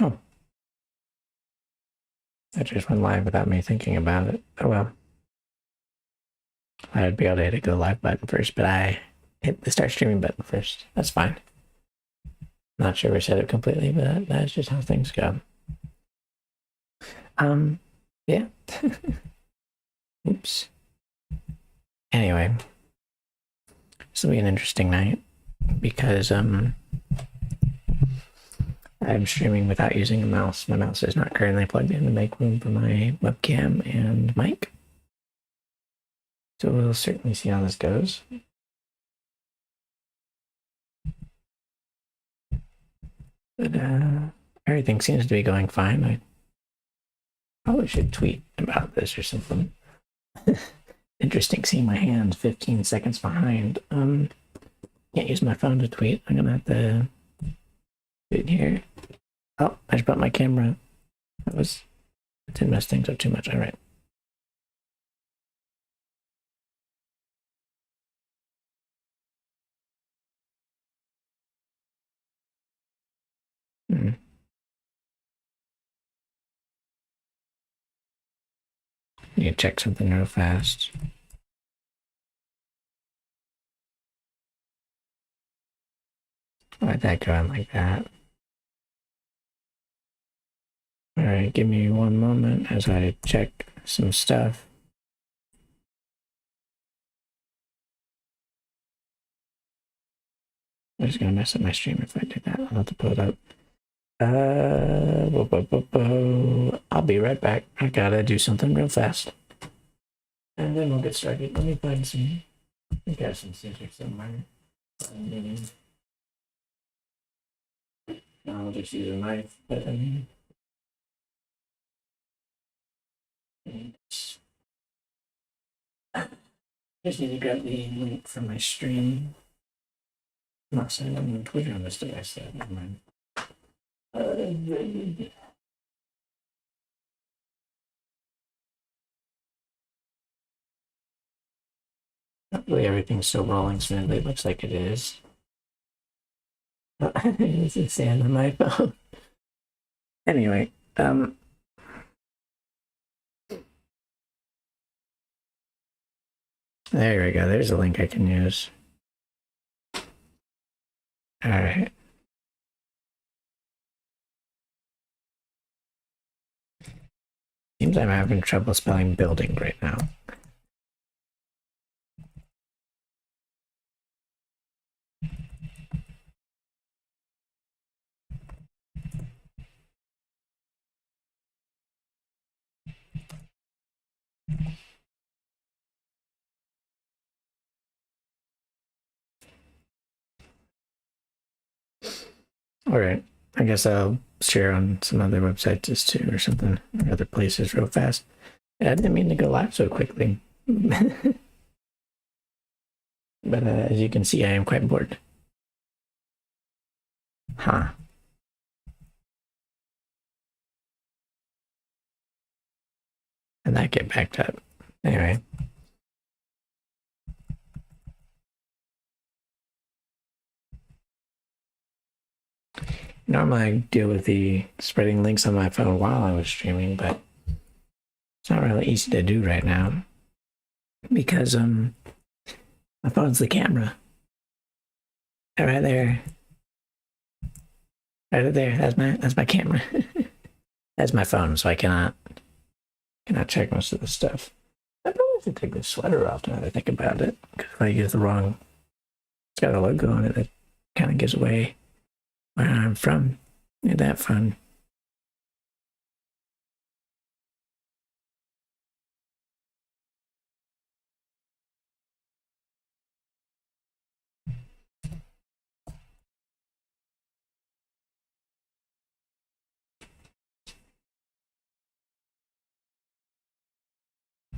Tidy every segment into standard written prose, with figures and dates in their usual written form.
Oh, that just went live without me thinking about it. Oh well. I'd be able to hit a go live button first, but I hit the start streaming button first. That's fine. Not sure we set it completely, but that's just how things go. Yeah. Oops. Anyway, this will be an interesting night because I'm streaming without using a mouse. My mouse is not currently plugged in to make room for my webcam and mic. So we'll certainly see how this goes. But everything seems to be going fine. I probably should tweet about this or something. Interesting seeing my hands 15 seconds behind. Can't use my phone to tweet. I'm gonna have to do it here. Oh, I just brought my camera. That didn't mess things up too much. All right. Need to check something real fast. Why'd that go on like that? All right, give me one moment as I check some stuff. I'm just gonna mess up my stream if I do that. I'll have to pull it up. I'll be right back. I gotta do something real fast. And then we'll get started. Let me find some. I got some scissors somewhere. I'll just use a knife, but I mean. Just need to grab the link from my stream. I'm not saying I'm on Twitter on this device, so never mind. Hopefully everything's still rolling smoothly. It looks like it is. It's insane on my phone. Anyway, there we go. There's a link I can use. All right. Seems I'm having trouble spelling building right now. All right. I guess I'll share on some other websites too, or something, or other places real fast. I didn't mean to go live so quickly. But as you can see, I am quite bored. Huh. And that get backed up. Anyway. Normally I deal with the spreading links on my phone while I was streaming, but it's not really easy to do right now because my phone's the camera. Right there. Right there. That's my camera. That's my phone, so I cannot check most of the stuff. I probably have to take this sweater off now that I think about it, because if I use the wrong, it's got a logo on it that kind of gives away where I'm from. Ain't that fun?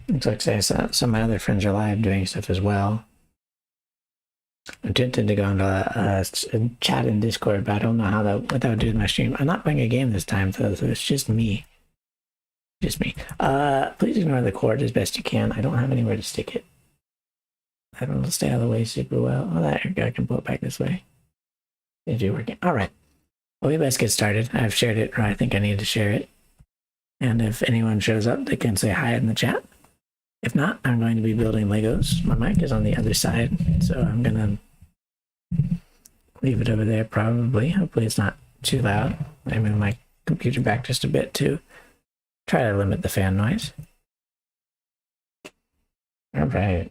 Looks like some of my other friends are live doing stuff as well. I'm tempted to go into a chat in Discord, but I don't know what that would do with my stream. I'm not playing a game this time, though, so it's just me. Just me. Please ignore the cord as best you can. I don't have anywhere to stick it. I don't stay out of the way super well. Oh, there you go. I can pull it back this way. It's working. All right. Well, we best get started. I've shared it, or I think I need to share it. And if anyone shows up, they can say hi in the chat. If not, I'm going to be building Legos. My mic is on the other side, so I'm going to leave it over there probably. Hopefully it's not too loud. I move my computer back just a bit to try to limit the fan noise. All right.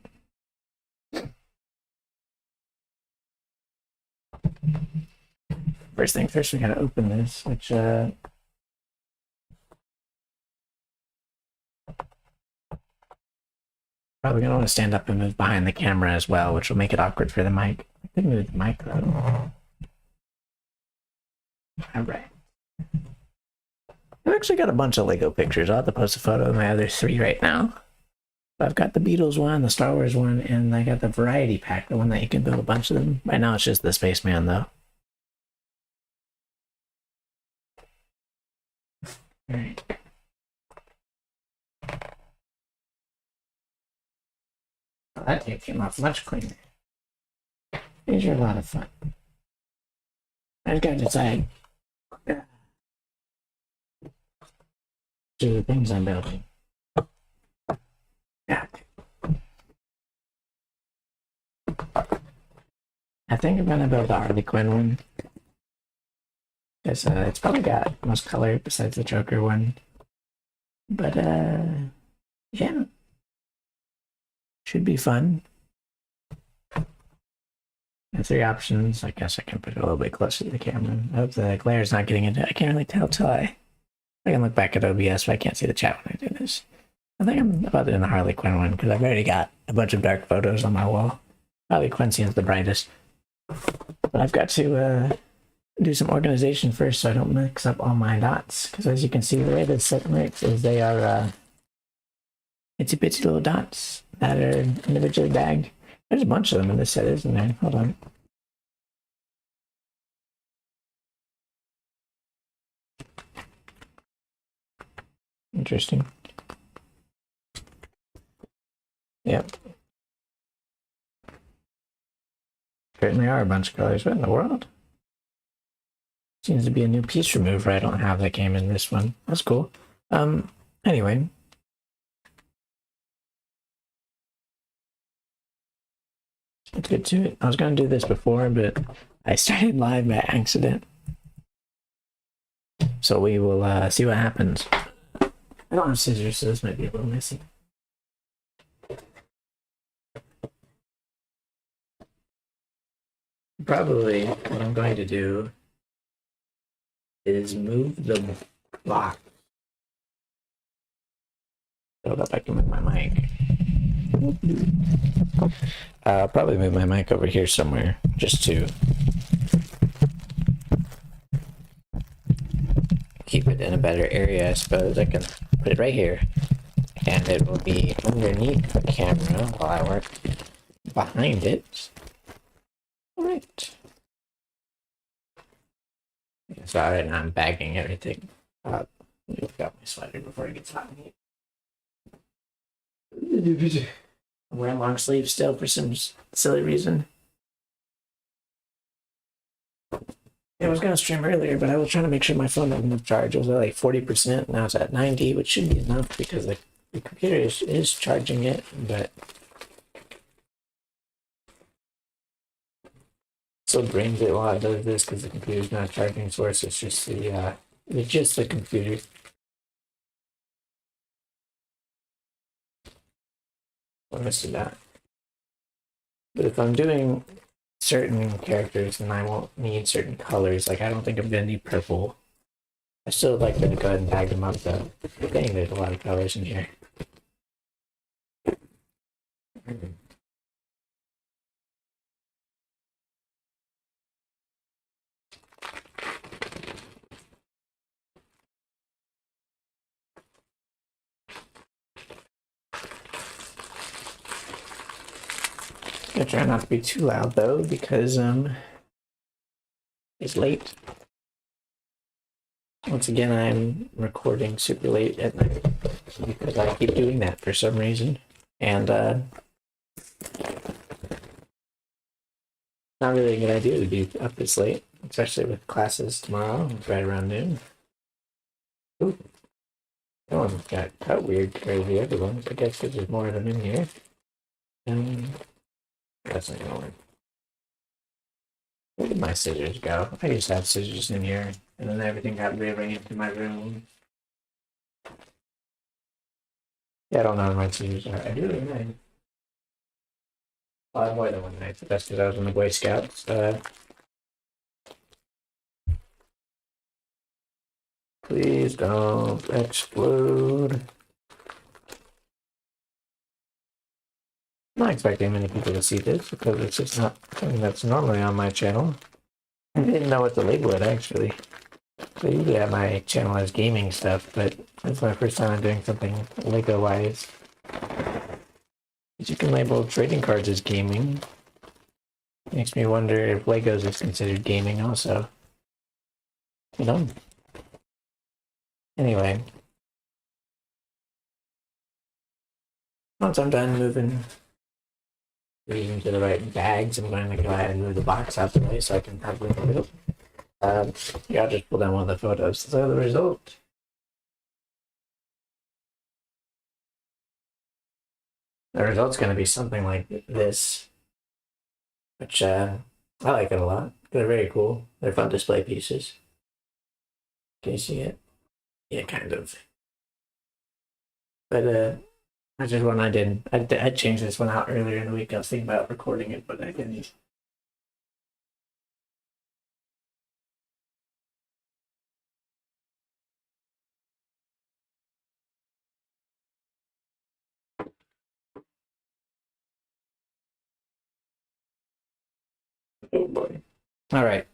First thing first, we gotta open this, which probably gonna want to stand up and move behind the camera as well, which will make it awkward for the mic. I could move the mic though. All right. I've actually got a bunch of Lego pictures. I'll have to post a photo of my other 3 right now. I've got the Beatles one, the Star Wars one, and I got the variety pack, the one that you can build a bunch of them. Right now it's just the Spaceman though. All right. Well, that tape came off much cleaner. These are a lot of fun. I just gotta decide the things I'm building. Yeah. I think I'm gonna build the Harley Quinn one. Because it's probably got most color besides the Joker one. But yeah. Should be fun. The 3 options. I guess I can put it a little bit closer to the camera. I hope the glare is not getting into it. I can't really tell till I can look back at OBS, but I can't see the chat when I do this. I think I'm about to do the Harley Quinn one because I've already got a bunch of dark photos on my wall. Harley Quinn seems the brightest. But I've got to do some organization first so I don't mix up all my dots. Because as you can see, the way this set works is they are itsy bitsy little dots that are individually bagged. There's a bunch of them in this set, isn't there? Hold on. Interesting. Yep. Certainly are a bunch of colors. What in the world? Seems to be a new piece remover I don't have that came in this one. That's cool. Anyway. Let's get to it. I was going to do this before, but I started live by accident. So we will see what happens. I don't have scissors, so this might be a little messy. Probably what I'm going to do is move the block so that I can move my mic. I'll probably move my mic over here somewhere just to keep it in a better area, I suppose. I can put it right here and it will be underneath the camera while I work behind it. All right. Sorry, now I'm bagging everything up. I've got my sweater before it gets hot in here. I'm wearing long sleeves still for some silly reason. I was going to stream earlier, but I was trying to make sure my phone had enough charge. It was at like 40%, now it's at 90, which should be enough because the computer is charging it, but still drains it while it does this because the computer's not a charging source. It's just the computer. I'm missing that. But if I'm doing certain characters, then I won't need certain colors. Like I don't think I'm gonna need purple. I still would like to go ahead and bag them up though. Dang, there's a lot of colors in here. I try not to be too loud though, because it's late. Once again, I'm recording super late at night because I keep doing that for some reason, and not really a good idea to be up this late. especially with classes tomorrow. It's right around noon. Ooh, that one got cut weird compared to the other ones. I guess because there's more of them in here. That's not gonna work. Where did my scissors go? I used to have scissors in here, and then everything got rearranged in my room. Yeah, I don't know where my scissors are. I do remember. I have more than one knife. That's because I was in the Boy Scouts. Please don't explode. I'm not expecting many people to see this because it's just not something that's normally on my channel. I didn't know what to label it actually. So usually I have my channel as gaming stuff, but it's my first time I'm doing something Lego wise. You can label trading cards as gaming. Makes me wonder if Legos is considered gaming also. You know? Anyway. Once I'm done moving these into the right bags, I'm going to go ahead and move the box out the way so I can have room for it. Yeah, I'll just pull down one of the photos. So the result. The result's going to be something like this, which I like it a lot. They're very cool. They're fun display pieces. Can you see it? Yeah, kind of. But that's just one I did. I changed this one out earlier in the week. I was thinking about recording it, but I didn't. Oh boy. All right.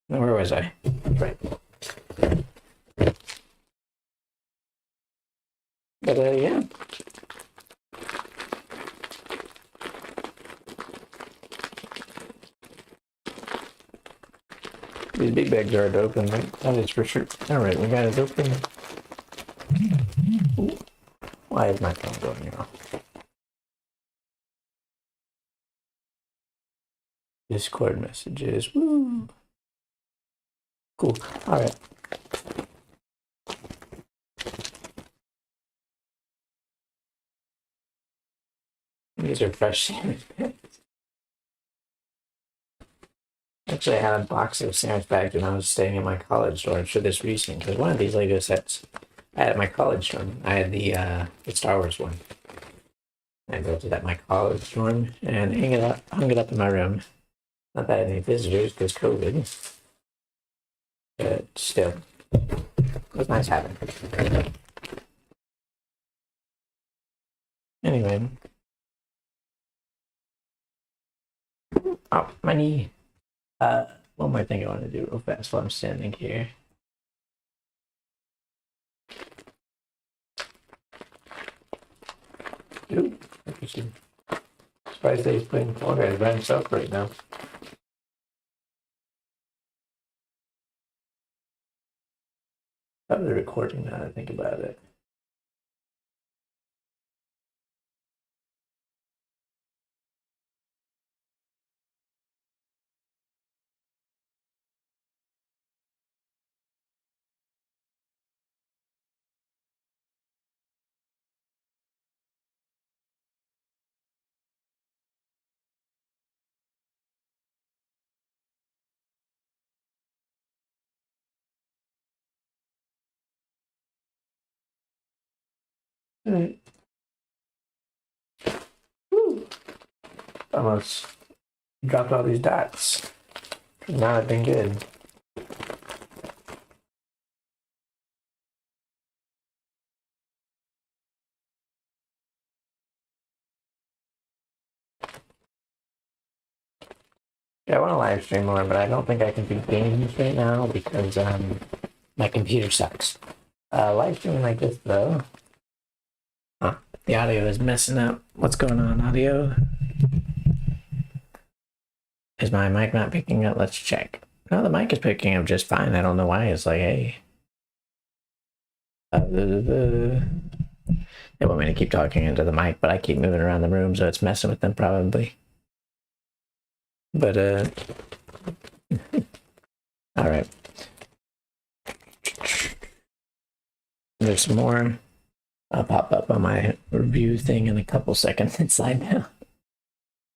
Where was I? Right. But yeah. These big bags aren't open. That is for sure. All right, we got it open. Ooh. Why is my phone going off? Discord messages. Woo. Cool. All right. These are fresh sandwich bags. Actually, I had a box of sandwich bags when I was staying in my college dorm for this reason. Because one of these Lego sets I had at my college dorm. I had the Star Wars one. I built it at my college dorm and hung it up in my room. Not that I had any visitors because COVID. But still, it was nice having it. Anyway. Oh, my knee. One more thing I want to do real fast while I'm standing here. Ooh, interesting. Surprised that he's playing Fall Guys by himself right now. Probably recording now that I think about it. Alright. Woo! Almost dropped all these dots. Now I've been good. Yeah, I want to live stream more, but I don't think I can do games right now because my computer sucks. Live streaming like this though. Huh. The audio is messing up. What's going on, audio? Is my mic not picking up? Let's check. No, the mic is picking up just fine. I don't know why. It's like, hey. They want me to keep talking into the mic, but I keep moving around the room, so it's messing with them probably. But All right. There's some more. I'll pop up on my review thing in a couple seconds inside now.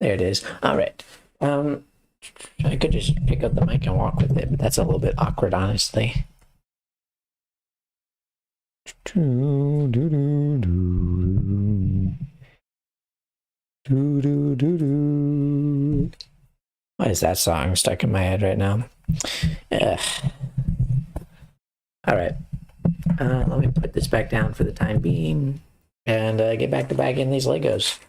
There it is. All right. I could just pick up the mic and walk with it, but that's a little bit awkward, honestly. Why is that song stuck in my head right now? Ugh. All right. Let me put this back down for the time being and get back to bagging these Legos.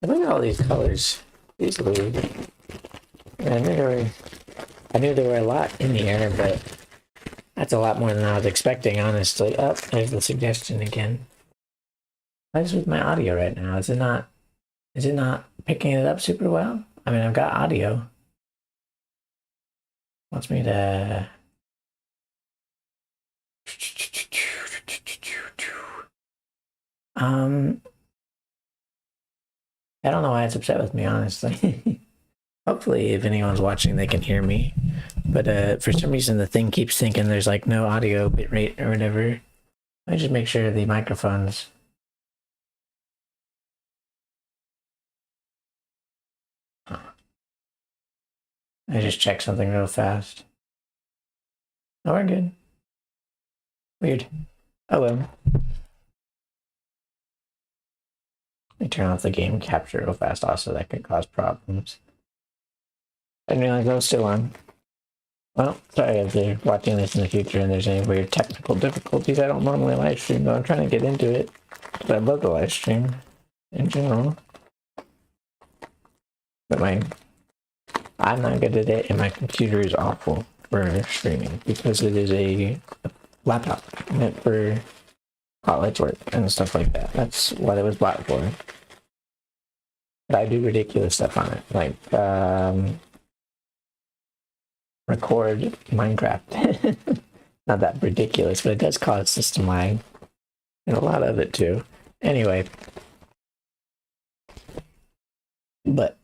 Look at all these colors. These blue. I knew there were a lot in here, but that's a lot more than I was expecting, honestly. Oh, there's the suggestion again. What is with my audio right now? Is it not picking it up super well? I mean, I've got audio. Wants me to... I don't know why it's upset with me, honestly. Hopefully, if anyone's watching, they can hear me. But for some reason, the thing keeps thinking there's like no audio bitrate or whatever. Let me just make sure the microphones... I just checked something real fast. Oh, we're good. Weird. Oh well. Let me turn off the game capture real fast also, that could cause problems. I didn't realize I was still on. Well, sorry if you're watching this in the future and there's any weird technical difficulties. I don't normally live stream, though I'm trying to get into it. But I love the live stream in general. But I'm not good at it, and my computer is awful for streaming because it is a laptop meant for college work and stuff like that. That's what it was bought for. But I do ridiculous stuff on it, like record Minecraft. Not that ridiculous, but it does cause system lag, and a lot of it too. Anyway, but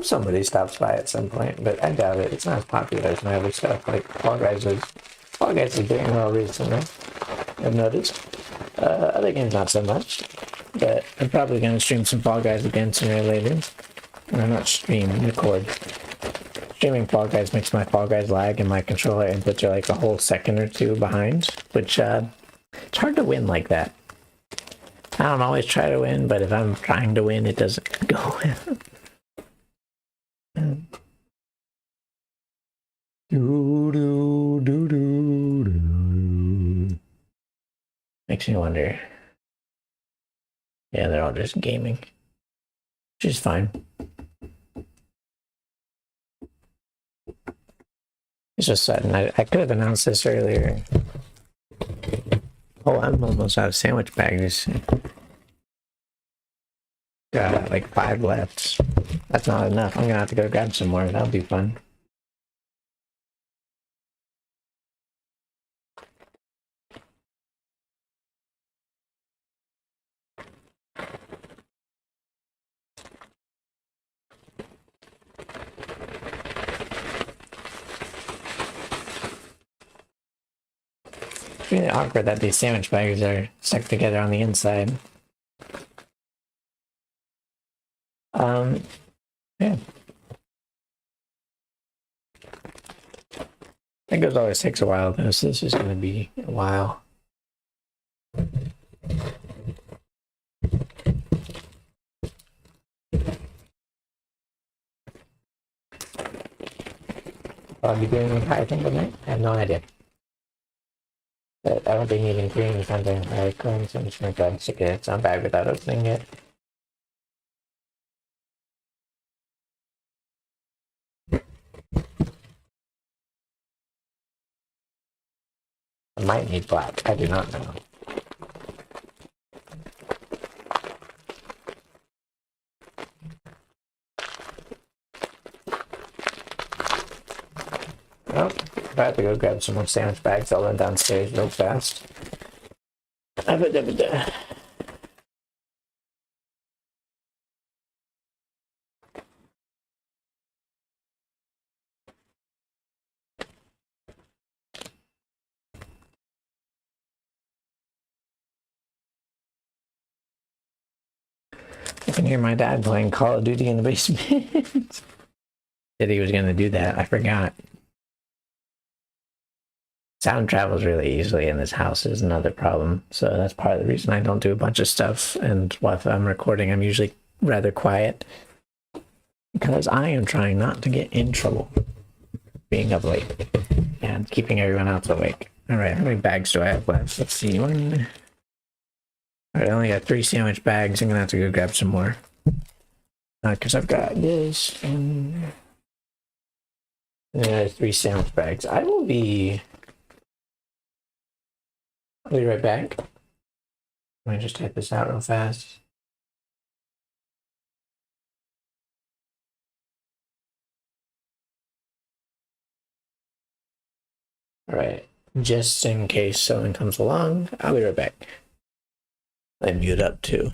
somebody stops by at some point, but I doubt it. It's not as popular as my other stuff. Like Fall Guys is doing well recently, I've noticed. Other games not so much, but I'm probably going to stream some Fall Guys again sooner or later. No, not stream, record. Streaming Fall Guys makes my Fall Guys lag, and my controller inputs are like a whole second or two behind, which it's hard to win like that. I don't always try to win, but if I'm trying to win, it doesn't go well. Makes me wonder. Yeah, they're all just gaming, which is fine. It's just sudden. I could have announced this earlier. Oh, I'm almost out of sandwich bags. Got like 5 left. That's not enough. I'm gonna have to go grab some more. That'll be fun. It's really awkward that these sandwich bags are stuck together on the inside. Yeah. I think it always takes a while though, so this is gonna be a while. I'll be doing anything tonight? I have no idea. But I don't think even green is something Harley Quinn, so I'm just gonna go and stick it. It's not bad without opening it. I might need black. I do not know. Well, if I have to go grab some more sandwich bags, I'll run downstairs real fast. I can hear my dad playing Call of Duty in the basement. Said he was going to do that. I forgot. Sound travels really easily in this house is another problem. So that's part of the reason I don't do a bunch of stuff. And if I'm recording, I'm usually rather quiet. Because I am trying not to get in trouble being up late and keeping everyone else awake. Alright, how many bags do I have left? Let's see. One. Alright, I only got 3 sandwich bags. I'm going to have to go grab some more. Because I've got this and 3 sandwich bags. I'll be right back. Let me just type this out real fast. Alright, just in case someone comes along, I'll be right back. I mute up too.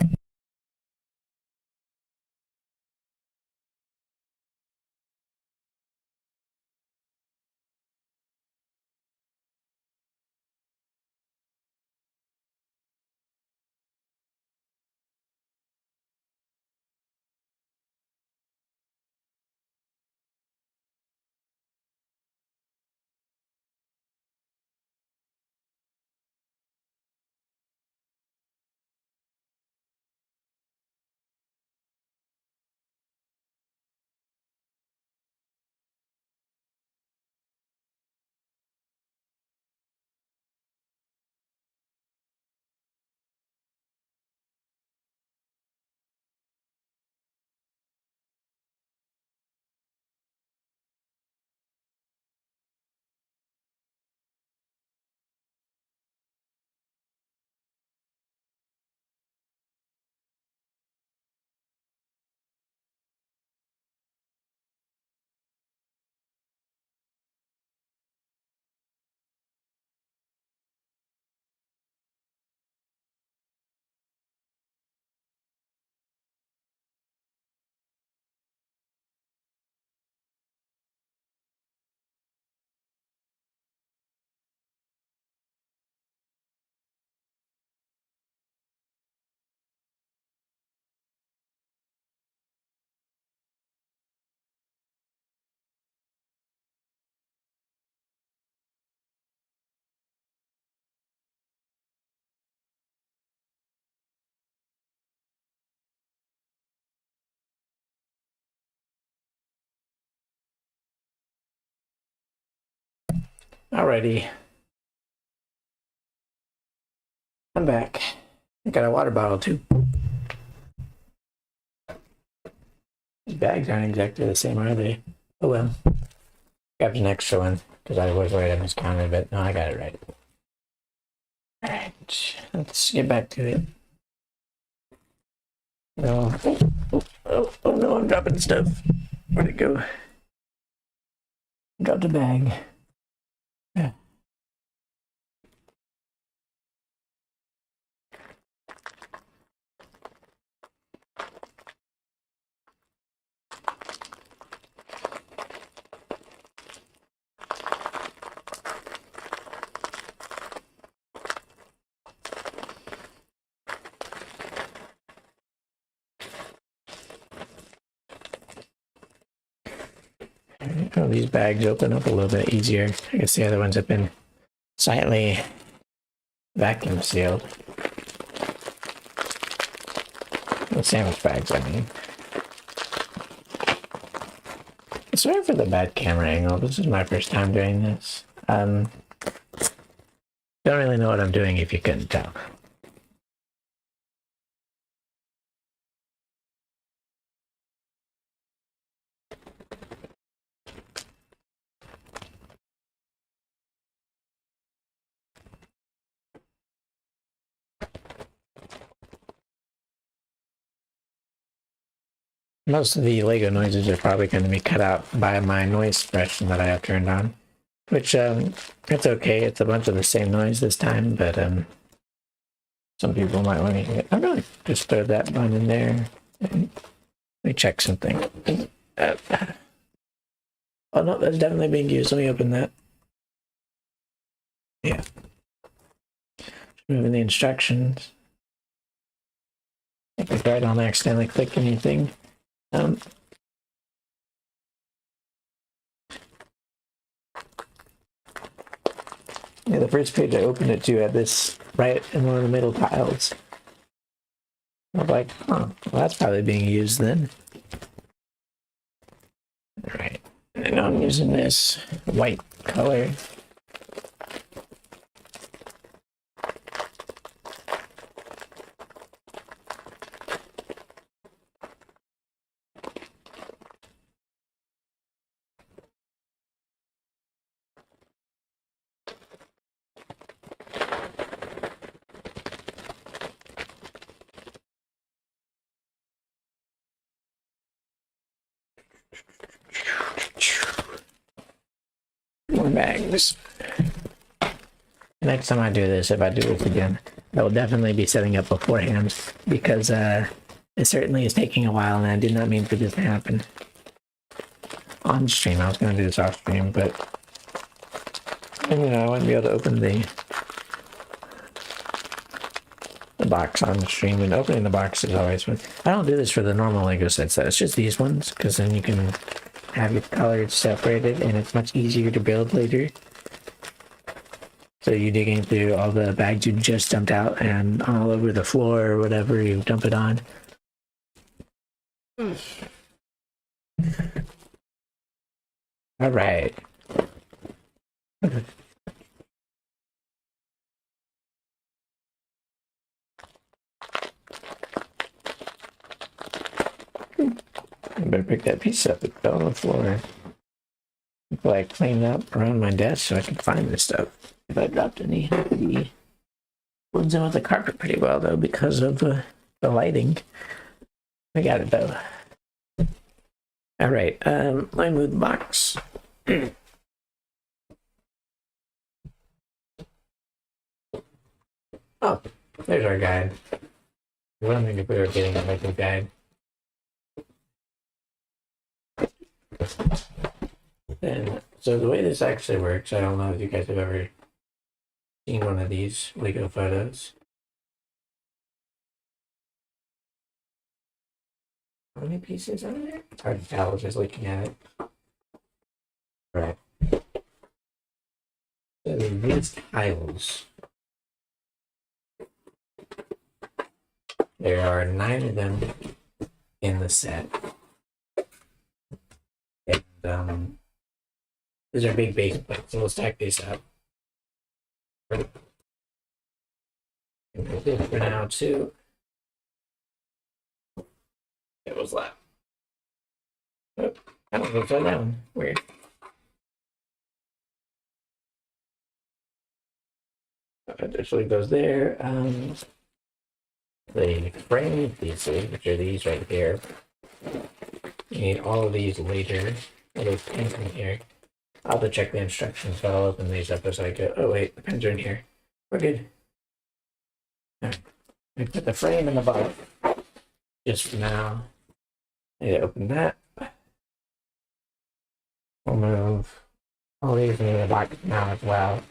Alrighty. I'm back. I got a water bottle too. These bags aren't exactly the same, are they? Oh well. Grabbed an extra one because I was worried I miscounted, but no, I got it right. Alright, let's get back to it. No. Oh no, I'm dropping stuff. Where'd it go? Dropped a bag. Yeah. Oh, these bags open up a little bit easier. I guess the other ones have been slightly vacuum sealed. The sandwich bags, I mean. Sorry for the bad camera angle. This is my first time doing this. Don't really know what I'm doing if you couldn't tell. Most of the Lego noises are probably going to be cut out by my noise suppression that I have turned on, which it's okay. It's a bunch of the same noise this time, but some people might want to hear it. I'm going to just throw that button in there and let me check something. Oh no, that's definitely being used. Let me open that. Yeah. Moving the instructions. I think I don't accidentally click anything. Yeah, the first page I opened it to had this right in one of the middle tiles. I was like, huh, well, that's probably being used then. All right, and I'm using this white color. More bags. Next time I do this, if I do this again, I will definitely be setting up beforehand because it certainly is taking a while and I did not mean for this to happen. On stream, I was going to do this off stream, but I wouldn't be able to open the box on stream, and opening the box is always fun. I don't do this for the normal Lego sets though, it's just these ones, because then you can have your colors separated and it's much easier to build later. So you're digging through all the bags you just dumped out and all over the floor or whatever you dump it on. All right. I better pick that piece up. It fell on the floor. I feel like cleaning up around my desk so I can find this stuff. If I dropped any, the blends in with the carpet pretty well though because of the lighting. I got it though. All right, let me move the box. Oh, there's our guide. I don't think if we were getting a Lego guide. And so the way this actually works, I don't know if you guys have ever seen one of these Lego photos. How many pieces are there? It's hard to tell just looking at it. Right. So these tiles. There are 9 of them in the set. And these are big base plates, so we'll stack these up. And this for now too. It was left. Oh, I don't go upside down. Weird. Just leave those there. The frame pieces, which are these right here. You need all of these later. Little pins in here. I'll have to check the instructions, but I'll open these up as I go. Oh wait, the pins are in here. We're good. Alright. We put the frame in the bottom. Just for now. I need to open that. We'll move all these into the box now as well.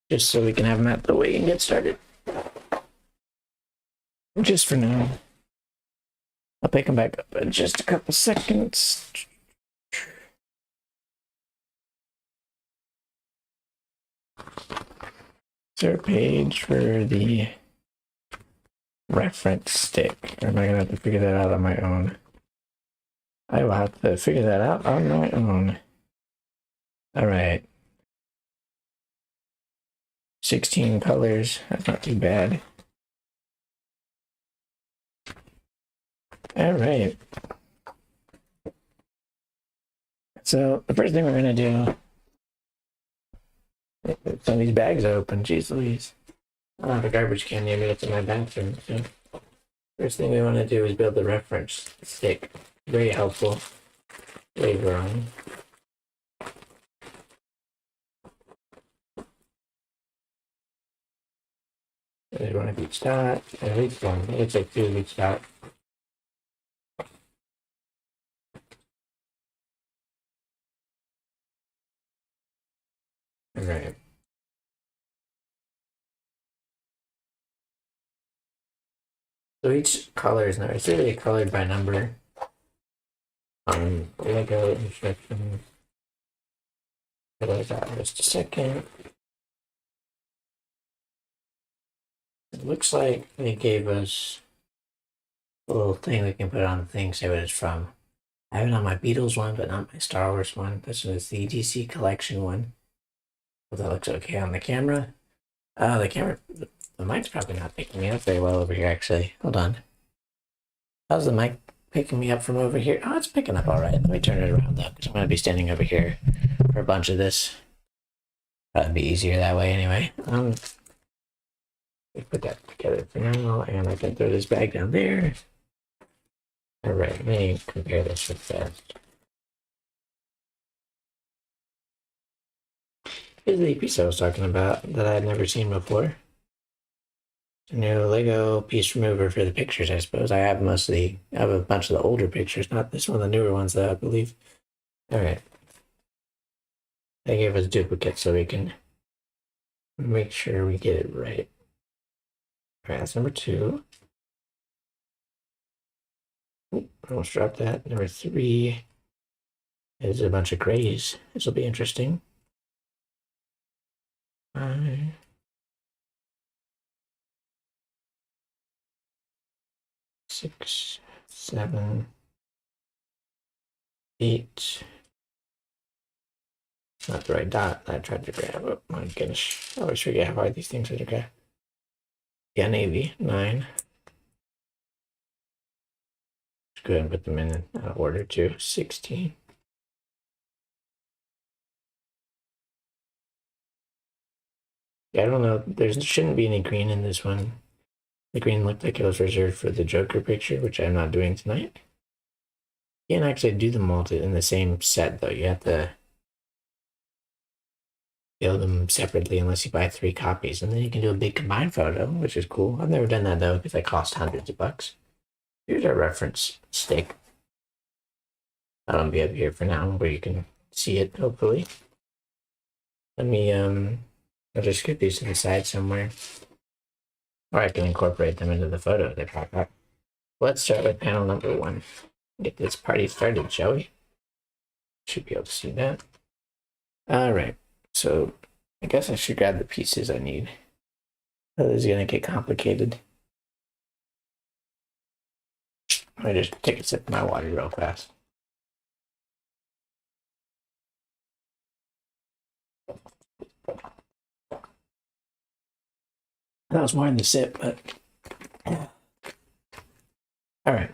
Just so we can have them out the way and get started. Just for now. I'll pick them back up in just a couple seconds. Is there a page for the reference stick? Or am I going to have to figure that out on my own? I will have to figure that out on my own. All right. 16 colors. That's not too bad. All right. So the first thing we're going to do, some of these bags are open. Jeez Louise. I don't have a garbage can near me. It's in my bathroom. So First thing we want to do is build the reference stick. Very helpful later on. There's one of each dot, at least one. It looks like 2 of each dot. Alright. So each color is not really colored by number. Lego instructions. Colors out just a second. It looks like they gave us a little thing we can put on the thing, say what it's from. I have it on my Beatles one, but not my Star Wars one. This is the DC collection one. Well, that looks okay on the camera. The camera, the mic's probably not picking me up very well over here, actually. Hold on. How's the mic picking me up from over here? Oh, it's picking up all right. Let me turn it around, though, because I'm going to be standing over here for a bunch of this. That'd be easier that way, anyway. Let's put that together for now, and I can throw this bag down there. All right, let me compare this real fast. Here's the piece I was talking about that I had never seen before. A new Lego piece remover for the pictures, I suppose. I have I have a bunch of the older pictures, not this one, the newer ones, though, I believe. All right. They gave us duplicates so we can make sure we get it right. All right, that's number 2. Oop, almost dropped that. Number 3 is a bunch of grays. This will be interesting. 5. 6, 7, 8. Not the right dot I tried to grab. Oh my goodness. I always forget how hard these things are to grab. Yeah, navy. 9. Let's go ahead and put them in order too. 16. Yeah, I don't know. There shouldn't be any green in this one. The green looked like it was reserved for the Joker picture, which I'm not doing tonight. You can't actually do them all in the same set, though. You have to build them separately unless you buy 3 copies. And then you can do a big combined photo, which is cool. I've never done that, though, because they cost hundreds of bucks. Here's our reference stick. That'll be up here for now, where you can see it, hopefully. Let me, I'll just scoot these to the side somewhere. Or I can incorporate them into the photo they pop up. Let's start with panel number 1. Get this party started, shall we? Should be able to see that. All right, so I guess I should grab the pieces I need. Oh, this is gonna get complicated. Let me just take a sip of my water real fast. That was more in the sip, but yeah. All right.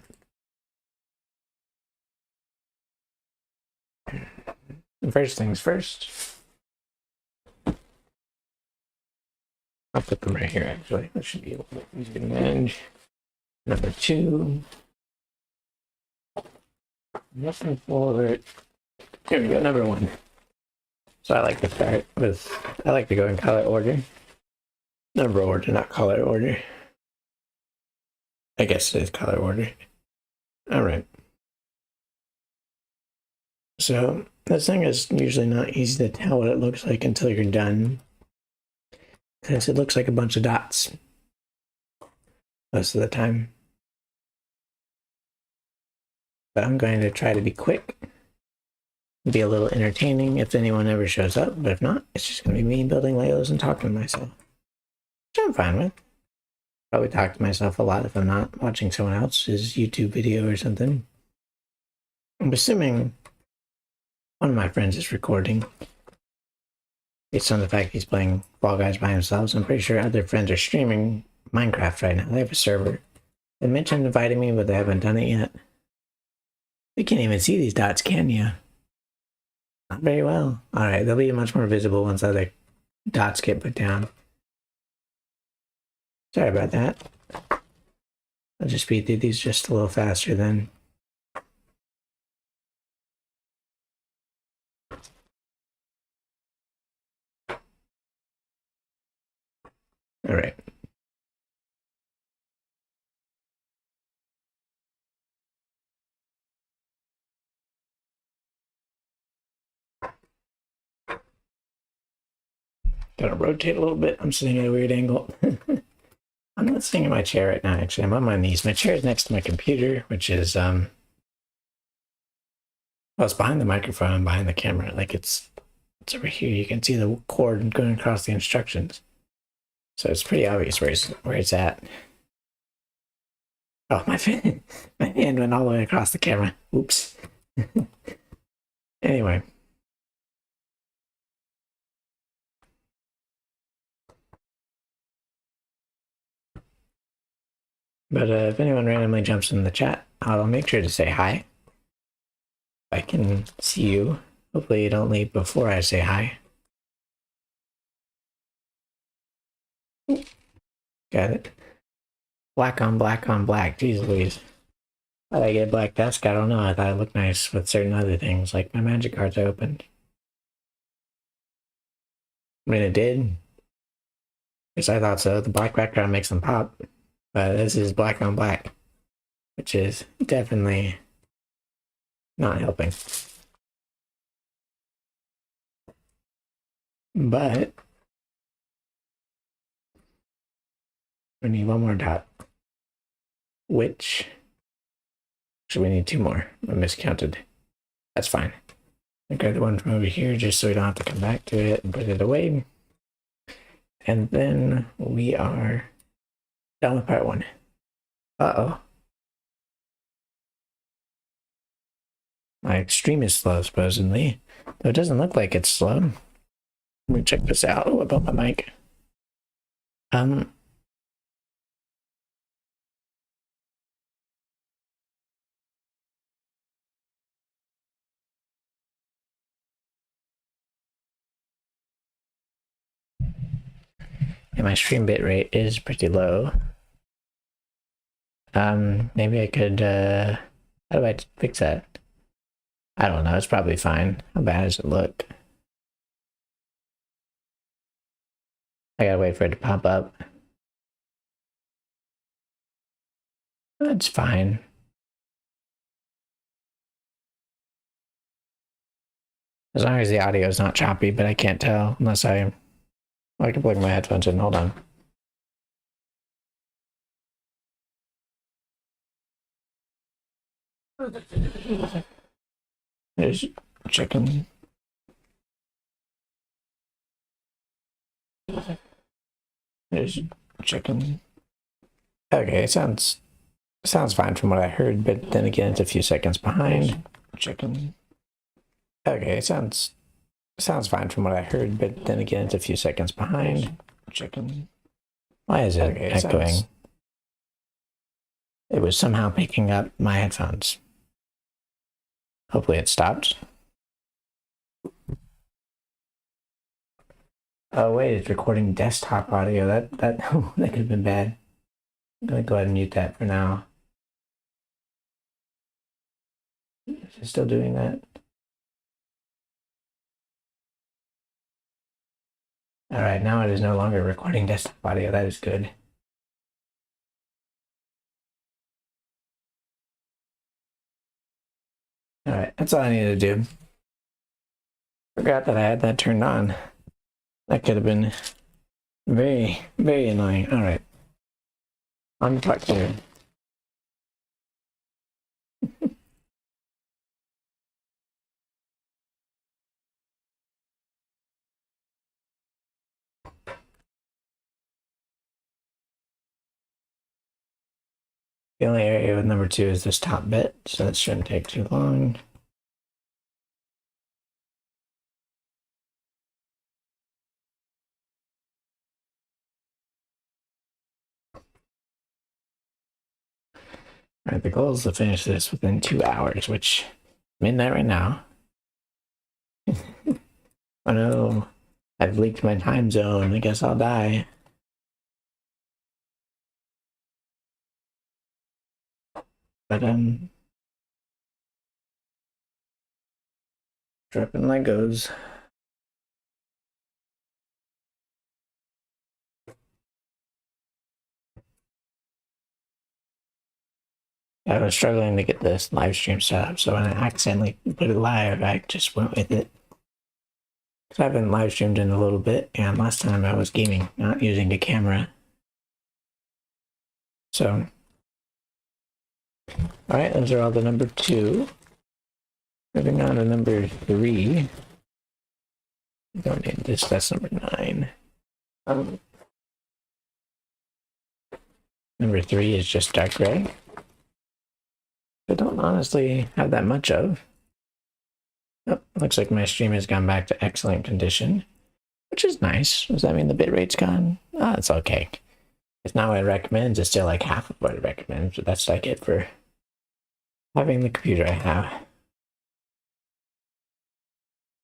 First things first. I'll put them right here, actually. That should be a little bit easier to manage. Number 2. Looking forward. Here we go, number 1. So I like to start with, I like to go in color order. Number order, not color order. I guess it is color order. All right. So this thing is usually not easy to tell what it looks like until you're done, since it looks like a bunch of dots most of the time. But I'm going to try to be quick, be a little entertaining if anyone ever shows up, but if not, it's just going to be me building Legos and talking to myself, which I'm fine with. Probably talk to myself a lot if I'm not watching someone else's YouTube video or something. I'm assuming one of my friends is recording. Based on the fact he's playing Fall Guys by himself, so I'm pretty sure other friends are streaming Minecraft right now. They have a server. They mentioned inviting me, but they haven't done it yet. You can't even see these dots, can you? Not very well. Alright, they'll be much more visible once other dots get put down. Sorry about that. I'll just speed through these just a little faster then. All right. Gotta rotate a little bit. I'm sitting at a weird angle. I'm not sitting in my chair right now, actually. I'm on my knees. My chair is next to my computer, which is, well, it's behind the microphone, behind the camera. Like, it's over here. You can see the cord going across the instructions. So it's pretty obvious where it's at. Oh, my hand went all the way across the camera. Oops. Anyway. But if anyone randomly jumps in the chat, I'll make sure to say hi. I can see you. Hopefully you don't leave before I say hi. Got it. Black on black on black. Jeez Louise. Thought I get a black desk? I don't know. I thought it looked nice with certain other things, like my magic cards I opened. I mean, it did. Because I thought so. The black background makes them pop. But this is black on black, which is definitely not helping. But we need one more dot, which actually we need two more. I miscounted. That's fine. I grab the one from over here just so we don't have to come back to it and put it away. And then we are done with part one. Uh-oh. My extreme is slow, supposedly. Though it doesn't look like it's slow. Let me check this out. What about my mic? And my stream bit rate is pretty low. Maybe I could, how do I fix that? I don't know, it's probably fine. How bad does it look? I gotta wait for it to pop up. That's fine. As long as the audio is not choppy, but I can't tell unless I can plug my headphones in. Hold on. There's chicken. There's chicken. Okay, it sounds fine from what I heard, but then again, it's a few seconds behind. Chicken. Okay, it sounds fine from what I heard, but then again, it's a few seconds behind. Chicken. Why is it echoing? It was somehow picking up my headphones. Hopefully it stopped. Oh wait, it's recording desktop audio. That could have been bad. I'm gonna go ahead and mute that for now. Is it still doing that? All right, now it is no longer recording desktop audio. That is good. All right, that's all I needed to do. Forgot that I had that turned on. That could have been very, very annoying. All right. On to talk to The only area with number 2 is this top bit, so that shouldn't take too long. All right, the goal is to finish this within 2 hours, which I'm in that right now. Oh no, I've leaked my time zone. I guess I'll die. But dropping Legos. I was struggling to get this live stream set up, so when I accidentally put it live, I just went with it. Because I haven't live streamed in a little bit, and last time I was gaming, not using a camera. So, alright, those are all the number 2. Moving on to number 3. Don't need this, that's number 9. Number 3 is just dark gray. I don't honestly have that much of. Oh, looks like my stream has gone back to excellent condition, which is nice. Does that mean the bitrate's gone? Oh, it's okay. It's not what it recommends. It's still like half of what it recommends, but that's like it for having the computer I have.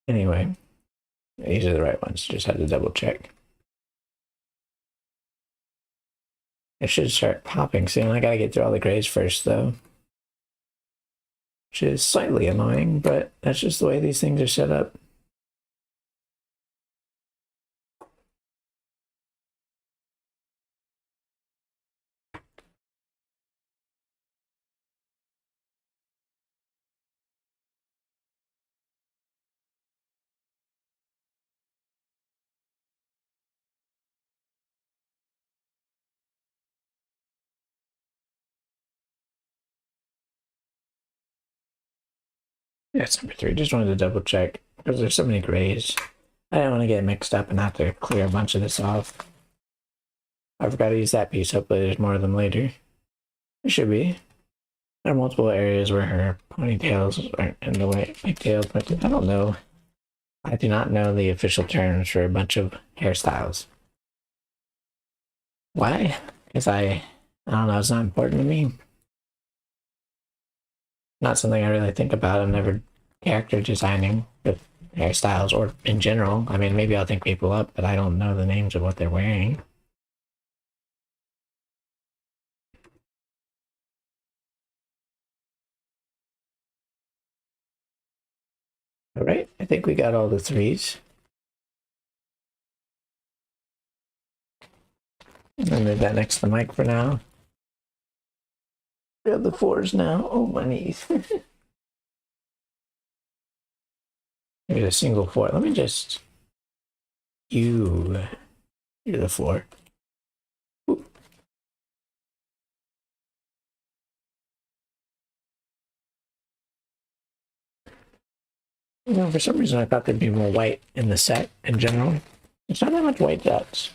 Anyway, these are the right ones. Just had to double check. It should start popping soon. I gotta get through all the grays first, though. Which is slightly annoying, but that's just the way these things are set up. Yeah, it's number 3. Just wanted to double check because there's so many grays. I didn't want to get mixed up and have to clear a bunch of this off. I forgot to use that piece. Hopefully there's more of them later. There should be. There are multiple areas where her ponytails aren't in the way. Pigtails, but I don't know. I do not know the official terms for a bunch of hairstyles. Why? Because I don't know, it's not important to me. Not something I really think about. I'm never character designing with hairstyles or in general. I mean, maybe I'll think people up, but I don't know the names of what they're wearing. All right, I think we got all the 3s. I'm gonna move that next to the mic for now. We have the 4s now. Oh, my knees. Here's a single 4. Let me just... You're the 4. Ooh. You know, for some reason I thought there'd be more white in the set in general. There's not that much white dots.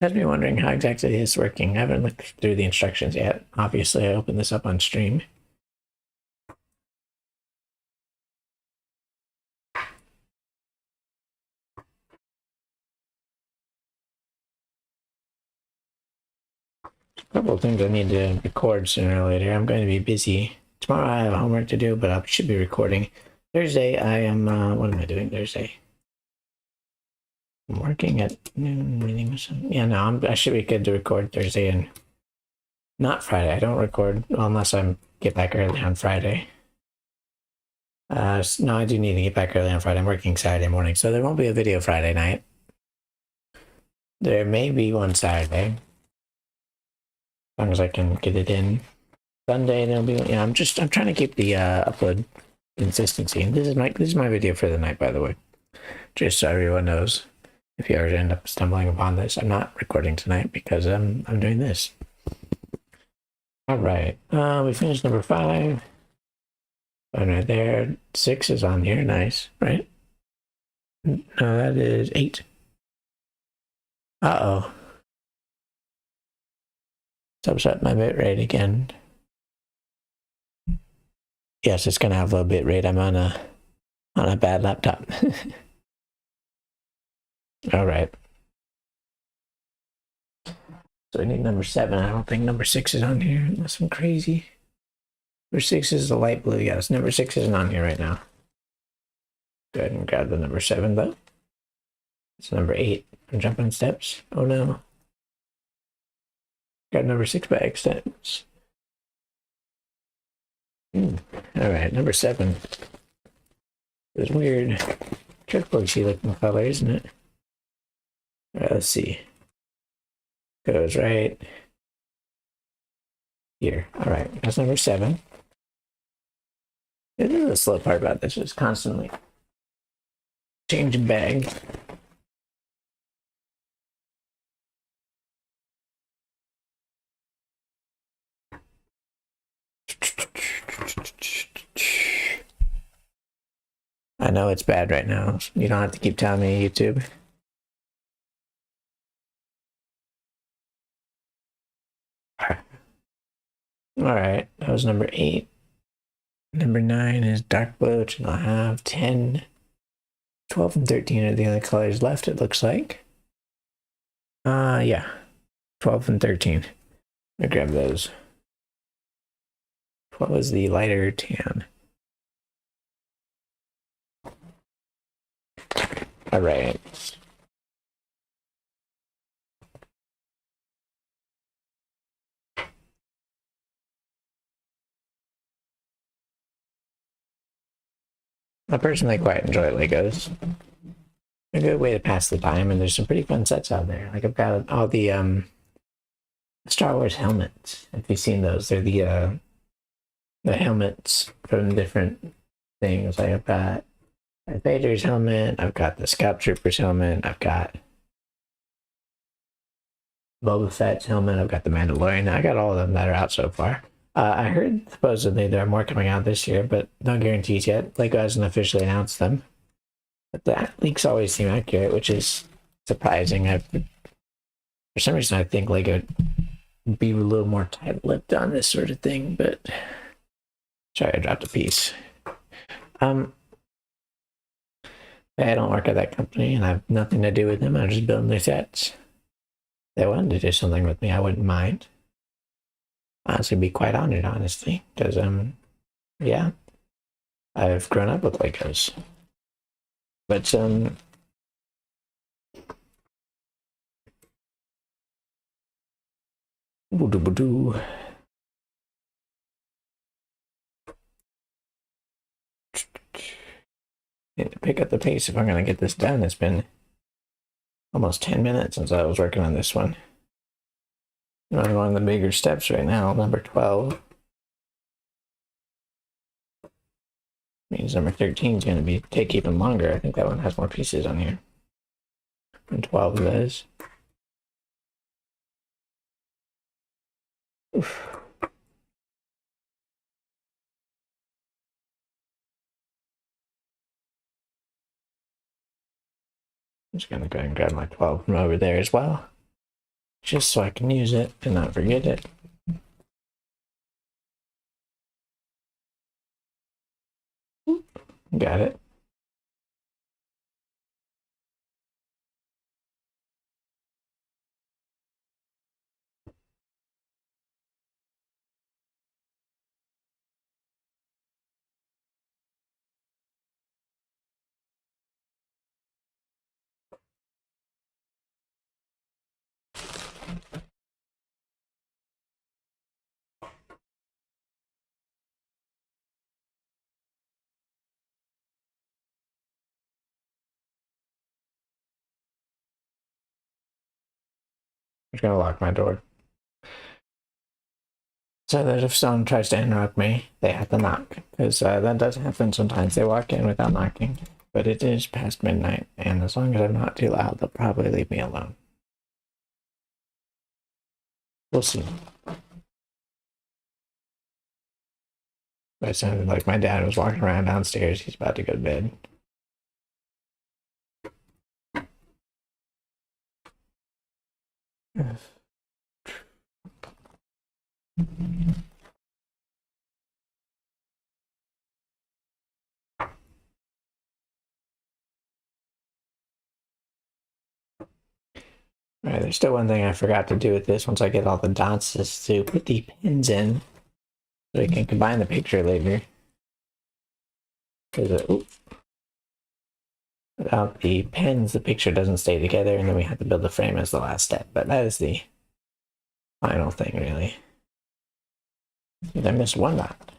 Has me wondering how exactly it is working. I haven't looked through the instructions yet. Obviously, I opened this up on stream. A couple of things I need to record sooner or later. I'm going to be busy. Tomorrow I have homework to do, but I should be recording. Thursday I am, what am I doing Thursday? I'm working at noon, reading something. Yeah, no, I should be good to record Thursday and not Friday. I don't record unless I get back early on Friday. No, I do need to get back early on Friday. I'm working Saturday morning, so there won't be a video Friday night. There may be one Saturday, as long as I can get it in. Sunday there'll be. Yeah, I'm trying to keep the upload consistency. And this is my video for the night, by the way, just so everyone knows. If you ever end up stumbling upon this, I'm not recording tonight because I'm doing this. All right, we finished number 5. One right there. 6 is on here. Nice, right? No, that is 8. Uh-oh. It's upset my bit rate again. Yes, it's gonna have low bit rate. I'm on a bad laptop. All right. So we need number 7. I don't think number 6 is on here unless I'm crazy. Number 6 is the light blue. Yes, number 6 isn't on here right now. Go ahead and grab the number 7 though. It's number 8. I'm jumping steps. Oh no. Got number 6 by accident. All right, number 7. It's weird checkboxy looking color, isn't it? All right, let's see. Goes right here. All right, that's number 7. This is the slow part about this, is constantly changing bags. I know it's bad right now. You don't have to keep telling me, YouTube. All right, that was number 8. Number 9 is dark blue, which I'll have. 10, 12, and 13 are the only colors left, it looks like. Yeah. 12 and 13. I'll grab those. 12 is the lighter tan. All right. I personally quite enjoy Legos. A good way to pass the time, and there's some pretty fun sets out there. Like I've got all the Star Wars helmets. If you've seen those, they're the helmets from different things. Like I've got Vader's helmet, I've got the Scout Trooper's helmet, I've got Boba Fett's helmet, I've got the Mandalorian. I got all of them that are out so far. I heard supposedly there are more coming out this year, but no guarantees yet. Lego hasn't officially announced them. But the leaks always seem accurate, which is surprising. For some reason, I think Lego would be a little more tight-lipped on this sort of thing, but sorry, I dropped a piece. I don't work at that company, and I have nothing to do with them. I just build their sets. If they wanted to do something with me, I wouldn't mind. Honestly, be quite honored, honestly, because yeah, I've grown up with Legos. But need to pick up the pace if I'm gonna get this done. It's been almost 10 minutes since I was working on this one. I'm going the bigger steps right now. Number 12 means number 13 is going to take even longer. I think that one has more pieces on here than 12 does. Oof. I'm just going to go ahead and grab my 12 from over there as well, just so I can use it and not forget it. Got it. I'm just going to lock my door, so that if someone tries to interrupt me, they have to knock, because that does happen sometimes. They walk in without knocking, but it is past midnight, and as long as I'm not too loud, they'll probably leave me alone. We'll see. It sounded like my dad was walking around downstairs. He's about to go to bed. All right, there's still one thing I forgot to do with this once I get all the dots, is to put the pins in so we can combine the picture later. Because without the pins, the picture doesn't stay together, and then we have to build the frame as the last step. But that is the final thing, really. I missed one dot.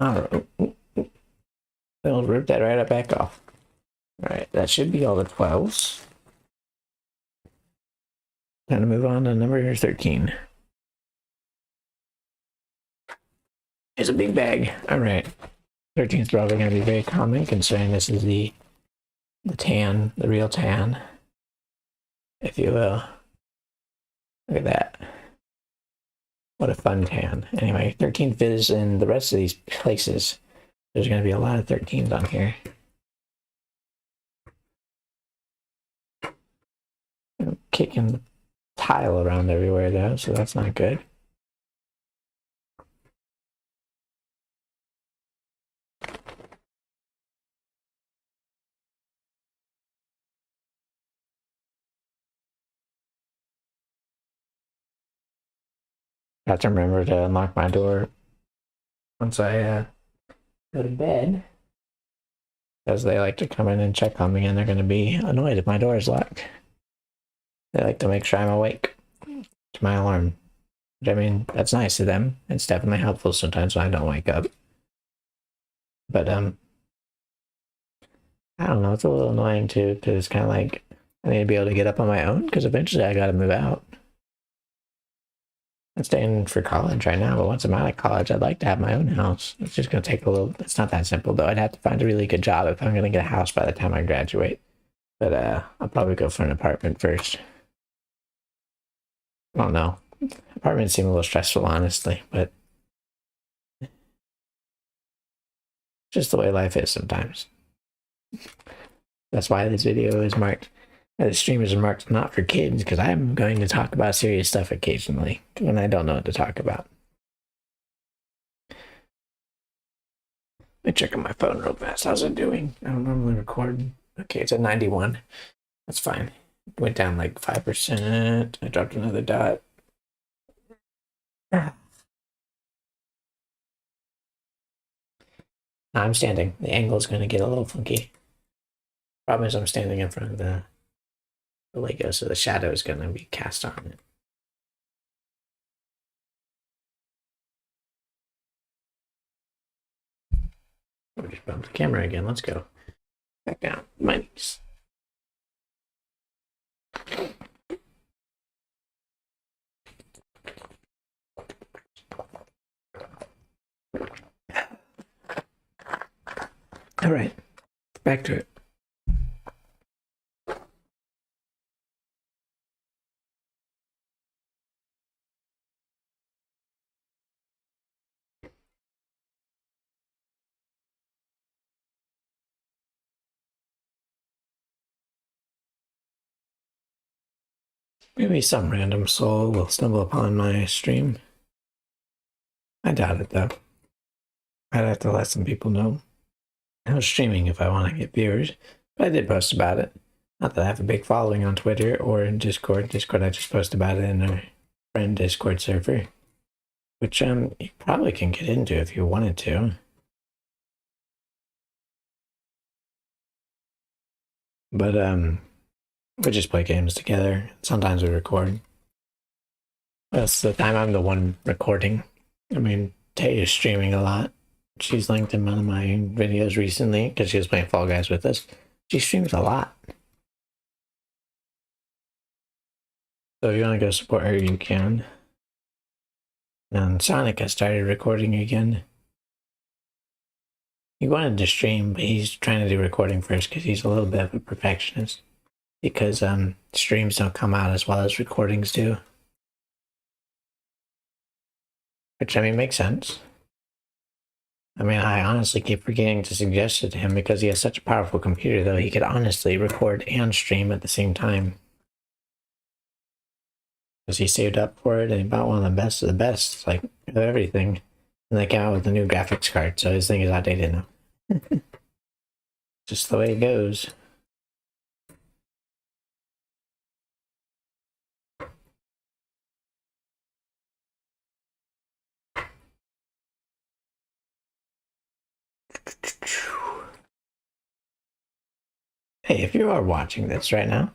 Alright. They'll rip that right up back off. Alright, that should be all the 12s. Time to move on to number 13. It's a big bag. Alright. 13 is probably going to be very common considering this is the tan, the real tan, if you will. Look at that. What a fun tan. Anyway, 13 fizz in the rest of these places. There's going to be a lot of 13s on here. I'm kicking the tile around everywhere though, so that's not good. Have to remember to unlock my door once I go to bed, because they like to come in and check on me, and they're going to be annoyed if my door is locked. They like to make sure I'm awake to my alarm. Which, I mean, that's nice of them. It's definitely helpful sometimes when I don't wake up. But I don't know. It's a little annoying too, because it's kind of like I need to be able to get up on my own, because eventually I got to move out. I'm staying for college right now, but once I'm out of college, I'd like to have my own house. It's just going to take a little. It's not that simple though. I'd have to find a really good job if I'm going to get a house by the time I graduate. But I'll probably go for an apartment first. I don't know. Apartments seem a little stressful, honestly, but just the way life is sometimes. That's why this video is marked, this stream is marked not for kids, because I'm going to talk about serious stuff occasionally when I don't know what to talk about. Let me check on my phone real fast. How's it doing? I don't normally record. Okay, it's at 91. That's fine. It went down like 5%. I dropped another dot. I'm standing. The angle is going to get a little funky. Problem is I'm standing in front of the Lego, so the shadow is going to be cast on it. We just bumped the camera again. Let's go. Back down. My knees. All right, back to it. Maybe some random soul will stumble upon my stream. I doubt it, though. I'd have to let some people know. I was streaming if I want to get viewers, but I did post about it. Not that I have a big following on Twitter or in Discord. Discord, I just post about it in a friend Discord server, which you probably can get into if you wanted to. But we just play games together. Sometimes we record. Most of the time I'm the one recording. I mean, Tay is streaming a lot. She's linked in one of my videos recently because she was playing Fall Guys with us. She streams a lot. So if you want to go support her, you can. And Sonic has started recording again. He wanted to stream, but he's trying to do recording first because he's a little bit of a perfectionist. Because streams don't come out as well as recordings do. Which, I mean, makes sense. I mean, I honestly keep forgetting to suggest it to him because he has such a powerful computer, though he could honestly record and stream at the same time. Because he saved up for it and he bought one of the best of the best, like, of everything. And they came out with a new graphics card, so his thing is outdated now. Just the way it goes. Hey, if you are watching this right now,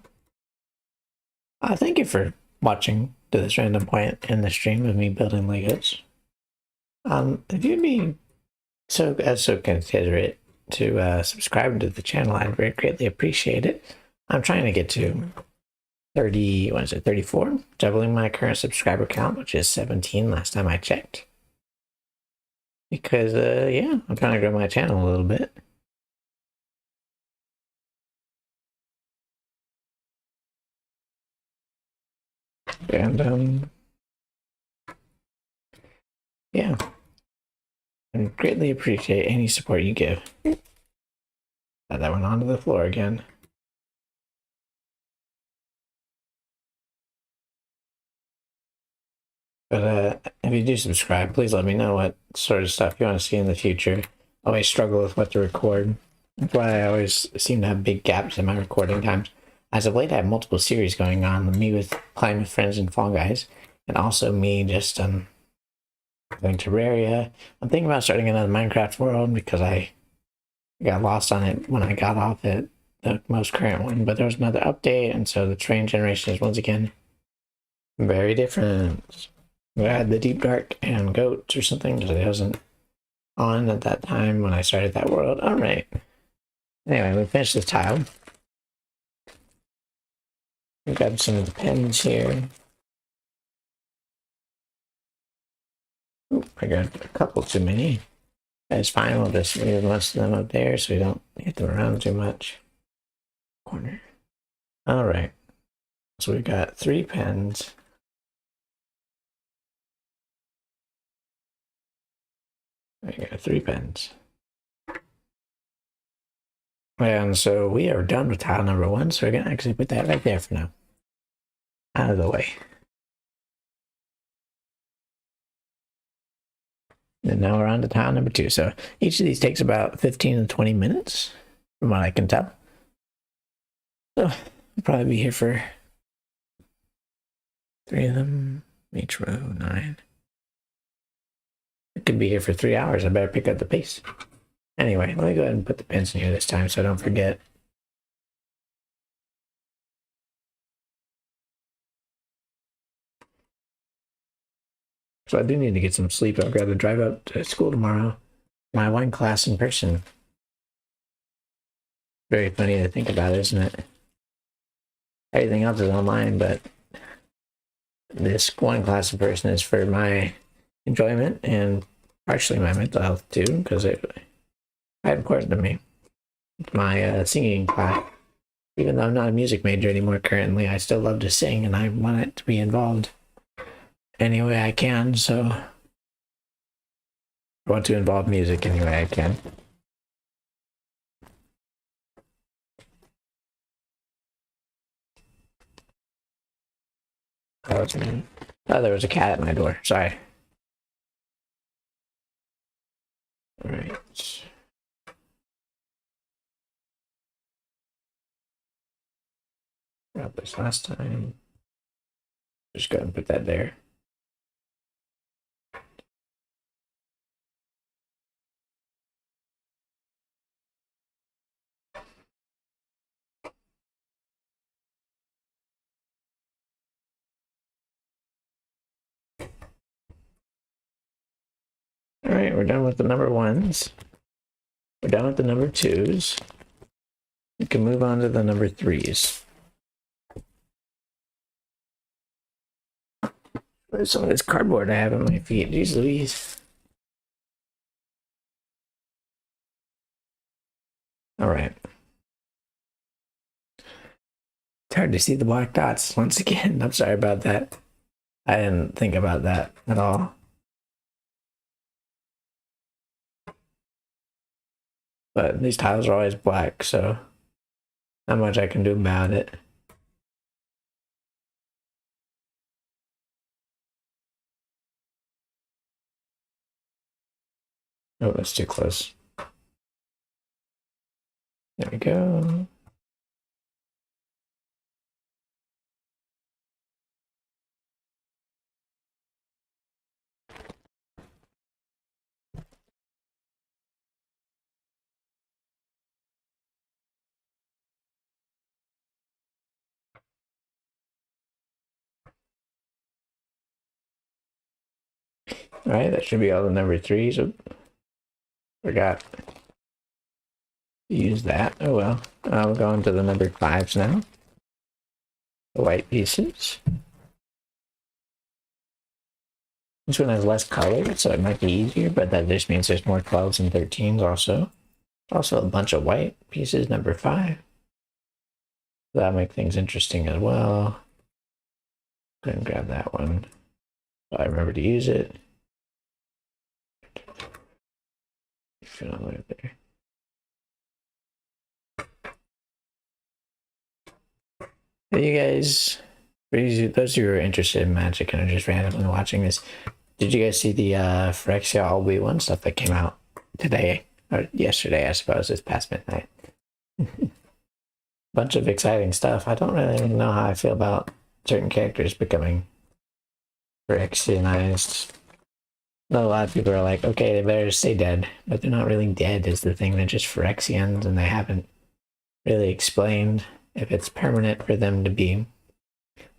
thank you for watching to this random point in the stream of me building Legos. If you'd be so considerate to subscribe to the channel. I'd very greatly appreciate it. I'm trying to get to 30, what is it, 34? Doubling my current subscriber count, which is 17 last time I checked. Because, yeah, I'm trying to grow my channel a little bit. And, yeah. I greatly appreciate any support you give. That went onto the floor again. But if you do subscribe, please let me know what sort of stuff you want to see in the future. I always struggle with what to record. That's why I always seem to have big gaps in my recording times. As of late, I have multiple series going on. Me with playing with friends and Fall Guys, and also me just playing Terraria. I'm thinking about starting another Minecraft world because I got lost on it when I got off it, the most current one. But there was another update, and so the train generation is once again very different. I had the Deep Dark and Goats or something because it wasn't on at that time when I started that world. All right. Anyway, we finished this tile. We got some of the pens here. Oop, I got a couple too many. That's fine. We'll just leave most of them up there so we don't hit them around too much. Corner. All right. So we got 3 pens. We got 3 pens. And so we are done with tile number 1, so we're going to actually put that right there for now. Out of the way. And now we're on to tile number 2. So each of these takes about 15 to 20 minutes, from what I can tell. So we'll probably be here for 3 of them, each row, 9. It could be here for 3 hours. I better pick up the pace. Anyway, let me go ahead and put the pins in here this time so I don't forget. So I do need to get some sleep. I'd rather drive up to school tomorrow. My wine class in person. Very funny to think about, isn't it? Everything else is online, but this wine class in person is for my enjoyment and partially my mental health too, because it's quite important to me. My singing class. Even though I'm not a music major anymore currently, I still love to sing and I want it to be involved any way I can, so I want to involve music any way I can. Oh, there was a cat at my door. Sorry. All right. Got this last time. Just go ahead and put that there. All right, we're done with the number 1s. We're done with the number 2s. We can move on to the number 3s. Where's some of this cardboard I have on my feet? Jeez Louise. All right. It's hard to see the black dots once again. I'm sorry about that. I didn't think about that at all. But these tiles are always black, so not much I can do about it. Oh, that's too close. There we go. All right, that should be all the number 3s. Forgot to use that. Oh well. We're going to the number 5s now. The white pieces. This one has less color, so it might be easier, but that just means there's more 12s and 13s also. Also a bunch of white pieces, number 5. That'll make things interesting as well. Go ahead and grab that one. I remember to use it. Fit all the way up there. Hey, you guys, those who are interested in magic and are just randomly watching this, did you guys see the Phyrexia All We One stuff that came out today? Or yesterday, I suppose, this past midnight. Bunch of exciting stuff. I don't really know how I feel about certain characters becoming Phyrexianized. A lot of people are like, okay, they better stay dead, but they're not really dead is the thing. They're just Phyrexians, and they haven't really explained if it's permanent for them to be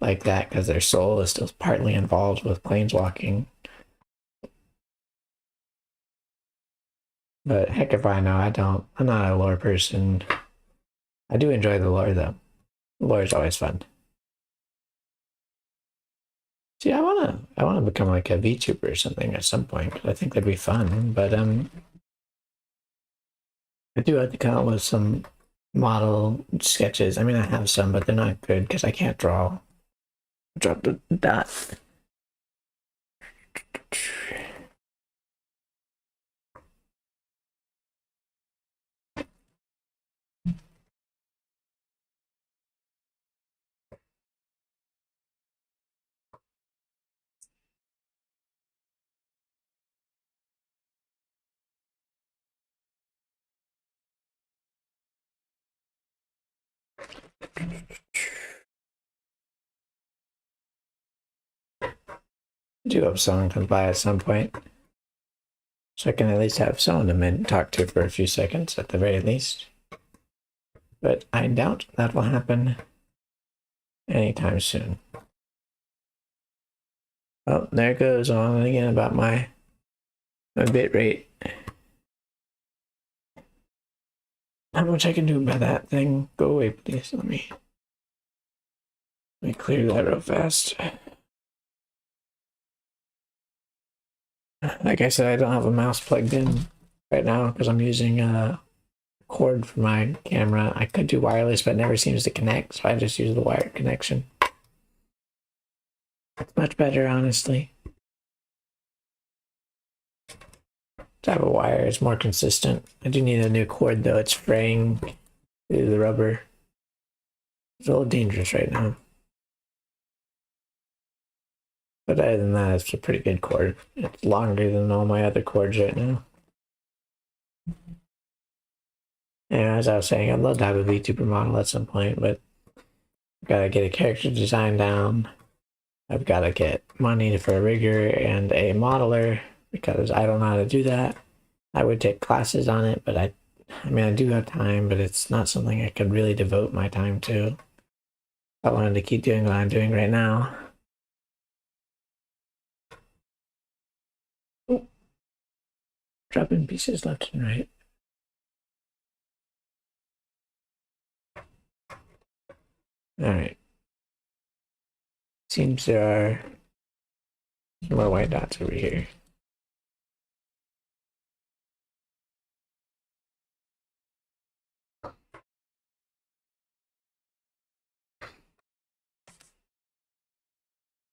like that because their soul is still partly involved with planeswalking. But heck if I know, I'm not a lore person. I do enjoy the lore though. The lore is always fun. See, I wanna become like a VTuber or something at some point because I think that'd be fun. But I do have to come up with some model sketches. I mean, I have some, but they're not good because I can't draw. Drop the dot. I do hope someone comes by at some point. So I can at least have someone to talk to for a few seconds at the very least. But I doubt that will happen anytime soon. Oh, there it goes on again about my bit rate. Not much I can do about that thing. Go away, please. Let me clear that real fast. Like I said, I don't have a mouse plugged in right now because I'm using a cord for my camera. I could do wireless, but it never seems to connect, so I just use the wired connection. It's much better, honestly. To have a wire, it's more consistent. I do need a new cord though. It's fraying through the rubber. It's a little dangerous right now. But other than that, it's a pretty good cord. It's longer than all my other cords right now. And as I was saying, I'd love to have a VTuber model at some point, but I've got to get a character design down. I've got to get money for a rigger and a modeler because I don't know how to do that. I would take classes on it, but I mean, I do have time, but it's not something I could really devote my time to. I wanted to keep doing what I'm doing right now. Oh. Dropping pieces left and right. All right. Seems there are some more white dots over here.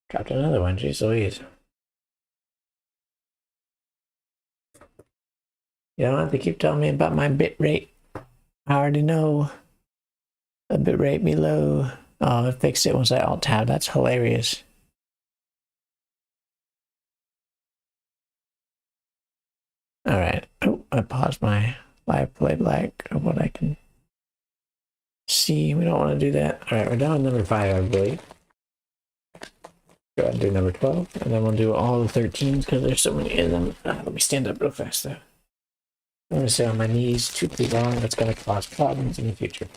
Dropped another one, jeez Louise. You don't have to keep telling me about my bit rate. I already know. A bit rate below. Oh, it fixed it once I alt tab. That's hilarious. All right. Oh, I paused my live playback of what I can see. We don't want to do that. All right, we're down to number 5, I believe. Go ahead and do number 12, and then we'll do all the 13s because there's so many of them. Let me stand up real fast, though. I'm going to sit on my knees too long. That's going to cause problems in the future.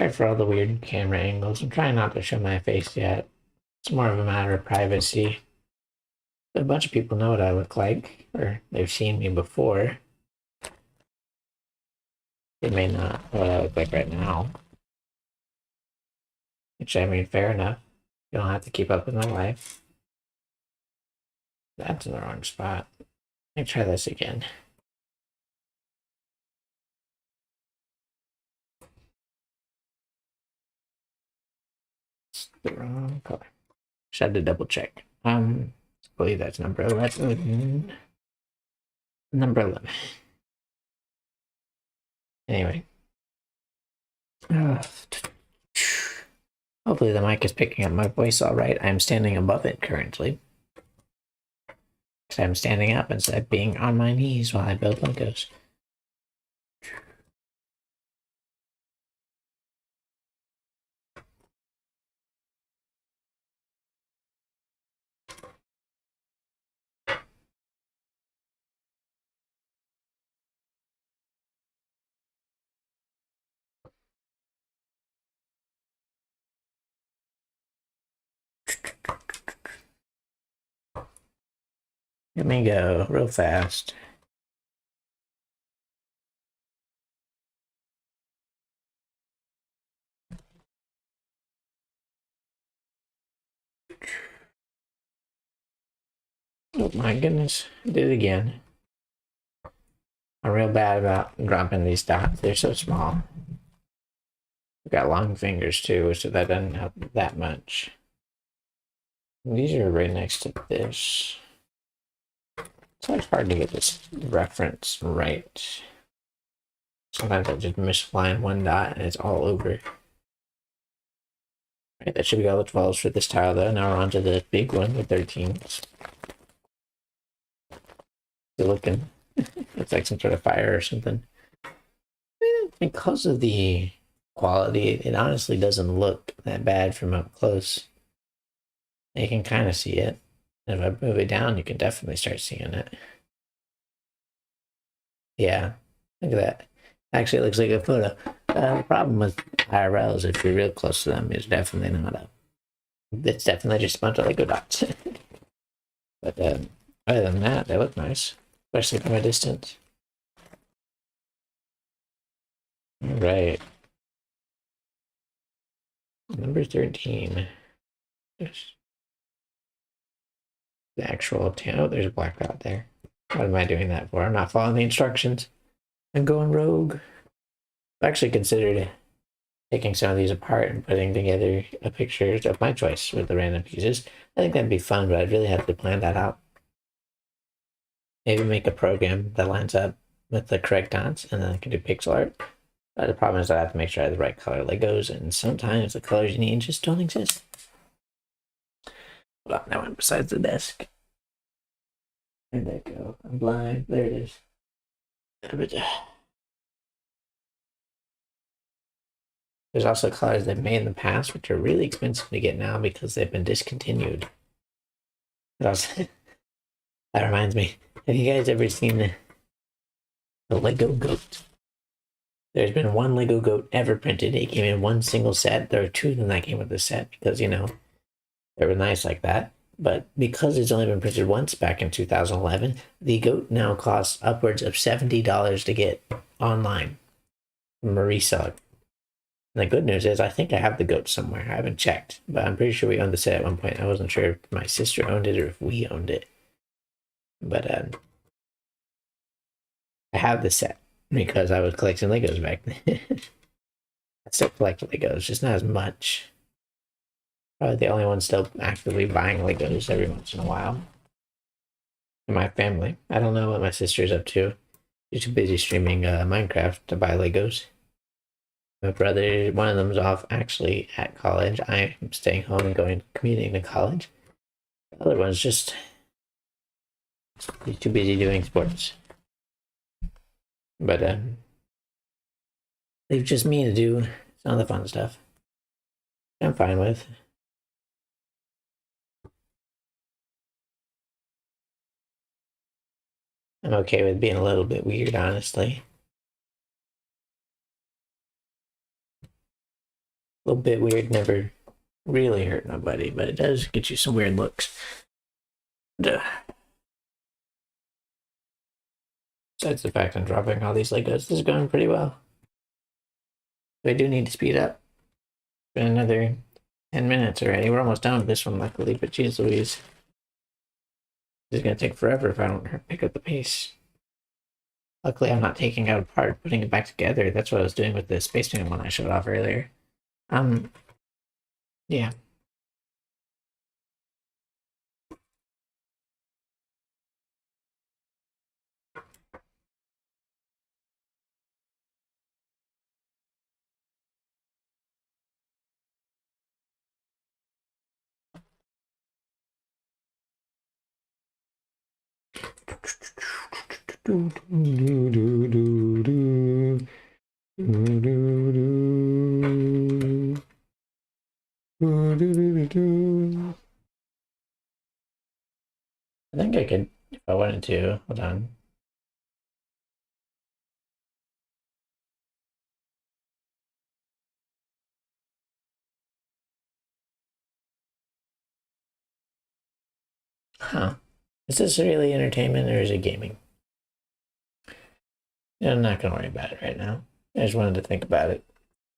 Sorry for all the weird camera angles. I'm trying not to show my face yet. It's more of a matter of privacy. A bunch of people know what I look like, or they've seen me before. They may not know what I look like right now. Which, I mean, fair enough. You don't have to keep up with my life. That's in the wrong spot. Let me try this again. It's the wrong color. Just had to double check. I believe that's number 11. Number 11. Anyway. Hopefully the mic is picking up my voice all right. I'm standing above it currently. Because I'm standing up instead of being on my knees while I build Legos. Let me go real fast. Oh my goodness, I did it again. I'm real bad about dropping these dots. They're so small. I've got long fingers too, so that doesn't help that much. These are right next to this. So it's hard to get this reference right. Sometimes I just misline one dot and it's all over. Right, that should be all the 12s for this tile though. Now we're on to the big one, the 13s. Still looking. It's like some sort of fire or something. Because of the quality, it honestly doesn't look that bad from up close. You can kind of see it. And if I move it down, you can definitely start seeing it. Yeah, look at that. Actually, it looks like a photo. The problem with IRL is if you're real close to them, it's definitely not a. It's definitely just a bunch of Lego dots. But other than that, they look nice, especially from a distance. All right. Number 13. There's the actual town. Oh, there's a black dot there. What am I doing that for? I'm not following the instructions. I'm going rogue. I've actually considered taking some of these apart and putting together a picture of my choice with the random pieces. I think that'd be fun, but I'd really have to plan that out. Maybe make a program that lines up with the correct dots, and then I can do pixel art. But the problem is I have to make sure I have the right color Legos, and sometimes the colors you need just don't exist. Hold on, now I'm beside the desk. Where'd that go? I'm blind. There it is. There's also colors they've made in the past, which are really expensive to get now because they've been discontinued. That reminds me. Have you guys ever seen the Lego goat? There's been one Lego goat ever printed. It came in one single set. There are two of them that came with the set because, you know, they were nice like that. But because it's only been printed once back in 2011, the goat now costs upwards of $70 to get online from a reseller. And the good news is I think I have the goat somewhere. I haven't checked, but I'm pretty sure we owned the set at one point. I wasn't sure if my sister owned it or if we owned it. But I have the set because I was collecting Legos back then. I still collect Legos, just not as much. Probably the only one still actively buying Legos every once in a while. In my family. I don't know what my sister's up to. She's too busy streaming Minecraft to buy Legos. My brother, one of them's off actually at college. I'm staying home and going commuting to college. The other one's just he's too busy doing sports. But leave just me to do some of the fun stuff. I'm fine with. I'm okay with being a little bit weird, honestly. little bit weird, never really hurt nobody, but it does get you some weird looks. Duh. Besides the fact I'm dropping all these Legos, this is going pretty well. I do need to speed up. Been another 10 minutes already. We're almost done with this one, luckily, but geez Louise. This is going to take forever if I don't pick up the pace. Luckily, I'm not taking it apart, putting it back together. That's what I was doing with the spaceman one I showed off earlier. Yeah. I think I could, if I wanted to. Hold on. Huh. Is this really entertainment or is it gaming? Yeah, I'm not going to worry about it right now. I just wanted to think about it.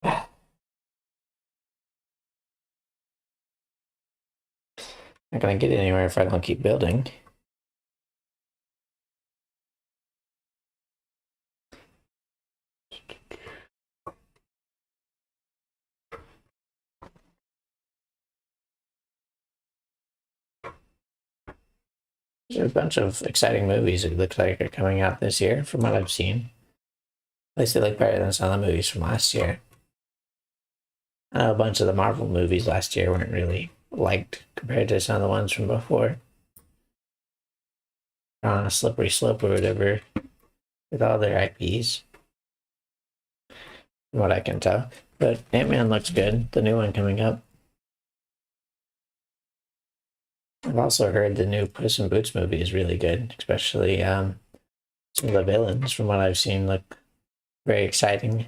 Not going to get anywhere if I don't keep building. There's a bunch of exciting movies it looks like are coming out this year from what I've seen. At least they look better than some of the movies from last year. I know a bunch of the Marvel movies last year weren't really liked compared to some of the ones from before. They're on a slippery slope or whatever with all their IPs, from what I can tell. But Ant-Man looks good, the new one coming up. I've also heard the new Puss in Boots movie is really good, especially some of the villains, from what I've seen, look very exciting.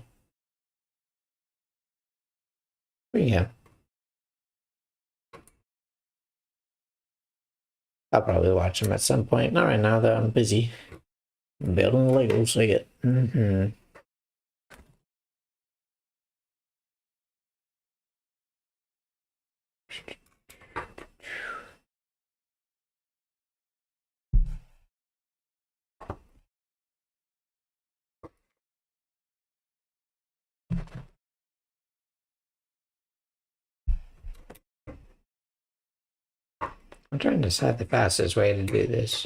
But yeah. I'll probably watch them at some point. Not right now, though. I'm busy building the Legos. So yeah. I'm trying to decide the fastest way to do this.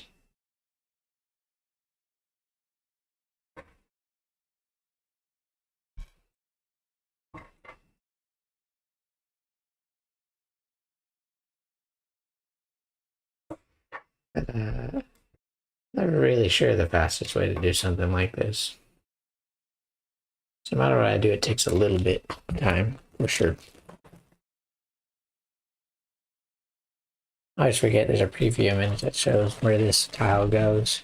But, never really sure the fastest way to do something like this. So no matter what I do, it takes a little bit of time, for sure. I always forget there's a preview image that shows where this tile goes.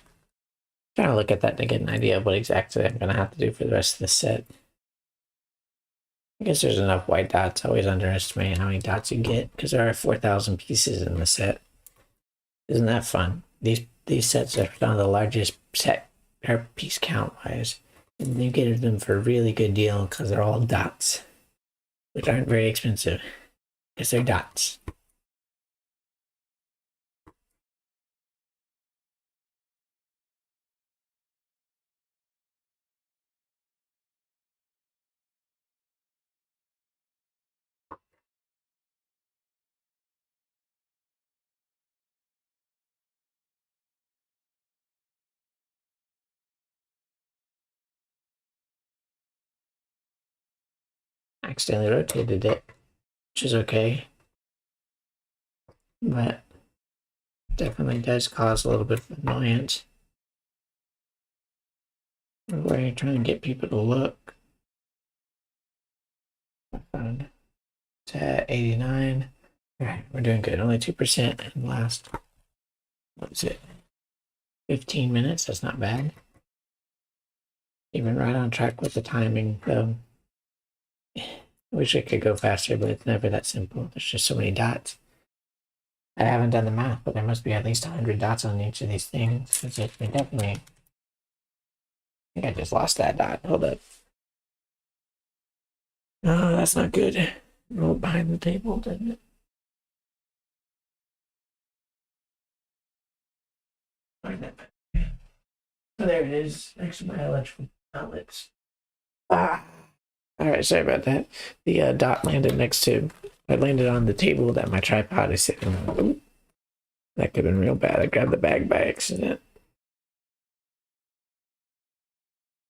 I'm trying to look at that to get an idea of what exactly I'm going to have to do for the rest of the set. I guess there's enough white dots. I always underestimate how many dots you get because there are 4,000 pieces in the set. Isn't that fun? These sets are some of the largest set or piece count wise. And you get them for a really good deal because they're all dots, which aren't very expensive because they're dots. Accidentally rotated it, which is okay, but definitely does cause a little bit of annoyance. Where you're trying to get people to look. It's at 89. Alright, we're doing good. Only 2% in the last, what is it, 15 minutes? That's not bad. Even right on track with the timing, though. I wish I could go faster, but it's never that simple. There's just so many dots. I haven't done the math, but there must be at least 100 dots on each of these things. Because it definitely... I think I just lost that dot. Hold up. Oh, that's not good. Rolled behind the table, didn't it? Find that back. Oh, there it is. Next to my electrical outlets. Ah. All right, sorry about that. The dot landed next to... I landed on the table that my tripod is sitting on. Ooh, that could have been real bad. I grabbed the bag by accident.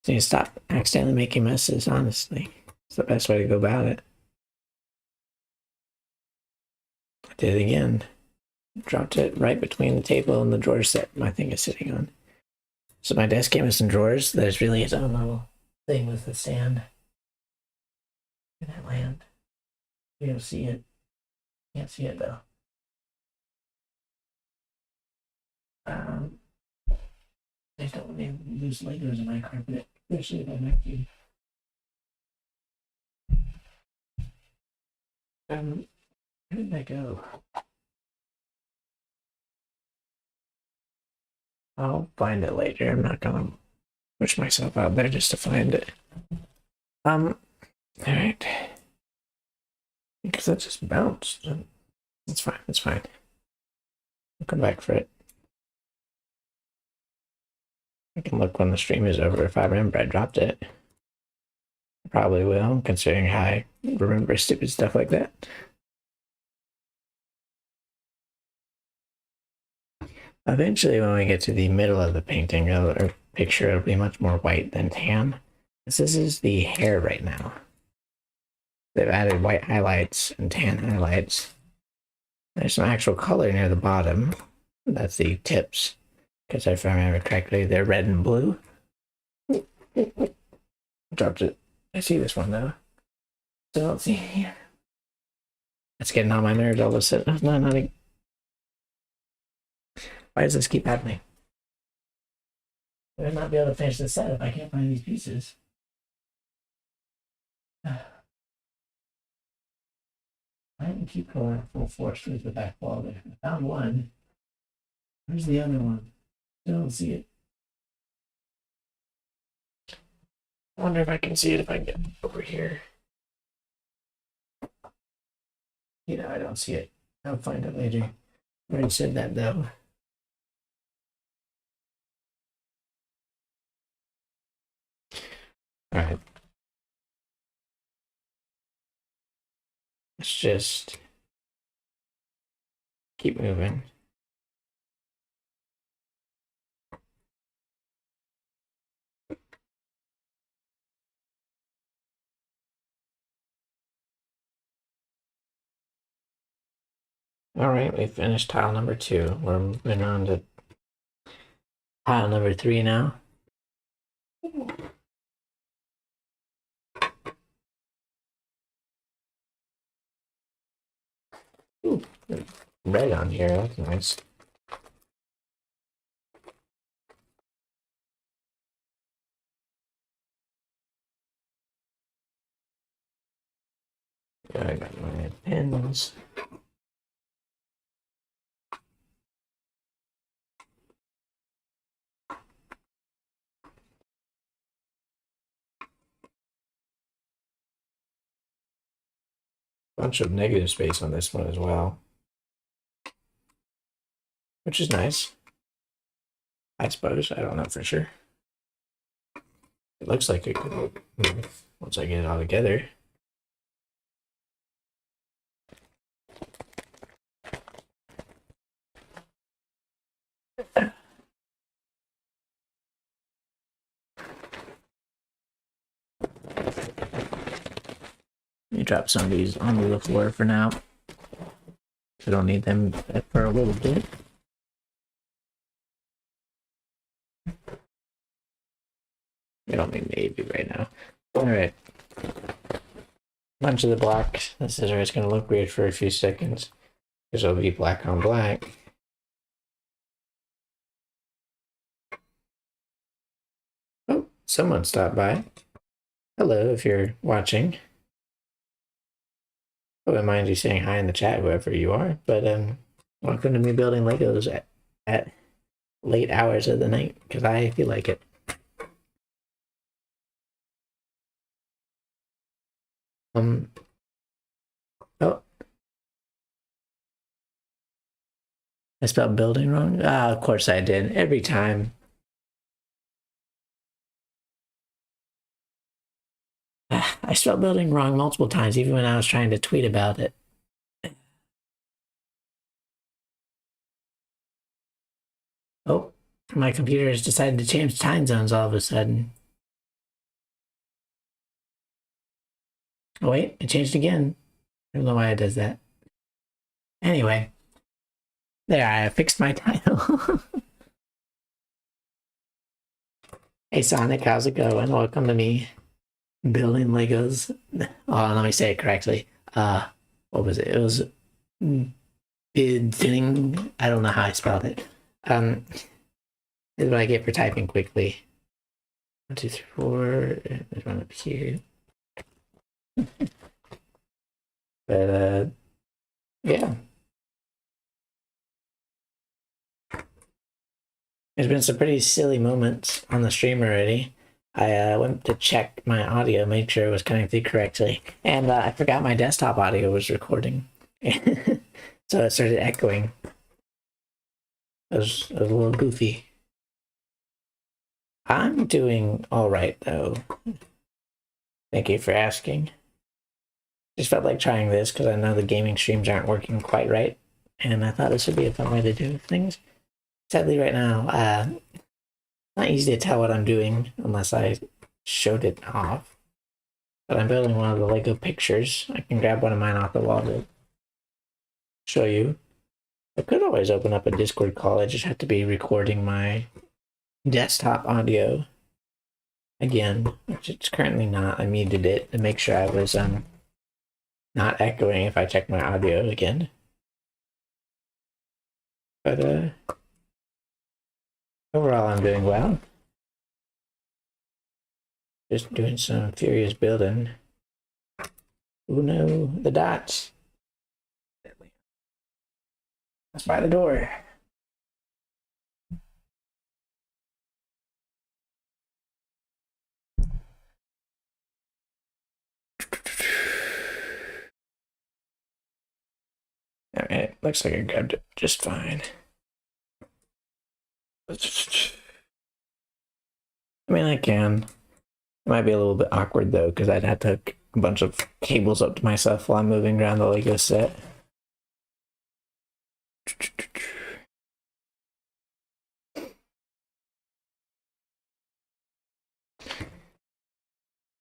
So you stop accidentally making messes, honestly. It's the best way to go about it. I did it again. Dropped it right between the table and the drawer set my thing is sitting on. So my desk came with some drawers. There's really its own little thing with the stand. Where did that land? You don't see it. Can't see it though. I don't want to lose Legos in my carpet, especially if I vacuum. Where did that go? I'll find it later. I'm not gonna push myself out there just to find it. All right. Because that just bounced. It's fine. It's fine. I'll come back for it. I can look when the stream is over if I remember I dropped it. I probably will, considering how I remember stupid stuff like that. Eventually, when we get to the middle of the painting or picture, it'll be much more white than tan. This is the hair right now. They've added white highlights and tan highlights. There's some actual color near the bottom. That's the tips. Because if I remember correctly, they're red and blue. Dropped it. I see this one though. So let's see here. It's getting on my nerves all of a sudden. No, not again. Why does this keep happening? I'll not be able to finish this set if I can't find these pieces. I didn't keep going full force through the back wall there. I found one. Where's the other one? I don't see it. I wonder if I can see it if I get over here. You know, I don't see it. I'll find it later. I already said that though. All right. Let's just keep moving. All right, we finished tile number 2. We're moving on to tile number 3 now. Ooh, red on here, that's nice. Yeah, I got my pins. Bunch of negative space on this one as well, which is nice. I suppose. I don't know for sure. It looks like it could, once I get it all together. Let me drop some of these onto the floor for now. I don't need them for a little bit. I don't need navy right now. All right. Bunch of the black. This is where it's going to look weird for a few seconds because it'll be black on black. Oh, someone stopped by. Hello, if you're watching. I wouldn't mind you saying hi in the chat, whoever you are. But welcome to me building Legos at late hours of the night, because I feel like it. Oh, I spelled building wrong. Ah, of course I did. Every time. I spelled building wrong multiple times, even when I was trying to tweet about it. Oh, my computer has decided to change time zones all of a sudden. Oh, wait, it changed again. I don't know why it does that. Anyway, there, I fixed my title. Hey, Sonic, how's it going? Welcome to me building Legos. Oh, let me say it correctly. What was it? It was bidding. I don't know how I spelled it. This is what I get for typing quickly. 1, 2, 3, 4. There's one up here. But yeah. There's been some pretty silly moments on the stream already. I went to check my audio, made sure it was connected correctly, and I forgot my desktop audio was recording. So it started echoing. It was a little goofy. I'm doing all right, though. Thank you for asking. Just felt like trying this because I know the gaming streams aren't working quite right, and I thought this would be a fun way to do things. Sadly, right now, not easy to tell what I'm doing unless I showed it off. But I'm building one of the Lego pictures. I can grab one of mine off the wall to show you. I could always open up a Discord call. I just have to be recording my desktop audio again, which it's currently not. I muted it to make sure I was not echoing if I check my audio again. But overall, I'm doing well. Just doing some furious building. Oh no, the dots. That's by the door. Alright, looks like I grabbed it just fine. I mean, I can. It might be a little bit awkward though, because I'd have to hook a bunch of cables up to myself while I'm moving around the Lego set.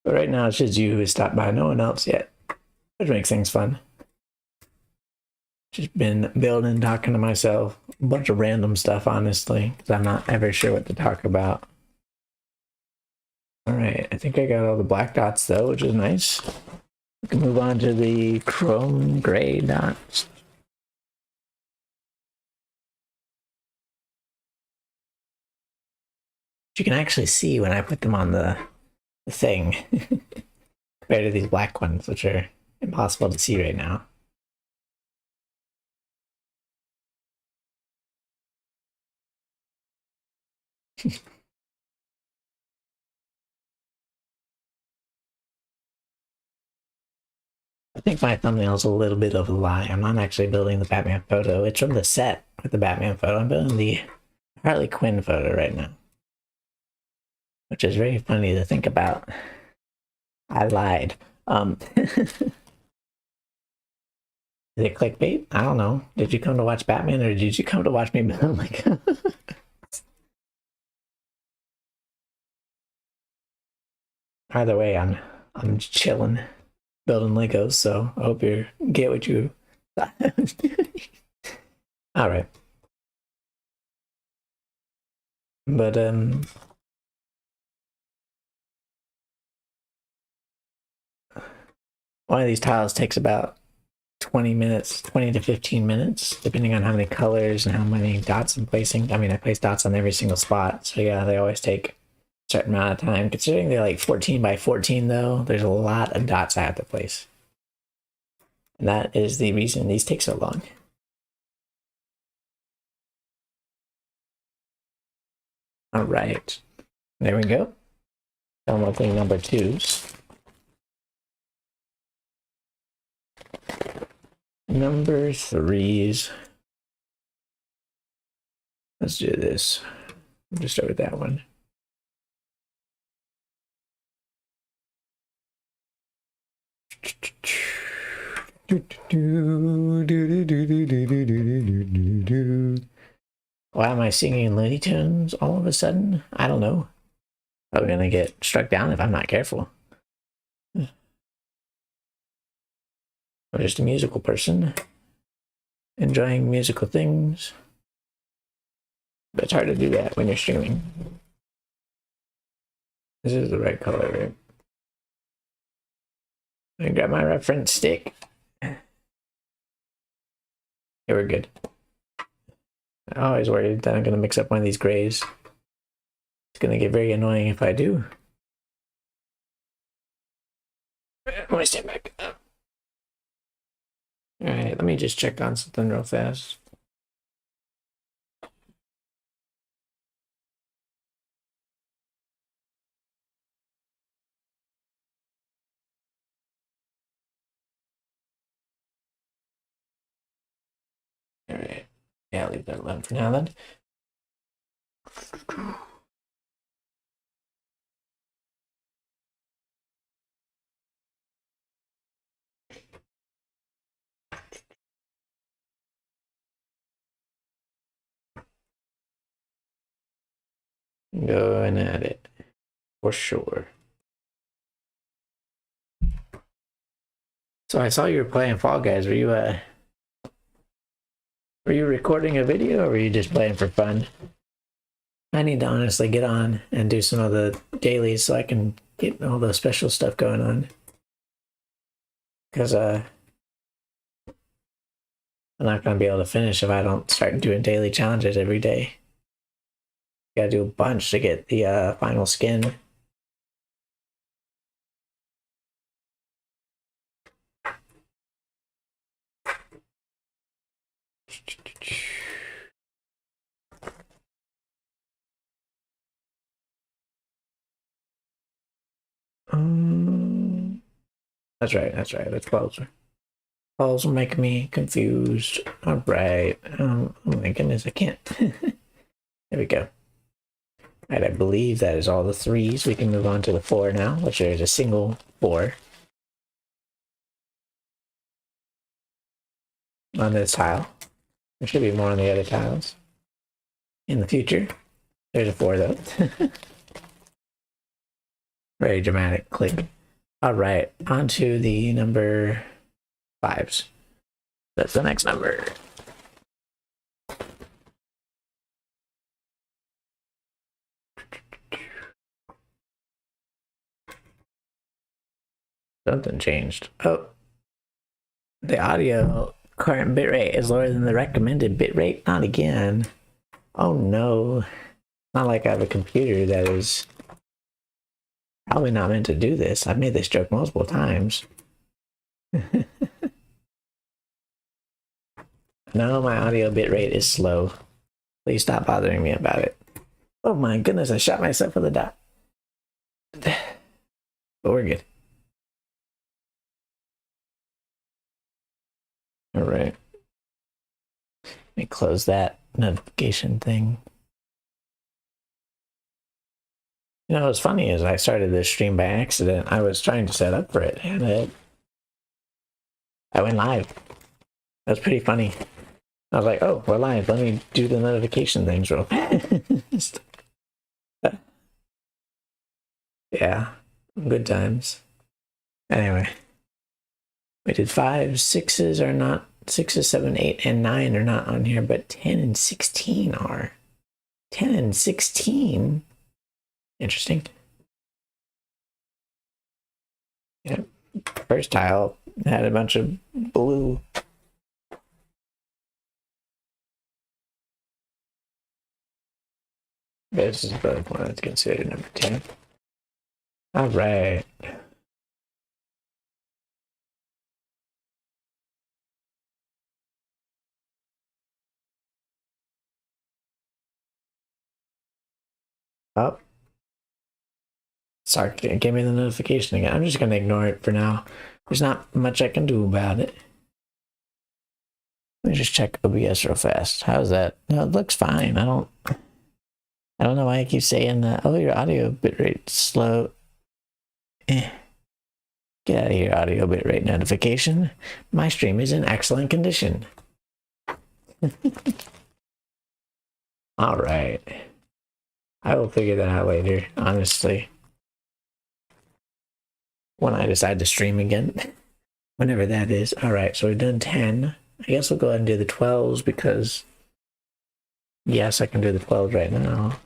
But right now it's just you who has stopped by, no one else yet, which makes things fun. Just been building, talking to myself, a bunch of random stuff, honestly, because I'm not ever sure what to talk about. All right, I think I got all the black dots though, which is nice. We can move on to the chrome gray dots. You can actually see when I put them on the thing compared to these black ones, which are impossible to see right now. I think my thumbnail is a little bit of a lie. I'm not actually building the Batman photo. It's from the set with the Batman photo. I'm building the Harley Quinn photo right now, which is very funny to think about. I lied. Is it clickbait? I don't know. Did you come to watch Batman or did you come to watch me build like Either way, I'm chilling, building Legos, so I hope you get what you all right. But one of these tiles takes about 20 minutes, 20 to 15 minutes, depending on how many colors and how many dots I'm placing. I mean, I place dots on every single spot, so yeah, they always take a certain amount of time. Considering they're like 14 by 14 though, there's a lot of dots I have to place. And that is the reason these take so long. All right. There we go. Downloading number 2s. Number 3s. Let's do this. We'll just start with that one. Why am I singing Looney Tunes all of a sudden? I don't know. I'm gonna get struck down if I'm not careful. I'm just a musical person, enjoying musical things. But it's hard to do that when you're streaming. This is the right color, right? I grab my reference stick. Yeah, we're good. I'm always worried that I'm going to mix up one of these grays. It's going to get very annoying if I do. Let me stand back up. Alright, let me just check on something real fast. Alright. Yeah, I'll leave that alone for now then. Going at it. For sure. So I saw you were playing Fall Guys. Were you recording a video or were you just playing for fun? I need to honestly get on and do some of the dailies so I can get all the special stuff going on. Because I'm not going to be able to finish if I don't start doing daily challenges every day. Gotta do a bunch to get the final skin. That's right, that's right. That's closer. Polls will make me confused. All right. Oh my goodness, I can't. There we go. All right, I believe that is all the 3s. We can move on to the 4 now, which there's a single 4 on this tile. There should be more on the other tiles in the future. There's a 4 though. Very dramatic click. All right, on to the number 5s. That's the next number. Something changed. Oh, the audio current bitrate is lower than the recommended bitrate. Not again. Oh no. Not like I have a computer that is probably not meant to do this. I've made this joke multiple times. No, my audio bitrate is slow. Please stop bothering me about it. Oh my goodness, I shot myself with a dot. But we're good. All right. Let me close that notification thing. You know, what's funny is I started this stream by accident. I was trying to set up for it, and I went live. That was pretty funny. I was like, oh, we're live. Let me do the notification things real fast. Yeah, good times. Anyway, we did 5, 6s are not, 6s, 7, 8, and 9 are not on here, but 10 and 16 are. 10 and 16? Interesting. Yeah, first tile had a bunch of blue. This is the one that's considered number 10. All right. Oh, sorry, it gave me the notification again. I'm just gonna ignore it for now. There's not much I can do about it. Let me just check OBS real fast. How's that? No, it looks fine. I don't know why I keep saying that. Oh, your audio bitrate slow. Eh. Get out of here, audio bitrate notification. My stream is in excellent condition. All right. I will figure that out later, honestly. When I decide to stream again. Whenever that is. All right, so we've done 10. I guess we'll go ahead and do the 12s because, yes, I can do the 12s right now.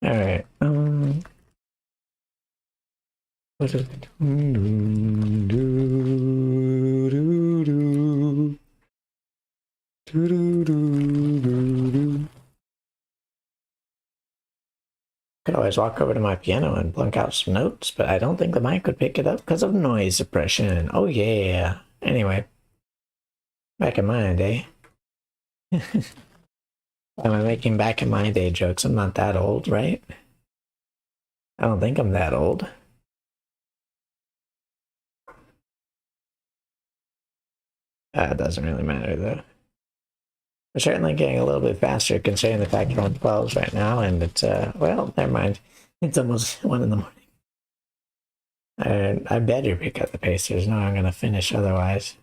All right. What is it? Could always walk over to my piano and plunk out some notes, but I don't think the mic would pick it up because of noise suppression. Oh yeah. Anyway, back in my day. Am I making back in my day jokes? I'm not that old, right? I don't think I'm that old. It doesn't really matter though. We're certainly getting a little bit faster considering the fact we're on 12s right now, and it's, well, never mind. It's almost 1 in the morning. I better pick up the pace. There's no way I'm going to finish otherwise.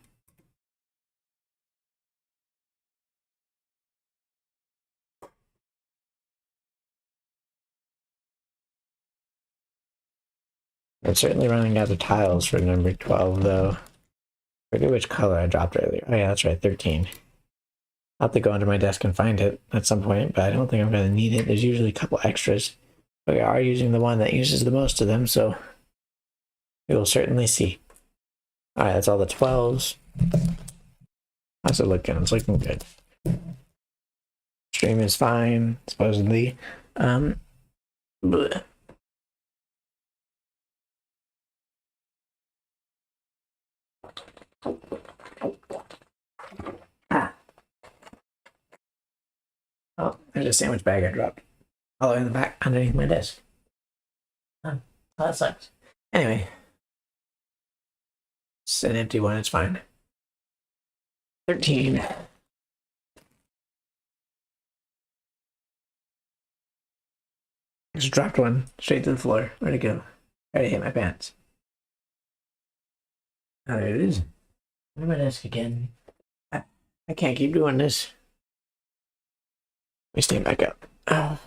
I'm certainly running out of tiles for number 12, though. I forget which color I dropped earlier. Oh, yeah, that's right, 13. I'll have to go under my desk and find it at some point, but I don't think I'm going to need it. There's usually a couple extras. But we are using the one that uses the most of them, so we will certainly see. All right, that's all the 12s. How's it looking? It's looking good. Stream is fine, supposedly. Bleh. Ah. Oh, there's a sandwich bag I dropped all the way in the back underneath my desk. Oh, that sucks. Anyway, it's an empty one. It's fine. 13. Just dropped one straight to the floor. Where'd it go? Already hit my pants. Oh, there it is. Under my desk again. I can't keep doing this. Let me stand back up. Oh.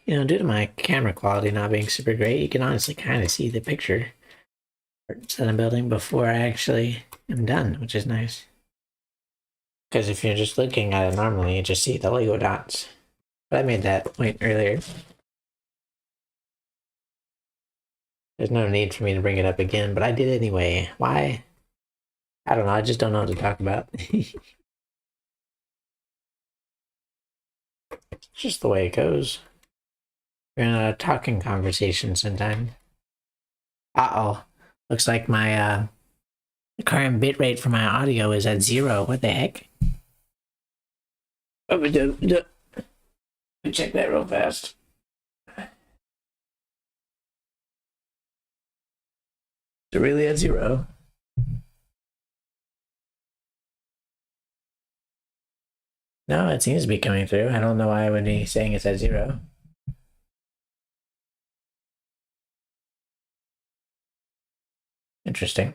You know, due to my camera quality not being super great, you can honestly kind of see the picture that I'm building before I actually am done, which is nice. Because if you're just looking at it normally, you just see the Lego dots. But I made that point earlier. There's no need for me to bring it up again, but I did anyway. Why? I don't know. I just don't know what to talk about. It's just the way it goes. We're in a talking conversation sometime. Uh-oh. Looks like my the current bitrate for my audio is at 0. What the heck? Oh, let me check that real fast. Is it really at 0? No, it seems to be coming through. I don't know why I would be saying it's at 0. Interesting.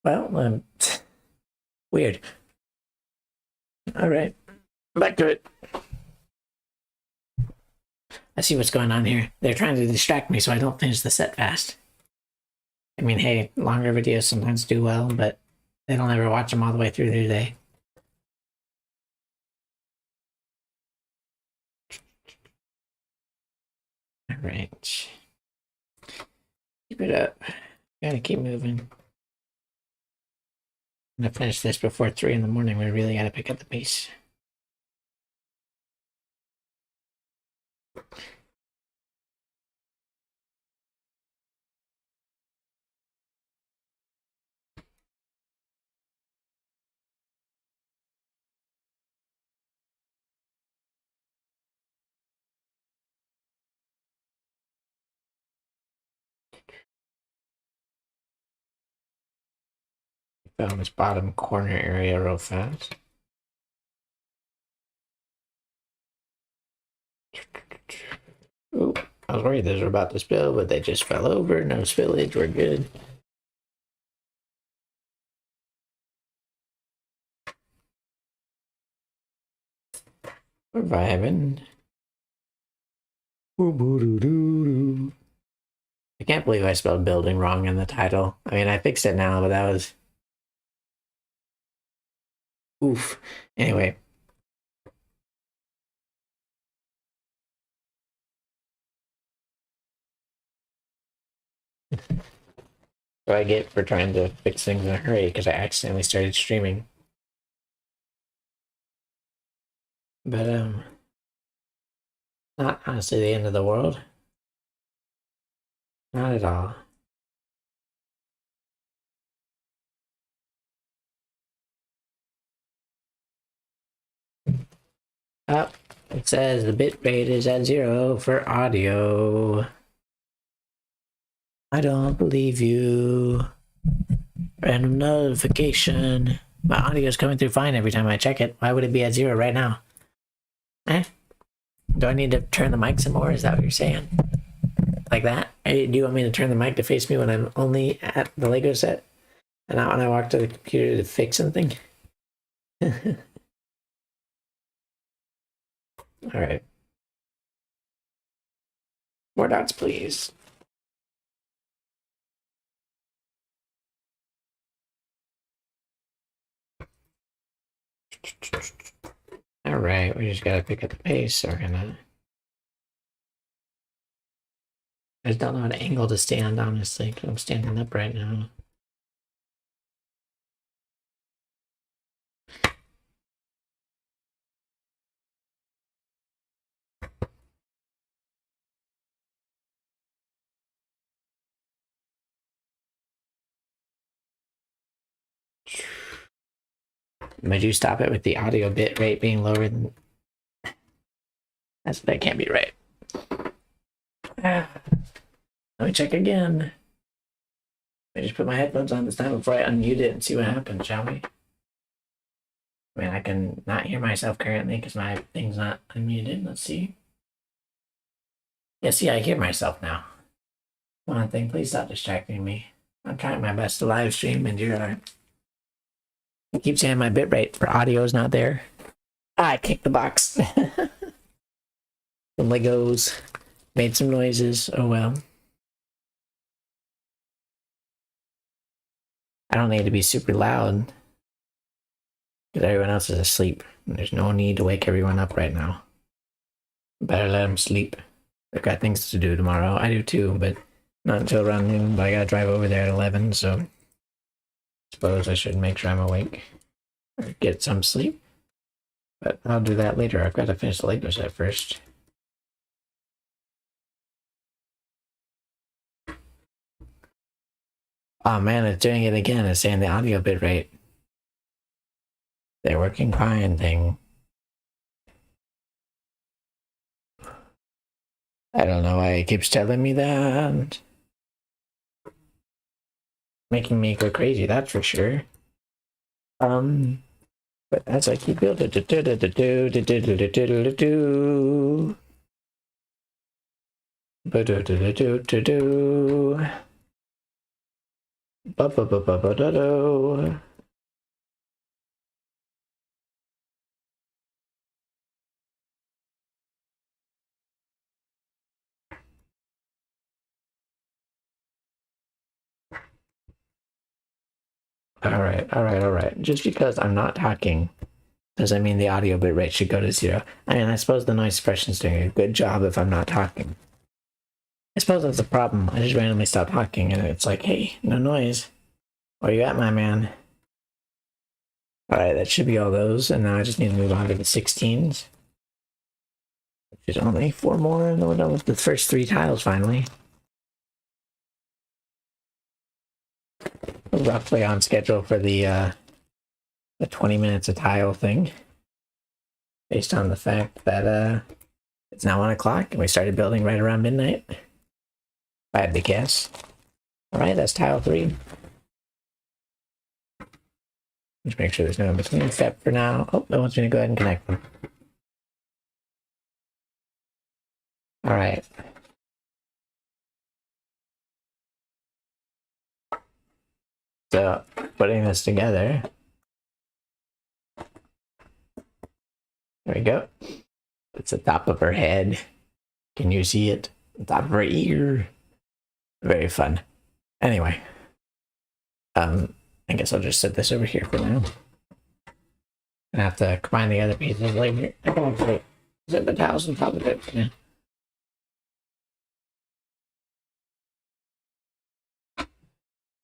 Well, weird. All right. Back to it. I see what's going on here. They're trying to distract me so I don't finish the set fast. I mean, hey, longer videos sometimes do well, but they don't ever watch them all the way through their day. All right. Keep it up. Gotta keep moving. I'm gonna finish this before 3 in the morning. We really gotta pick up the pace. Found this bottom corner area real fast. Ooh, I was worried those were about to spill, but they just fell over. No spillage. We're good. We're vibing. I can't believe I spelled building wrong in the title. I mean, I fixed it now, but that was... Oof. Anyway. What I get for trying to fix things in a hurry because I accidentally started streaming. But, not honestly the end of the world. Not at all. Oh, it says the bit rate is at 0 for audio. I don't believe you. Random notification. My audio is coming through fine every time I check it. Why would it be at 0 right now? Eh? Do I need to turn the mic some more? Is that what you're saying? Like that? Hey, do you want me to turn the mic to face me when I'm only at the Lego set? And not when I walk to the computer to fix something? Alright. More dots, please. Alright, we just gotta pick up the pace, so we're gonna... I just don't know what angle to stand, honestly, because I'm standing up right now. Would you stop it with the audio bit rate being lower than... That can't be right. Let me check again. I just put my headphones on this time before I unmute it and see what happens, shall we? I mean, I can not hear myself currently because my thing's not unmuted. Let's see. Yeah, see, I hear myself now. One thing, please stop distracting me. I'm trying my best to live stream and you're... I keep saying my bitrate for audio is not there. I kicked the box. The Legos made some noises. Oh well. I don't need to be super loud because everyone else is asleep. There's no need to wake everyone up right now. Better let them sleep. They've got things to do tomorrow. I do too, but not until around noon. But I gotta drive over there at 11, so I suppose I should make sure I'm awake or get some sleep. But I'll do that later. I've got to finish the Lego set first. Oh man, it's doing it again. It's saying the audio bit rate. They're working fine thing. I don't know why it keeps telling me that. Making me go crazy, that's for sure. But as I keep building, All right, all right, all right. Just because I'm not talking doesn't mean the audio bitrate should go to 0. I mean, I suppose the noise suppression's doing a good job if I'm not talking. I suppose that's the problem. I just randomly stop talking and it's like, hey, no noise. Where you at, my man? Alright, that should be all those, and now I just need to move on to the 16s. Which is only 4 more, and then we're done with the first 3 tiles finally. We're roughly on schedule for the 20 minutes a tile thing. Based on the fact that it's now 1 o'clock and we started building right around midnight. If I had to guess. Alright, that's tile 3. Just make sure there's no in between step for now. Oh, it wants me to go ahead and connect them. Alright. So, putting this together. There we go. It's the top of her head. Can you see it? The top of her ear. Very fun. Anyway. I guess I'll just set this over here for now. I have to combine the other pieces later. I can actually set the towels on top of it. Yeah.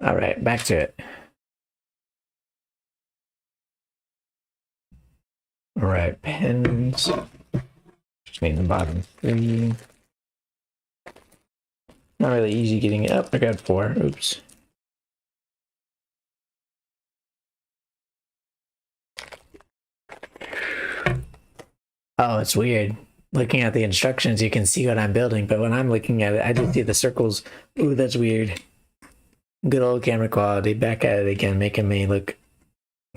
Alright, back to it. Alright, pens. Just need the bottom 3. Not really easy getting it up. I got 4. Oops. Oh, it's weird. Looking at the instructions, you can see what I'm building, but when I'm looking at it, I just see the circles. Ooh, that's weird. Good old camera quality. Back at it again, making me look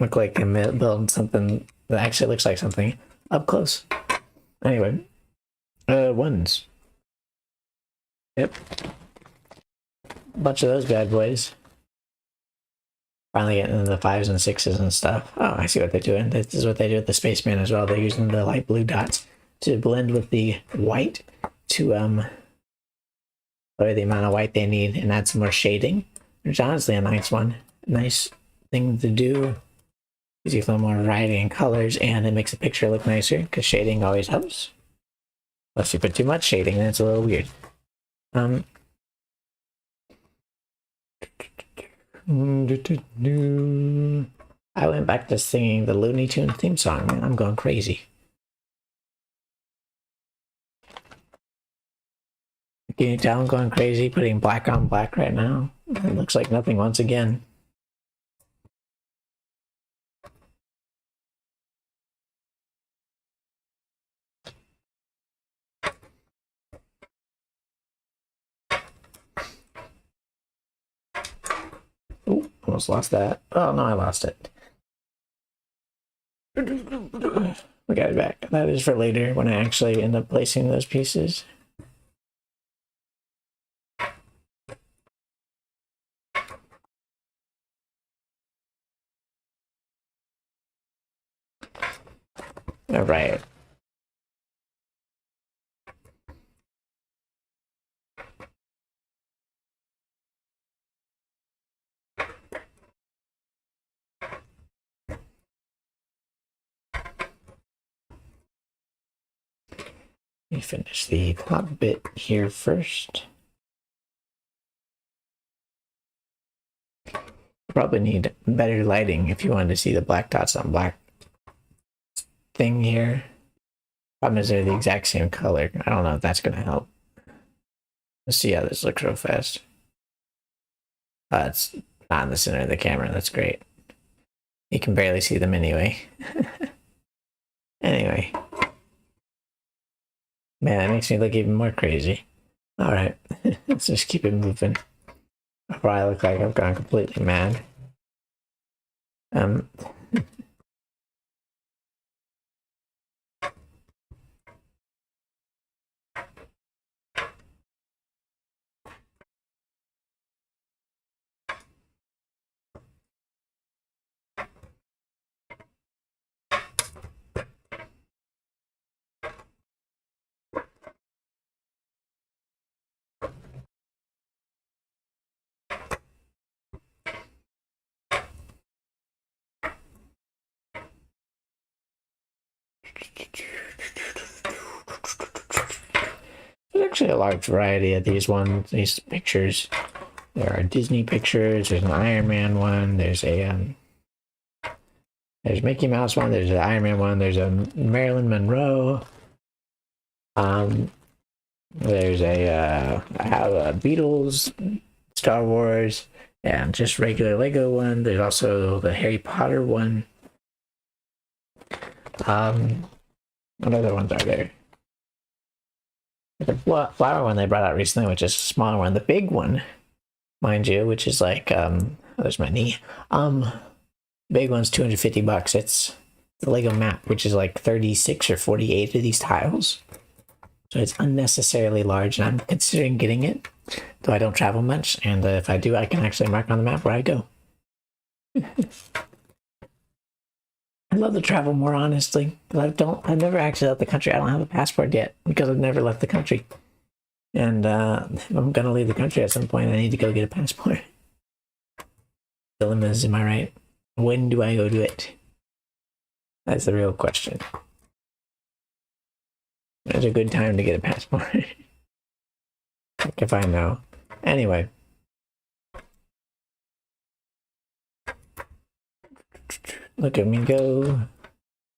like I'm building something that actually looks like something up close. Anyway, ones. Yep. Bunch of those bad boys. Finally getting into the 5s and 6s and stuff. Oh, I see what they're doing. This is what they do with the spaceman as well. They're using the light blue dots to blend with the white to lower the amount of white they need and add some more shading. Which is honestly a nice one. Nice thing to do. Gives you a little more variety in colors and it makes the picture look nicer because shading always helps. Unless you put too much shading, then it's a little weird. I went back to singing the Looney Tunes theme song, man. I'm going crazy. Can you tell I'm going crazy putting black on black right now? It looks like nothing once again. Oh, almost lost that. Oh no, I lost it. We got it back. That is for later when I actually end up placing those pieces. All right. Let me finish the top bit here first. Probably need better lighting if you wanted to see the black dots on black thing here. Problem is they're the exact same color. I don't know if that's going to help. Let's see how this looks real fast. It's not in the center of the camera. That's great. You can barely see them anyway. Anyway. Man, that makes me look even more crazy. Alright, let's just keep it moving. Before I look like I've gone completely mad. There's actually a large variety of these pictures. There are Disney pictures. There's an Iron Man one. There's Mickey Mouse one. There's an Iron Man one. There's a Marilyn Monroe. There's I have a Beatles, Star Wars, and just regular Lego one. There's also the Harry Potter one. What other ones are there? The flower one they brought out recently, which is a smaller one. The big one, mind you, which is like there's my knee. Big one's $250. It's the Lego map, which is like 36 or 48 of these tiles. So it's unnecessarily large, and I'm considering getting it, though I don't travel much, and if I do, I can actually mark on the map where I go. I'd love to travel more, honestly, but I've never actually left the country. I don't have a passport yet, because I've never left the country. And if I'm gonna leave the country at some point, I need to go get a passport. Dilemmas, am I right? When do I go do it? That's the real question. It's a good time to get a passport. Like if I know. Anyway. Look at me go.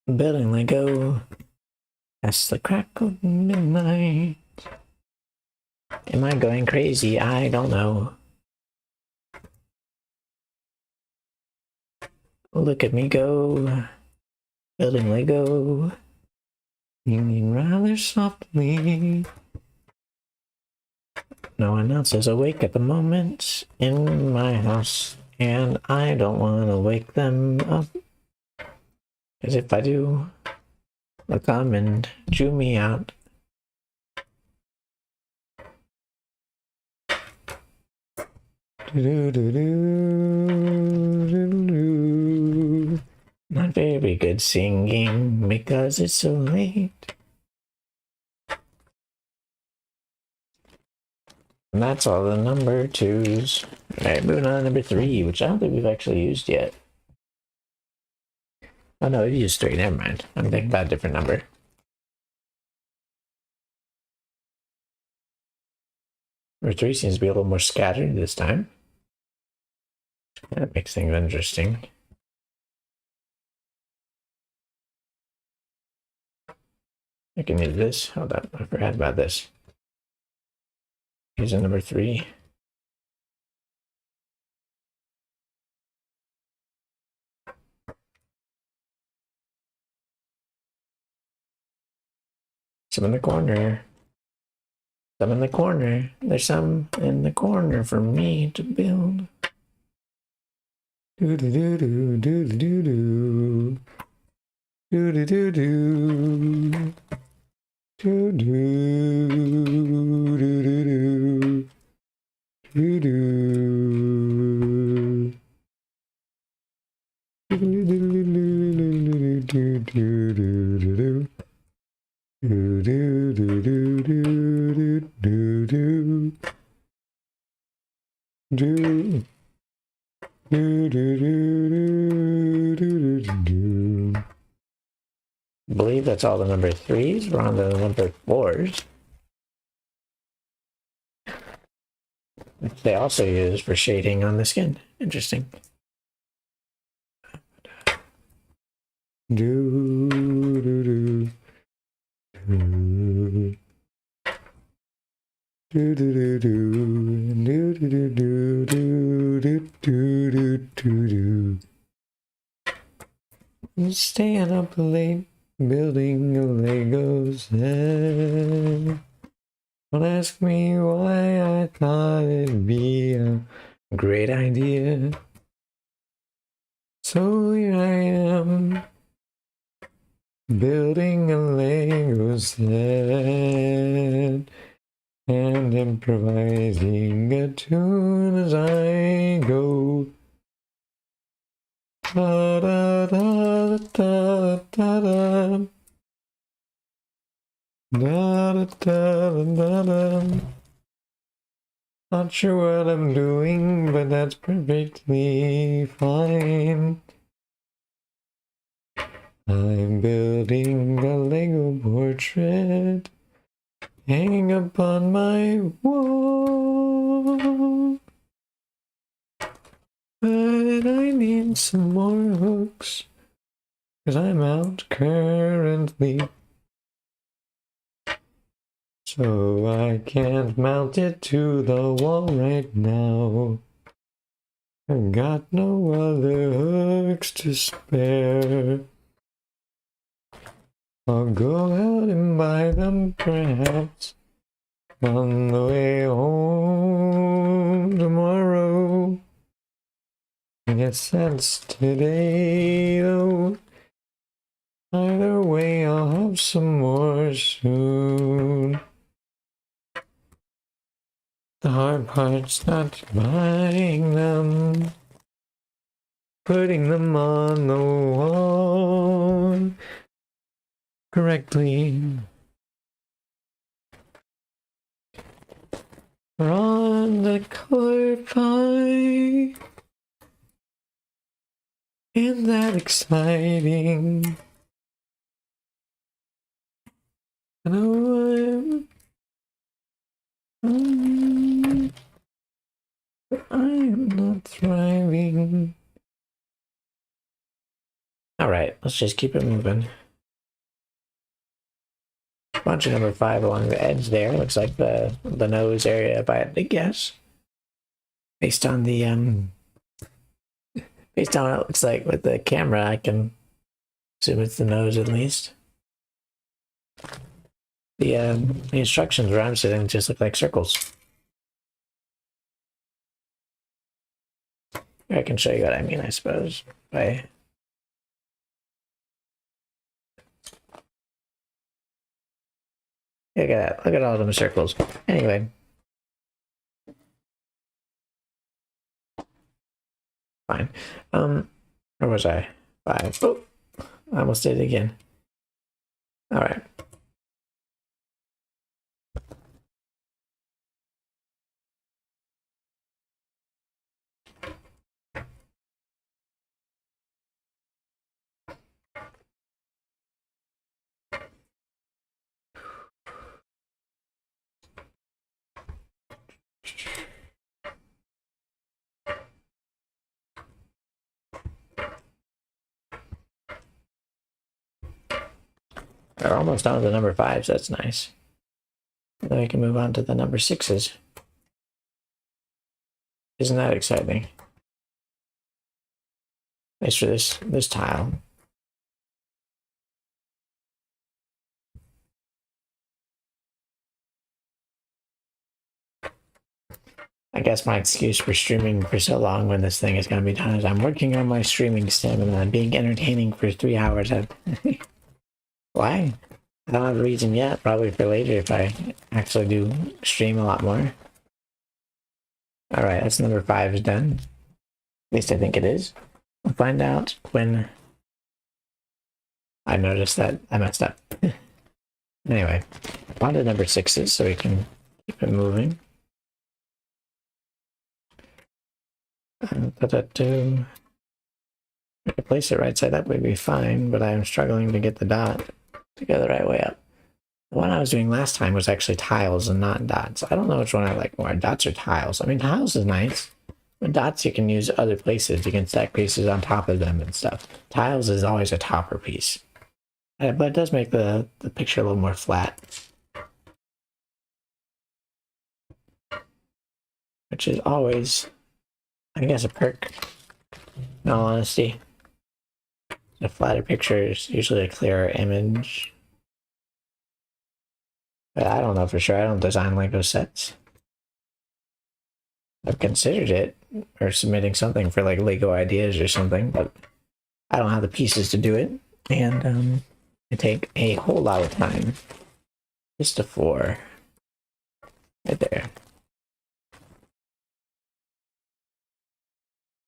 Building Lego. Past the crack of midnight. Am I going crazy? I don't know. Look at me go. Building Lego. Singing rather softly. No one else is awake at the moment in my house, and I don't want to wake them up. Because if I do, they'll come and chew me out. Not very good singing because it's so late. And that's all the number 2s. Alright, moving on to number 3, which I don't think we've actually used yet. Oh no, we've used 3, never mind. I'm thinking about a different number. Number 3 seems to be a little more scattered this time. That makes things interesting. I can use this. Hold on, I forgot about this. Here's a number 3. Some in the corner. Some in the corner. There's some in the corner for me to build. Do do do do do do do do do do do. Do do do do do I believe that's all the number 3s. We're on to the number 4s. Which they also use for shading on the skin. Interesting. Do do do do do do do do do do do do do do. Staying up late, building a Lego set. Don't ask me why I thought it'd be a great idea. So here I am, building a Lego set and improvising a tune as I go. Da da da da da da. Da da da da da. Not sure what I'm doing, but that's perfectly fine. I'm building a portrait hanging upon my wall. But I need some more hooks, 'cause I'm out currently. So I can't mount it to the wall right now. I've got no other hooks to spare. I'll go out and buy them perhaps on the way home tomorrow. I guess that's today though. Either way, I'll have some more soon. The hard part's not buying them, putting them on the wall correctly. We're on the color pie. Isn't that exciting? I know but I am not thriving. Alright, let's just keep it moving. Bunch of number 5 along the edge there. Looks like the nose area, if I had to guess. Based on the based on what it looks like with the camera, I can assume it's the nose at least. The instructions where I'm sitting just look like circles. I can show you what I mean, I suppose. By look at that. Look at all them circles. Anyway. Fine. Where was I? 5. Oh, I almost did it again. All right. We're almost done with the number 5s. That's nice. Then we can move on to the number 6s. Isn't that exciting? Nice for this tile. I guess my excuse for streaming for so long when this thing is going to be done is I'm working on my streaming stamina and being entertaining for 3 hours. Why? I don't have a reason yet. Probably for later if I actually do stream a lot more. Alright, that's number 5 is done. At least I think it is. We'll find out when I noticed that I messed up. Anyway, on to number 6s so we can keep it moving. If I could place it right side up would be fine, but I'm struggling to get the dot to go the right way up. The one I was doing last time was actually tiles and not dots. I don't know which one I like more, dots or tiles. I mean, tiles is nice, but dots you can use other places. You can stack pieces on top of them and stuff. Tiles is always a topper piece. But it does make the picture a little more flat. Which is always, I guess, a perk, in all honesty. A flatter picture is usually a clearer image. But I don't know for sure. I don't design Lego sets. I've considered it, or submitting something for like Lego ideas or something, but I don't have the pieces to do it. And it take a whole lot of time. Just a 4. Right there.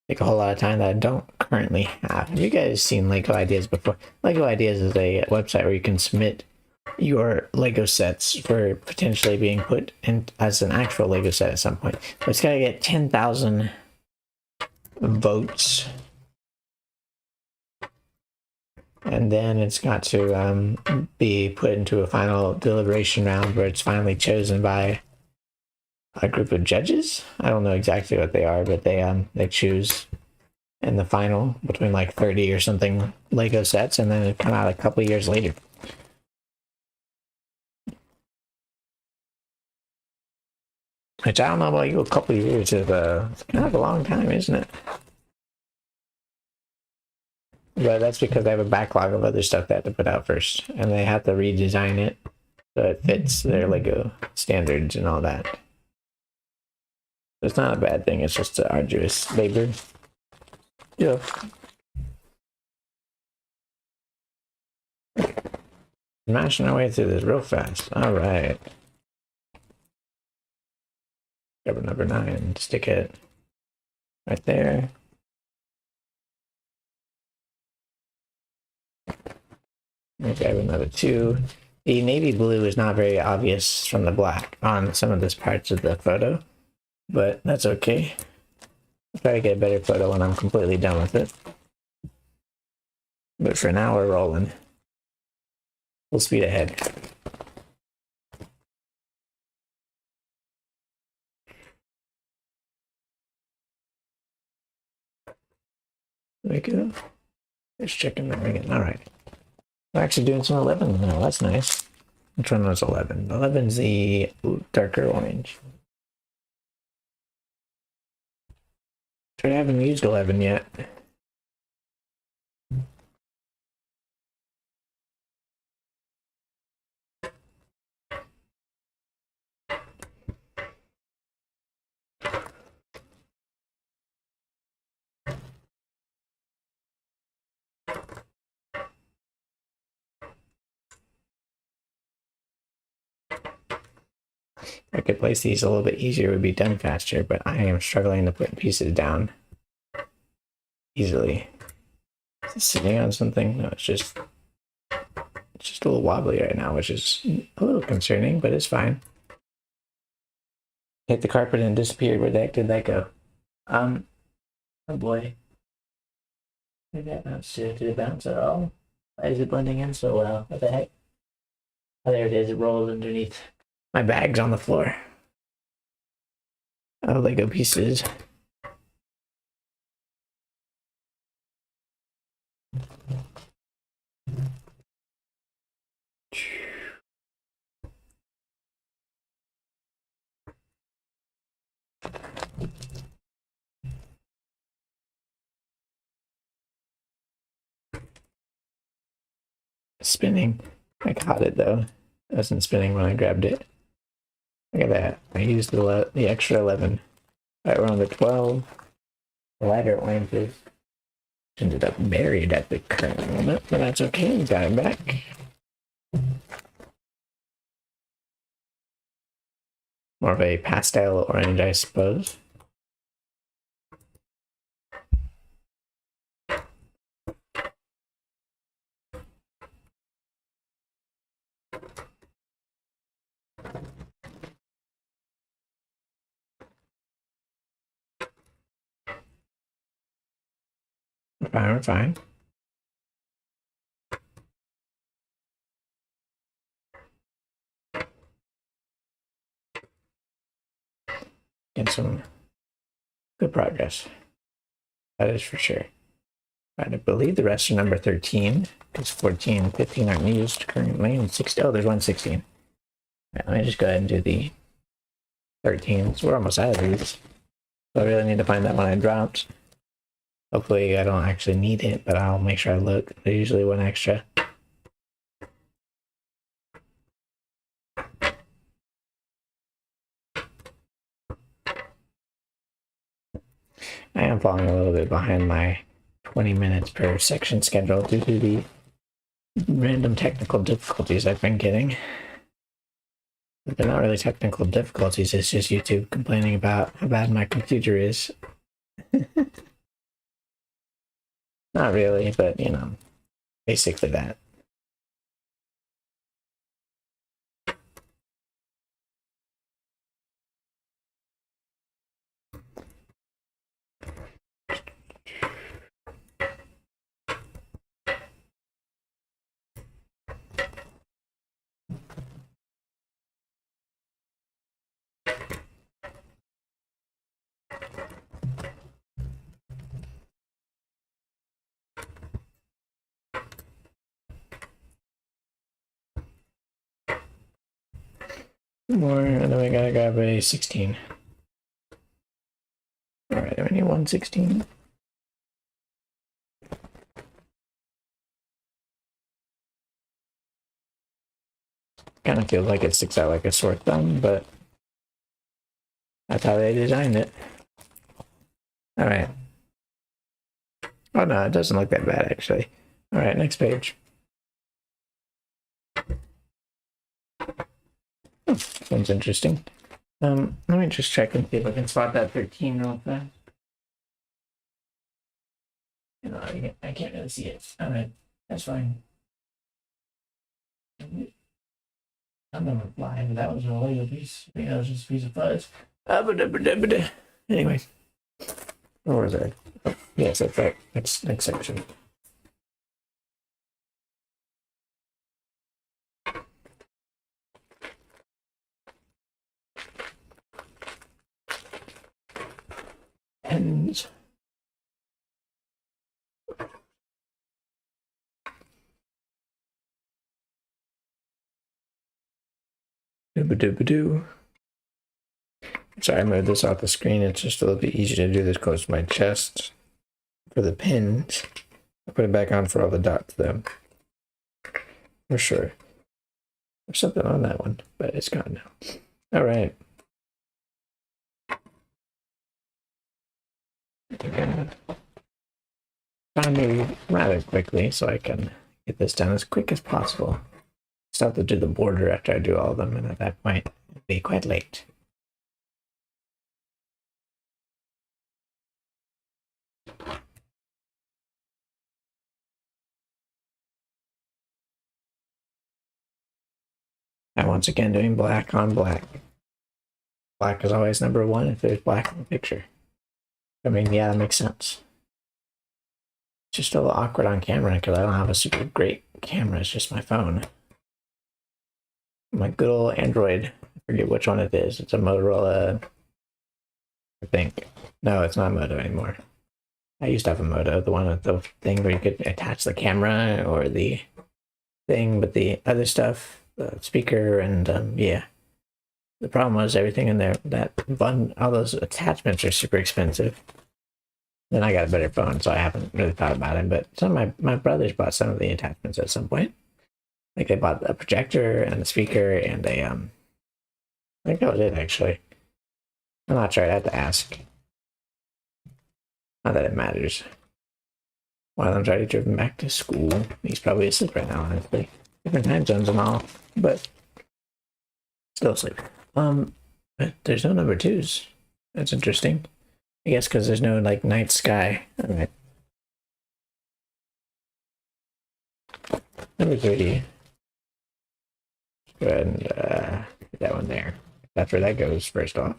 Take a whole lot of time that I don't currently have. Have you guys seen Lego Ideas before? Lego Ideas is a website where you can submit your Lego sets for potentially being put in as an actual Lego set at some point. But it's got to get 10,000 votes and then it's got to be put into a final deliberation round where it's finally chosen by a group of judges. I don't know exactly what they are, but they choose in the final between like 30 or something Lego sets, and then it come out a couple years later. Which I don't know about you, a couple years is it's kind of a long time, isn't it? But that's because they have a backlog of other stuff they have to put out first, and they have to redesign it so it fits their Lego standards and all that. It's not a bad thing, it's just an arduous labor. Yeah. Smashing our way through this real fast. All right. Grab number 9, stick it right there. Grab another 2. The navy blue is not very obvious from the black on some of this parts of the photo, but that's okay. I'll try to get a better photo when I'm completely done with it. But for now, we're rolling. Full speed ahead. There we go. Just checking that again. All right. We're actually doing some 11 now. That's nice. Which one was 11? 11's the darker orange. I haven't used 11 yet. I could place these a little bit easier, it would be done faster, but I am struggling to put pieces down easily. Is it sitting on something? No, it's just a little wobbly right now, which is a little concerning, but it's fine. Hit the carpet and disappeared. Where the heck did that go? Oh boy. Did that bounce? Did it bounce at all? Why is it blending in so well? What the heck? Oh, there it is. It rolls underneath. My bag's on the floor. Oh, Lego pieces. Spinning. I caught it though. It wasn't spinning when I grabbed it. Look at that. I used the extra 11. Right, we're on the 12. The lighter oranges ended up buried at the current moment, but that's okay. We got it back. More of a pastel orange, I suppose. We're fine. Get some good progress. That is for sure. I believe the rest are number 13, because 14 and 15 aren't used currently, and 16, oh, there's 116. Right, let me just go ahead and do the 13s. We're almost out of these. So I really need to find that one I dropped. Hopefully I don't actually need it, but I'll make sure I look. There's usually one extra. I am falling a little bit behind my 20 minutes per section schedule due to the random technical difficulties I've been getting. But they're not really technical difficulties, it's just YouTube complaining about how bad my computer is. Not really, but you know, basically that. more, and then we gotta grab a 16. Alright, we need 116. Kind of feels like it sticks out like a sore thumb, but that's how they designed it. Alright. Oh no, it doesn't look that bad actually. Alright, next page. Oh, sounds interesting. Let me just check and see if I can spot that 13 real fast. You know, I can't really see it. Alright, that's fine. I'm gonna fly, but that was a Lego piece. I think that was just a piece of fuzz. Anyway, where was I? Oh, yes, that's right. Next section. Pens. Doo-ba-doo-ba-doo. Sorry, I moved this off the screen. It's just a little bit easier to do this close to my chest. For the pins, I put it back on for all the dots though. For sure. There's something on that one, but it's gone now. All right. Trying to move rather quickly so I can get this done as quick as possible. Still have to do the border after I do all of them, and at that point, it'll be quite late. And once again, doing black on black. Black is always number one if there's black in the picture. I mean, yeah, that makes sense. It's just a little awkward on camera because I don't have a super great camera. It's just my phone. My good old Android. I forget which one it is. It's a Motorola, I think. No, it's not Moto anymore. I used to have a Moto, the one with the thing where you could attach the camera or the thing, but the other stuff, the speaker, and yeah. The problem was everything in there, all those attachments are super expensive. Then I got a better phone, so I haven't really thought about it. But some of my brothers bought some of the attachments at some point. Like they bought a projector and a speaker and a I think that was it actually. I'm not sure. I have to ask. Not that it matters. One of them's already driven back to school. He's probably asleep right now, honestly. Different time zones and all, but still asleep. But there's no number twos. That's interesting. I guess because there's no like night sky. All right. Number 30. Go ahead and put that one there. That's where that goes first off.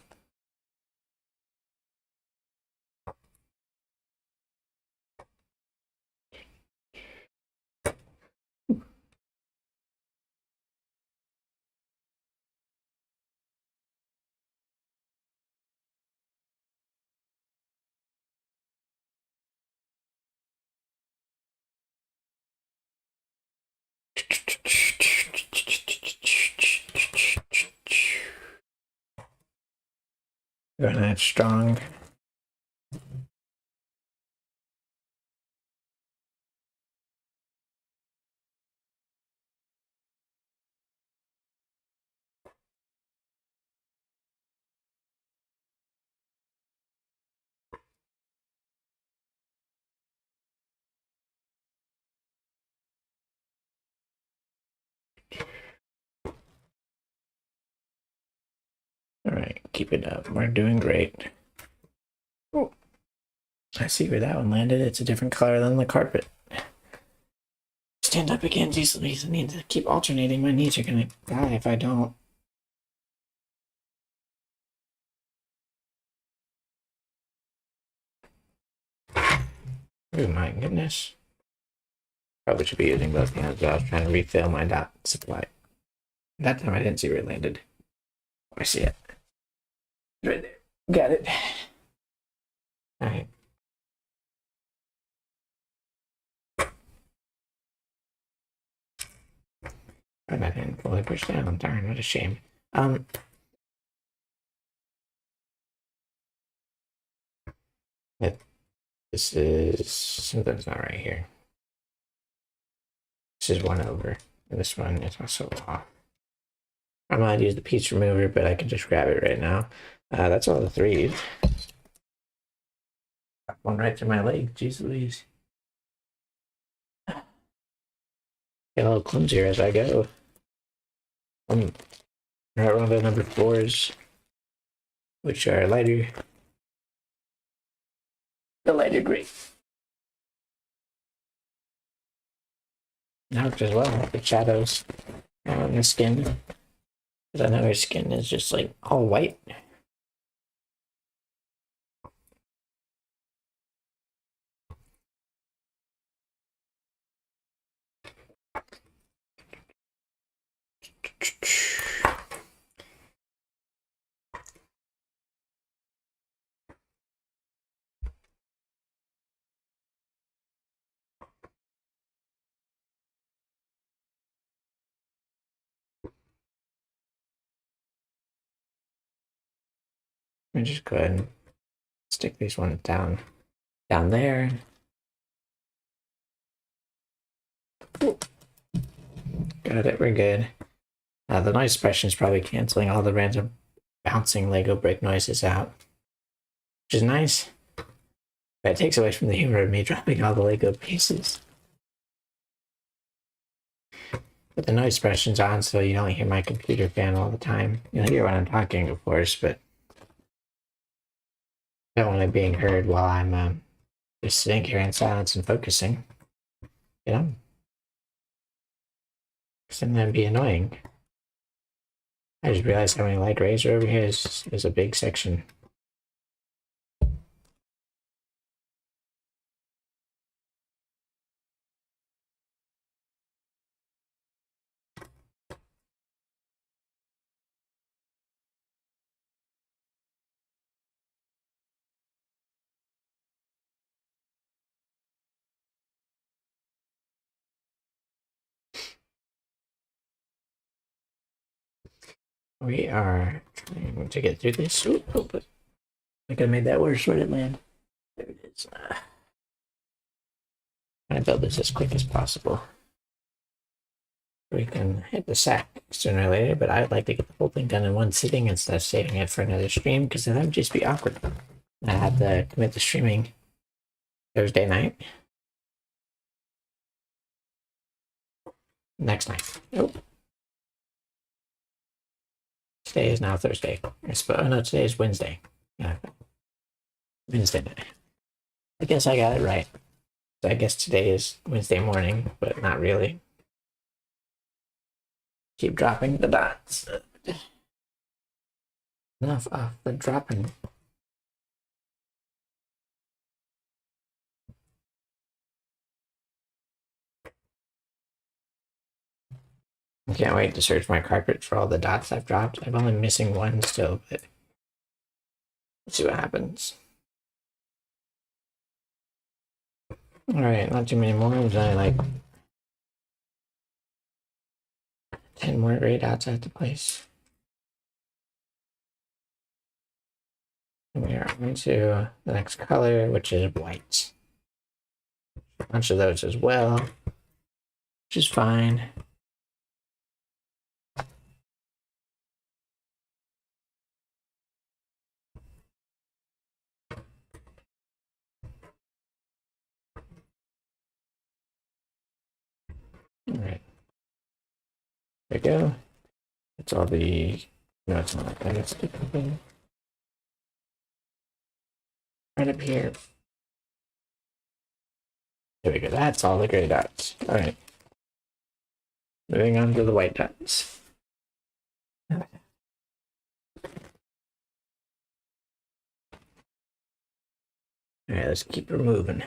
Going that strong. All right, keep it up. We're doing great. Oh, I see where that one landed. It's a different color than the carpet. Stand up again, Jesus. I need to keep alternating. My knees are gonna die if I don't. Oh my goodness. Probably should be using both hands, but I was trying to refill my dot supply. That time I didn't see where it landed. I see it. Right there. Got it. Alright. Got that hand fully pushed down. Darn, what a shame. Um, this is something's not right here. This is one over, and this one is also off. I might use the piece remover, but I can just grab it right now. That's all the three. One right through my leg. Jeez Louise. Get a little clumsier as I go. Right around the number fours, which are lighter. The lighter gray. Now as well, the shadows on the skin. Because I know her skin is just like all white. Let me just go ahead and stick these ones down there. Got it, we're good. The noise suppression is probably canceling all the random bouncing Lego brick noises out, which is nice. But it takes away from the humor of me dropping all the Lego pieces. But the noise suppression's on, so you don't hear my computer fan all the time. You'll hear when I'm talking, of course, but I don't want it being heard while I'm just sitting here in silence and focusing. You know? Because then that'd be annoying. I just realized how many light rays are over here is a big section. We are trying to get through this. I think I made that worse. Where did it land? There it is. I build this as quick as possible. We can hit the sack sooner or later, but I'd like to get the whole thing done in one sitting instead of saving it for another stream, because then that would just be awkward. I have to commit to streaming Thursday night. Next night. Nope. Today is now Thursday. Oh no, today is Wednesday. Yeah. Wednesday night. I guess I got it right. So I guess today is Wednesday morning, but not really. Keep dropping the dots. Enough of the dropping. I can't wait to search my carpet for all the dots I've dropped. I'm only missing one still, but let's see what happens. Alright, not too many more. There's only like 10 more gray dots I have to place. And we are on to the next color, which is white. A bunch of those as well, which is fine. All right. There we go. It's all the. No, it's not. That's right up here. There we go. That's all the gray dots. All right. Moving on to the white dots. All right, let's keep removing.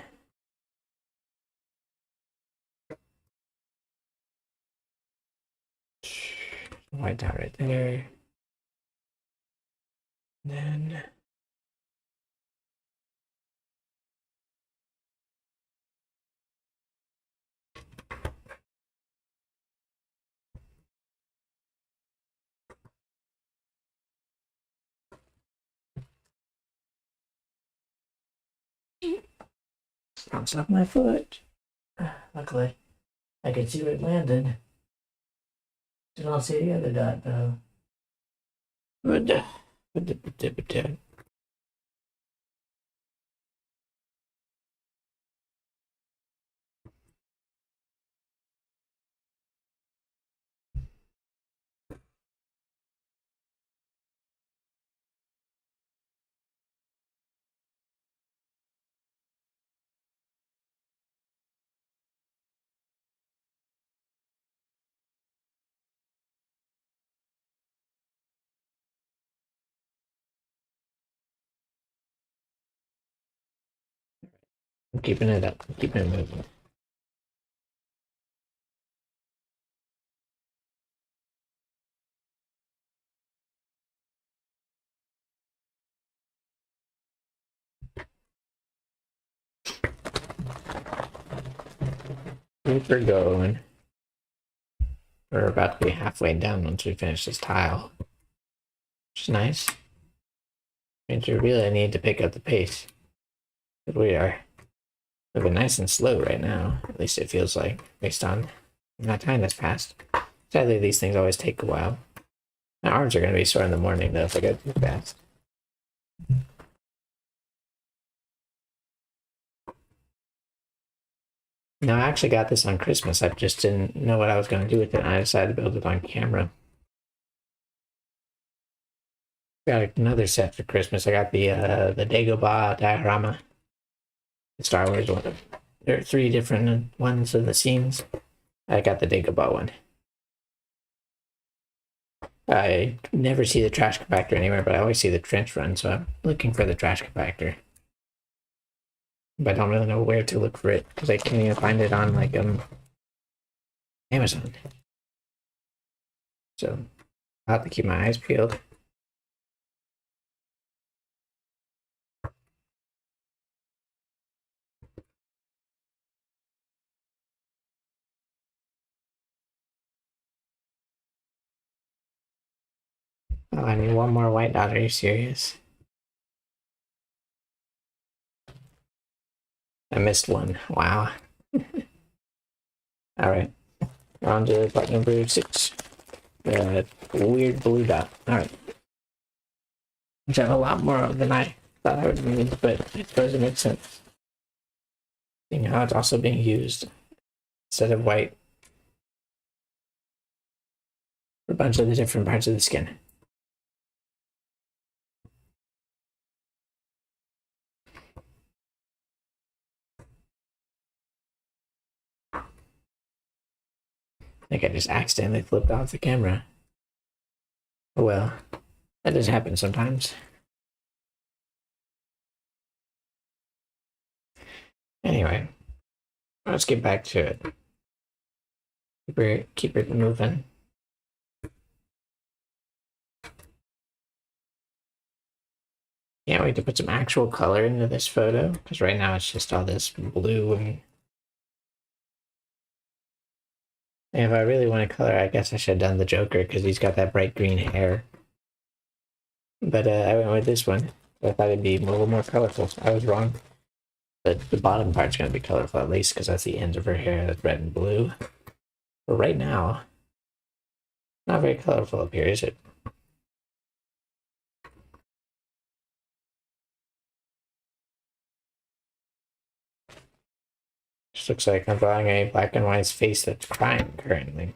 White dot right there. And then bounced off my foot. Luckily, I could see where it landed. Did not see the other dot though. I'm keeping it up. I'm keeping it moving. Keep her going. We're about to be halfway done once we finish this tile. Which is nice. Means we really need to pick up the pace. But we are moving nice and slow right now. At least it feels like, based on that time that's passed. Sadly, these things always take a while. My arms are going to be sore in the morning, though, if I go too fast. Now, I actually got this on Christmas. I just didn't know what I was going to do with it, and I decided to build it on camera. Got another set for Christmas. I got the Dagobah diorama, the Star Wars one. There are 3 different ones of the scenes. I got the Dagobah one. I never see the trash compactor anywhere, but I always see the trench run, so I'm looking for the trash compactor. But I don't really know where to look for it, because I can't even find it on, like, Amazon. So, I'll have to keep my eyes peeled. Oh, I need one more white dot. Are you serious? I missed one. Wow. Alright. On to part number 6. Weird blue dot. Alright. Which I have a lot more of than I thought I would need, but I suppose it makes sense. Seeing how it's also being used instead of white for a bunch of the different parts of the skin. I think I just accidentally flipped off the camera. Oh well, that does happen sometimes. Anyway, let's get back to it. Keep it moving. Can't wait to put some actual color into this photo, because right now it's just all this blue and if I really want to color, I guess I should have done the Joker because he's got that bright green hair. But I went with this one. I thought it'd be a little more colorful. I was wrong. But the bottom part's going to be colorful at least because that's the ends of her hair. That's red and blue. But right now, not very colorful up here, is it? Just looks like I'm drawing a black and white face that's crying currently.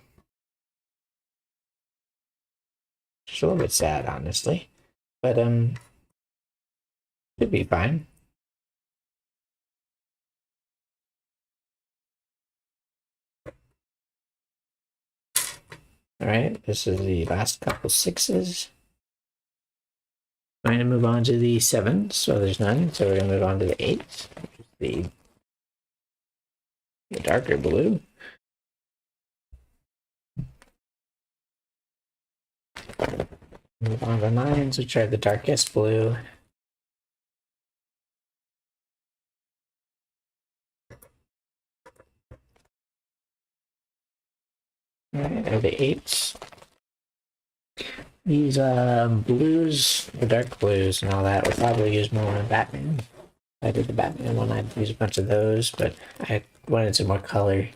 Just a little bit sad, honestly. But, should be fine. Alright, this is the last couple 6s. I'm going to move on to the 7s, so there's none. So we're going to move on to the 8s, which is the darker blue. Move on to the 9s, which are the darkest blue. Alright, and the 8s. These blues, the dark blues and all that, we'll probably use more on Batman. I did the Batman one, I'd use a bunch of those, but I wanted some more color.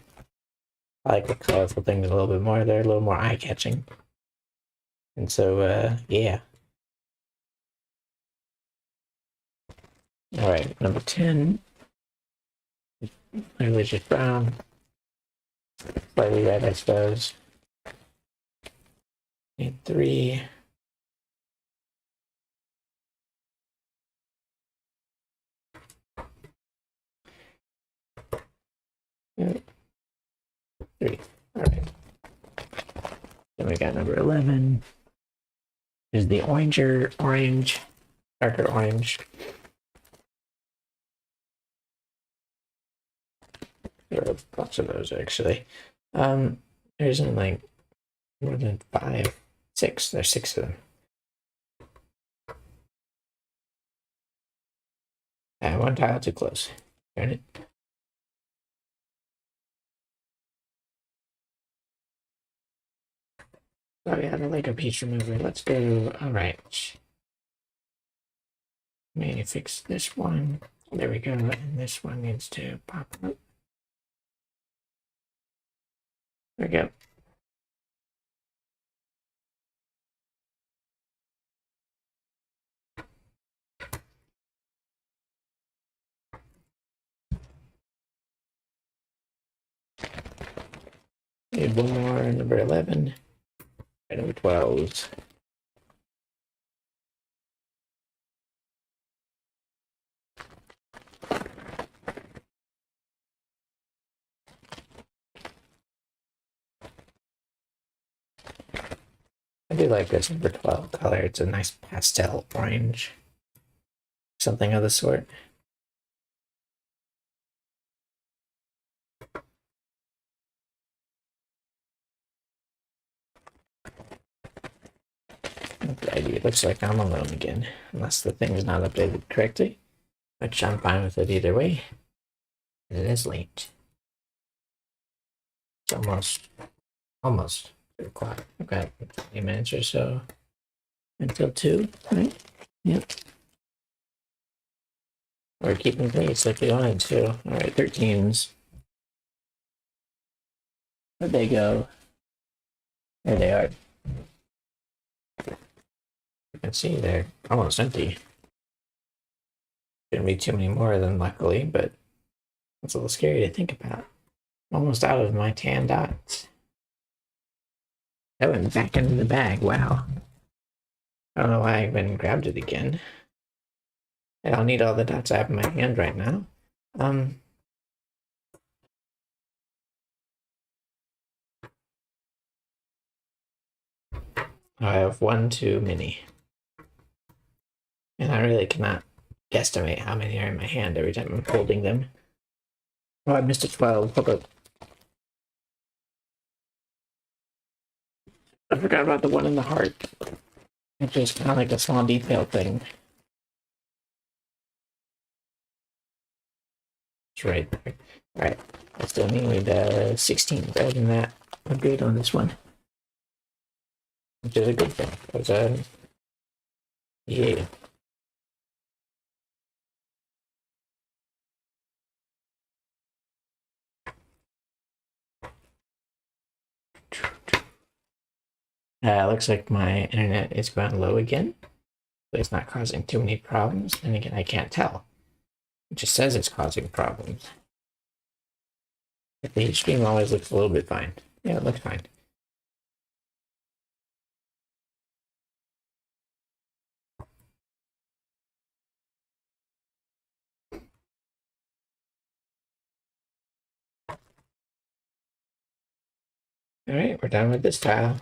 I like the colorful things a little bit more. They're a little more eye-catching. And so, yeah. All right, number 10. Literally just brown. Slightly red, I suppose. Need 3. Yep. 3. All right. Then we got number 11. Is the orange, darker orange. There are a bunch of those actually. There's in like more than 5, 6. There's 6 of them. One tile too close. Darn it. Oh yeah, the Lego piece remover. Let's go. All right. Let me fix this one. There we go. And this one needs to pop up. There we go. Need one more, number 11. And number 12. I do like this number 12 color. It's a nice pastel orange. Something of the sort. Okay, it looks like I'm alone again. Unless the thing is not updated correctly. Which I'm fine with it either way. It is late. It's almost 2 o'clock. I've got 20 minutes or so until 2, right? Yep. We're keeping pace like we wanted to. All right, 13s. Where'd they go? There they are. You can see they're almost empty. Shouldn't be too many more of them, luckily, but it's a little scary to think about. I'm almost out of my tan dots. That went back into the bag. Wow. I don't know why I even grabbed it again. And I'll need all the dots I have in my hand right now. I have 1 too many. And I really cannot guesstimate how many are in my hand every time I'm holding them. Oh, I missed a 12. Hold up. I forgot about the one in the heart. It's just kind of like a small detail thing. It's right there. Alright. I still need 16. Better than that. I'm good on this one. Which is a good thing. Because, yeah. Looks like my internet is going low again. But it's not causing too many problems. And again, I can't tell. It just says it's causing problems. But the stream always looks a little bit fine. Yeah, it looks fine. All right, we're done with this tile.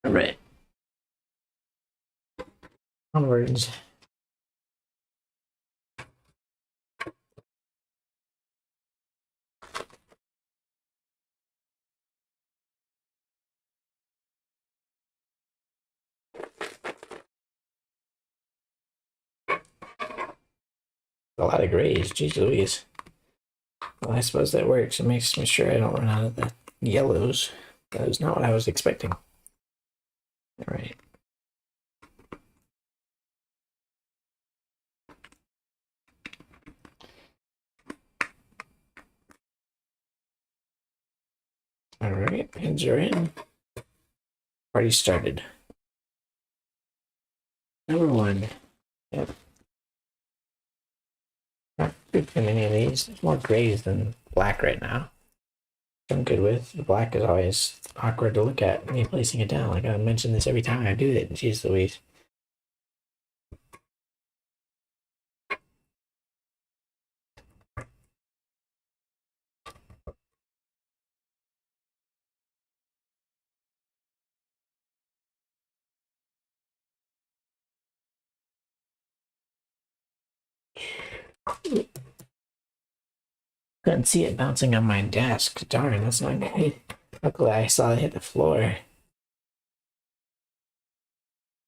All right. Onwards. A lot of grays, geez Louise. Well, I suppose that works. It makes me sure I don't run out of the yellows. That is not what I was expecting. All right. All right, pins are in. Party started. Number one. Yep. Not good for many of these. There's more grays than black right now. I'm good with. The black is always awkward to look at me placing it down. Like I mention this every time I do it. Jeez Louise. Couldn't see it bouncing on my desk. Darn, that's not good. Luckily, I saw it hit the floor. 1,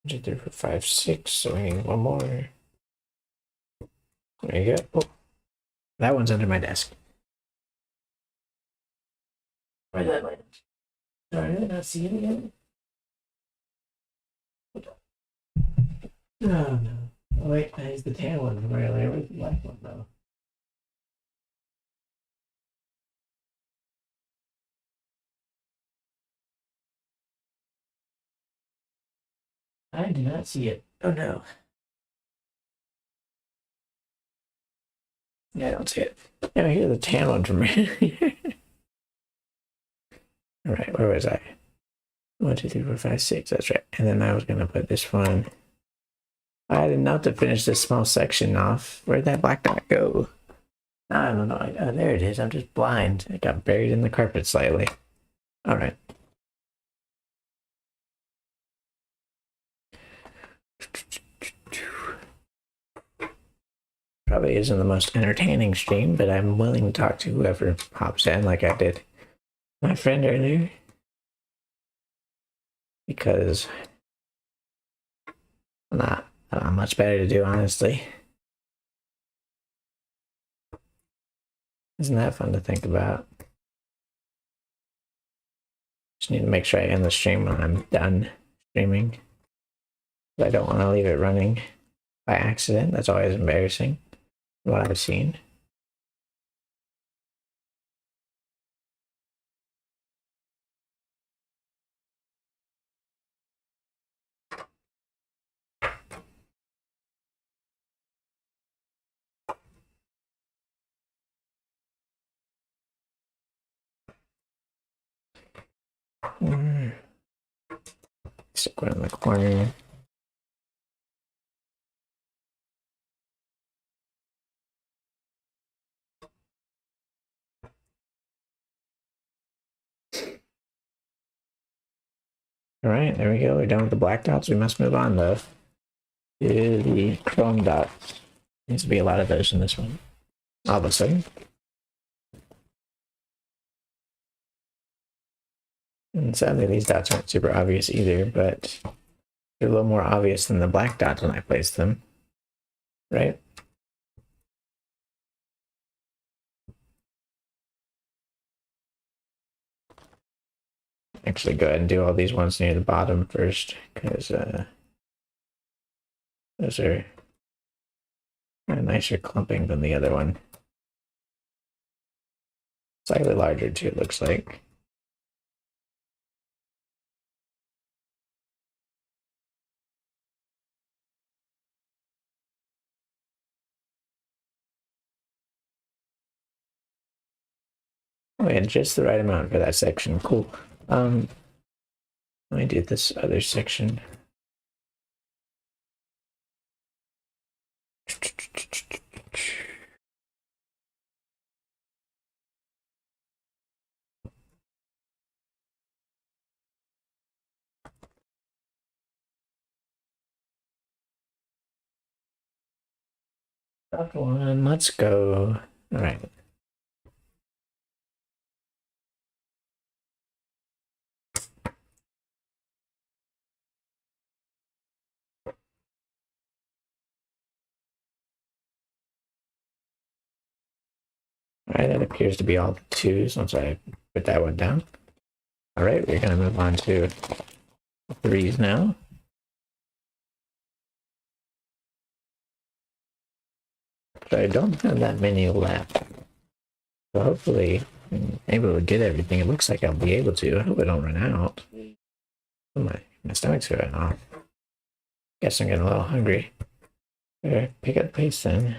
2, 3, 4, 5, 6. So we need one more. There you go. Oh, that one's under my desk. Where'd that land? Sorry, did I not see it again? Oh no. Oh wait, that is the tan one from earlier. Where's the black one though? I do not see it. Oh no. Yeah, I don't see it. Yeah, here's the tan one from earlier. All right, where was I? 1, 2, 3, 4, 5, 6. That's right. And then I was gonna put this one. I didn't know to finish this small section off. Where'd that black dot go? I don't know. Oh, there it is. I'm just blind. It got buried in the carpet slightly. All right. Probably isn't the most entertaining stream, but I'm willing to talk to whoever hops in, like I did my friend earlier, because not much better to do, honestly. Isn't that fun to think about? Just need to make sure I end the stream when I'm done streaming. I don't want to leave it running by accident. That's always embarrassing. What I've seen. Stick one in the corner. All right, there we go. We're done with the black dots. We must move on, though, to the chrome dots. Needs to be a lot of those in this one. All of a sudden. And sadly, these dots aren't super obvious either, but they're a little more obvious than the black dots when I place them. Right? Actually, go ahead and do all these ones near the bottom first, because those are a nicer clumping than the other one. Slightly larger too, it looks like. Oh, yeah, just the right amount for that section. Cool. Let me do this other section. Top one, let's go. All right. All right, that appears to be all the twos once I put that one down. All right, we're gonna move on to threes now. So I don't have that many left. So hopefully I'm able to get everything. It looks like I'll be able to. I hope I don't run out. Oh, my stomach's going off. Guess I'm getting a little hungry. Better pick up the pace then.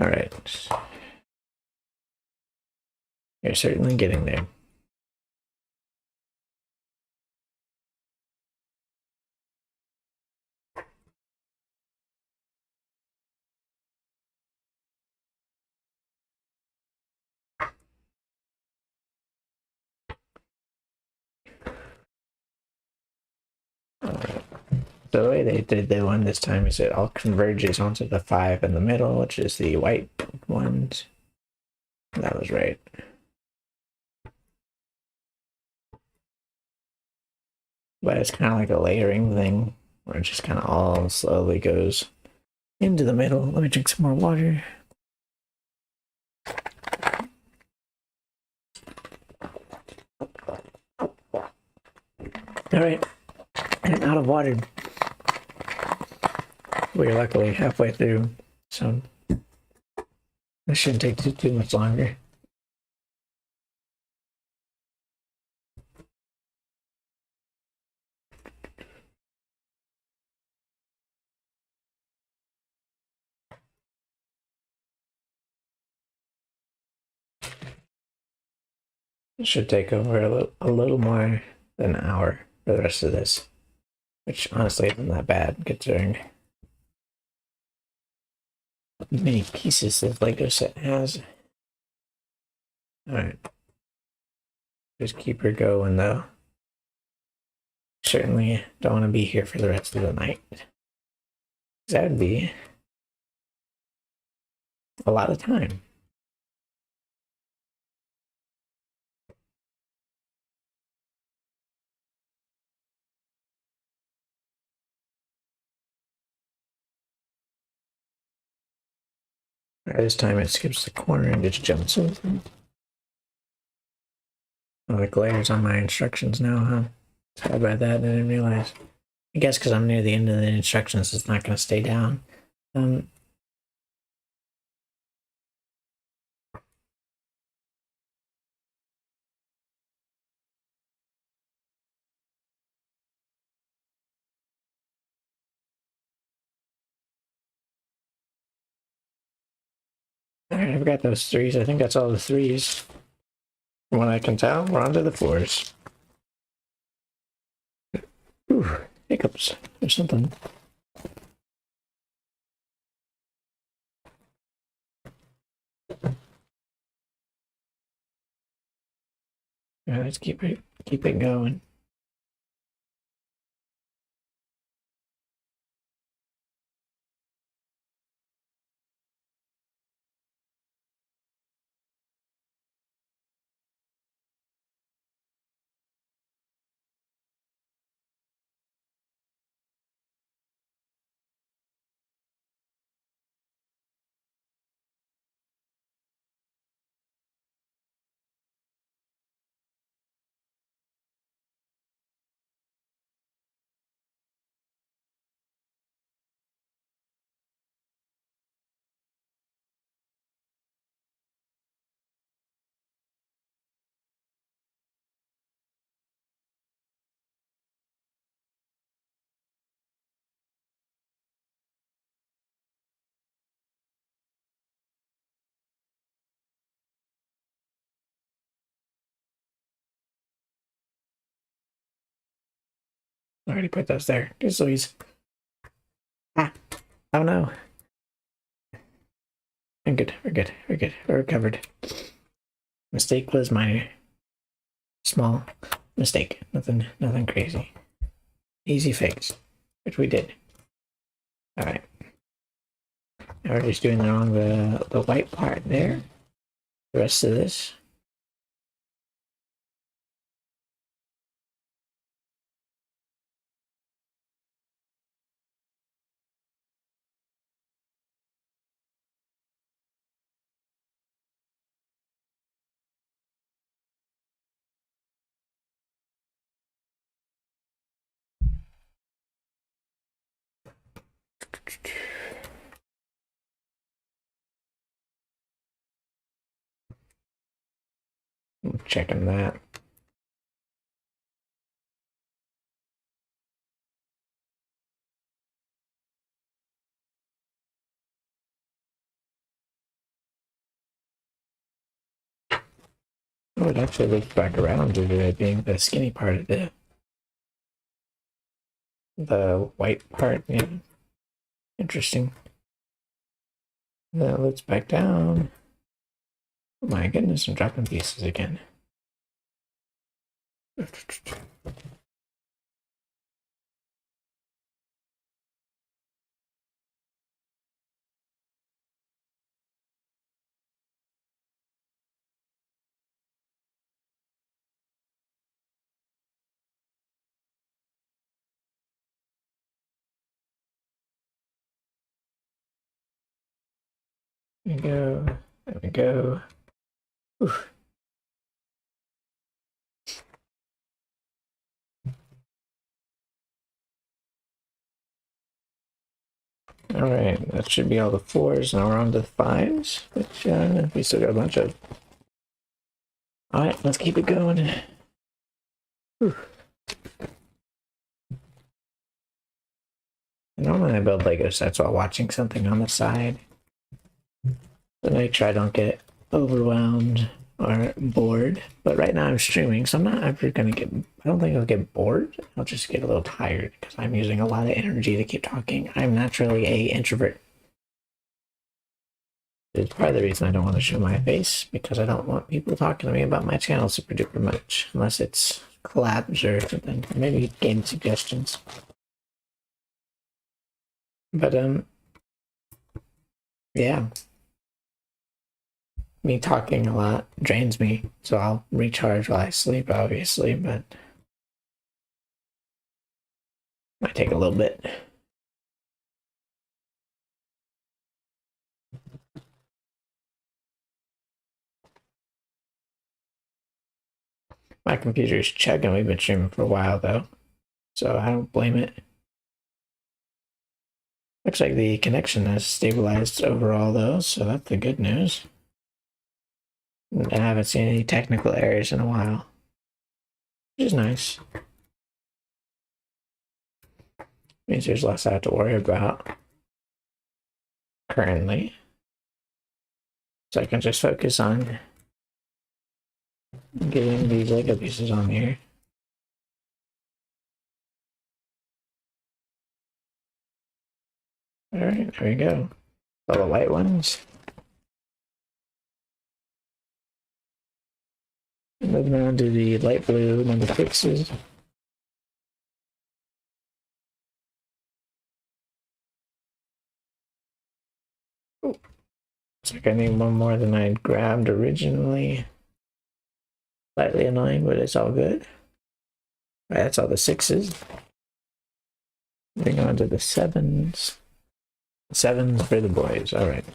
All right. You're certainly getting there. So the way they did the one this time is it all converges onto the 5 in the middle, which is the white ones. That was right. But it's kind of like a layering thing, where it just kind of all slowly goes into the middle. Let me drink some more water. All right, I'm out of water. We're luckily halfway through, so this shouldn't take too much longer. It should take over a little more than an hour for the rest of this, which honestly isn't that bad considering many pieces this Lego set has. Alright. Just keep her going though. Certainly don't want to be here for the rest of the night. That would be a lot of time. This time it skips the corner and just jumps over. Oh, the glares on my instructions now, huh? Sorry about that, I didn't realize. I guess because I'm near the end of the instructions, it's not going to stay down. Alright, I've got those 3s. I think that's all the 3s. From what I can tell, we're on to the 4s. Ooh, hiccups. There's something. Alright, let's keep it going. I already put those there. Just Louise. Ah. Oh no. We're good. We're good. We're good. We're recovered. Mistake was minor. Small mistake. Nothing crazy. Easy fix. Which we did. Alright. Now we're just doing along the white part there. The rest of this. I'm checking that. Oh, it actually loops back around due to it being the skinny part of the white part. Yeah, interesting. And then it loops back down. Oh my goodness, I'm dropping pieces again. There we go. There we go. Oof. All right, that should be all the fours. Now we're on to the fives, which we still got a bunch of. All right, let's keep it going. Whew. Normally I build Lego sets while watching something on the side, to make sure I don't get overwhelmed or bored. But right now I'm streaming, so I'm not ever gonna get. I don't think I'll get bored. I'll just get a little tired because I'm using a lot of energy to keep talking. I'm naturally a introvert. It's part of the reason I don't want to show my face, because I don't want people talking to me about my channel super duper much, unless it's collabs or something, maybe game suggestions. But yeah, me talking a lot drains me, so I'll recharge while I sleep, obviously, but might take a little bit. My computer's chugging. We've been streaming for a while though, so I don't blame it. Looks like the connection has stabilized overall though, so that's the good news. I haven't seen any technical errors in a while, which is nice. Means there's less I have to worry about currently. So I can just focus on getting these Lego pieces on here. Alright, there we go. All the white ones. Moving on to the light blue number sixes. Oh, looks like I need one more than I grabbed originally. Slightly annoying, but it's all good. All right, that's all the sixes. Moving on to the sevens. Sevens for the boys. All right.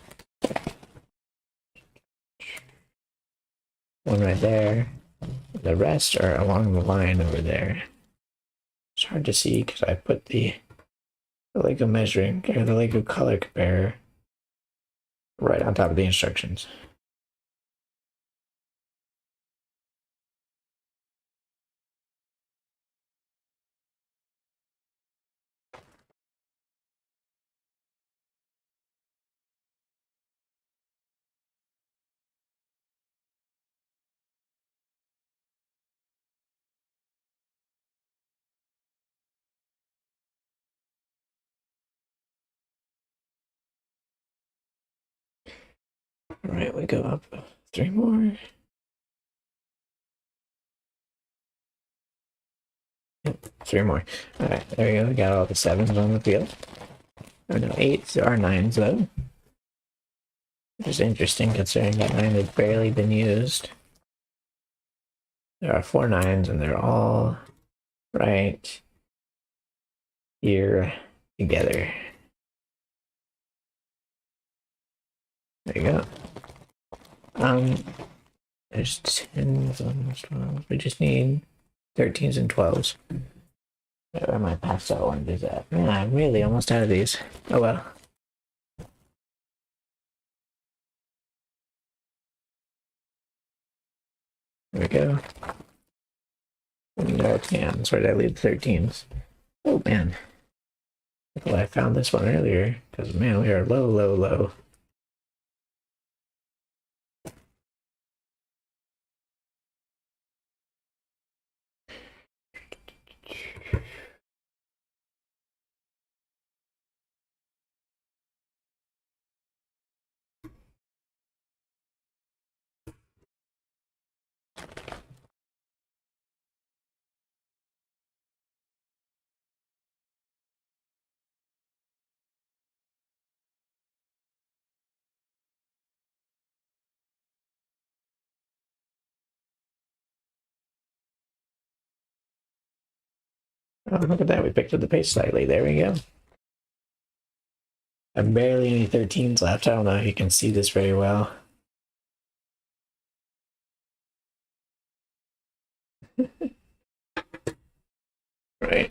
One right there. The rest are along the line over there. It's hard to see because I put the Lego measuring, or the Lego color comparer right on top of the instructions. All right, we go up 3 more. Yep, 3 more. All right, there we go. We got all the sevens on the field. Oh no, eights. There are nines though, which is interesting considering that 9 had barely been used. There are 4 nines, and they're all right here together. There you go. There's 10s, 11s, 12s. We just need 13s and 12s. Where my pastel oranges at? Man, I'm really almost out of these. Oh well. There we go. No tans. Where did I leave the 13s? Oh man. Well, I found this one earlier because man, we are low, low, low. Oh, look at that. We picked up the pace slightly. There we go. I have barely any 13s left. I don't know if you can see this very well. Right.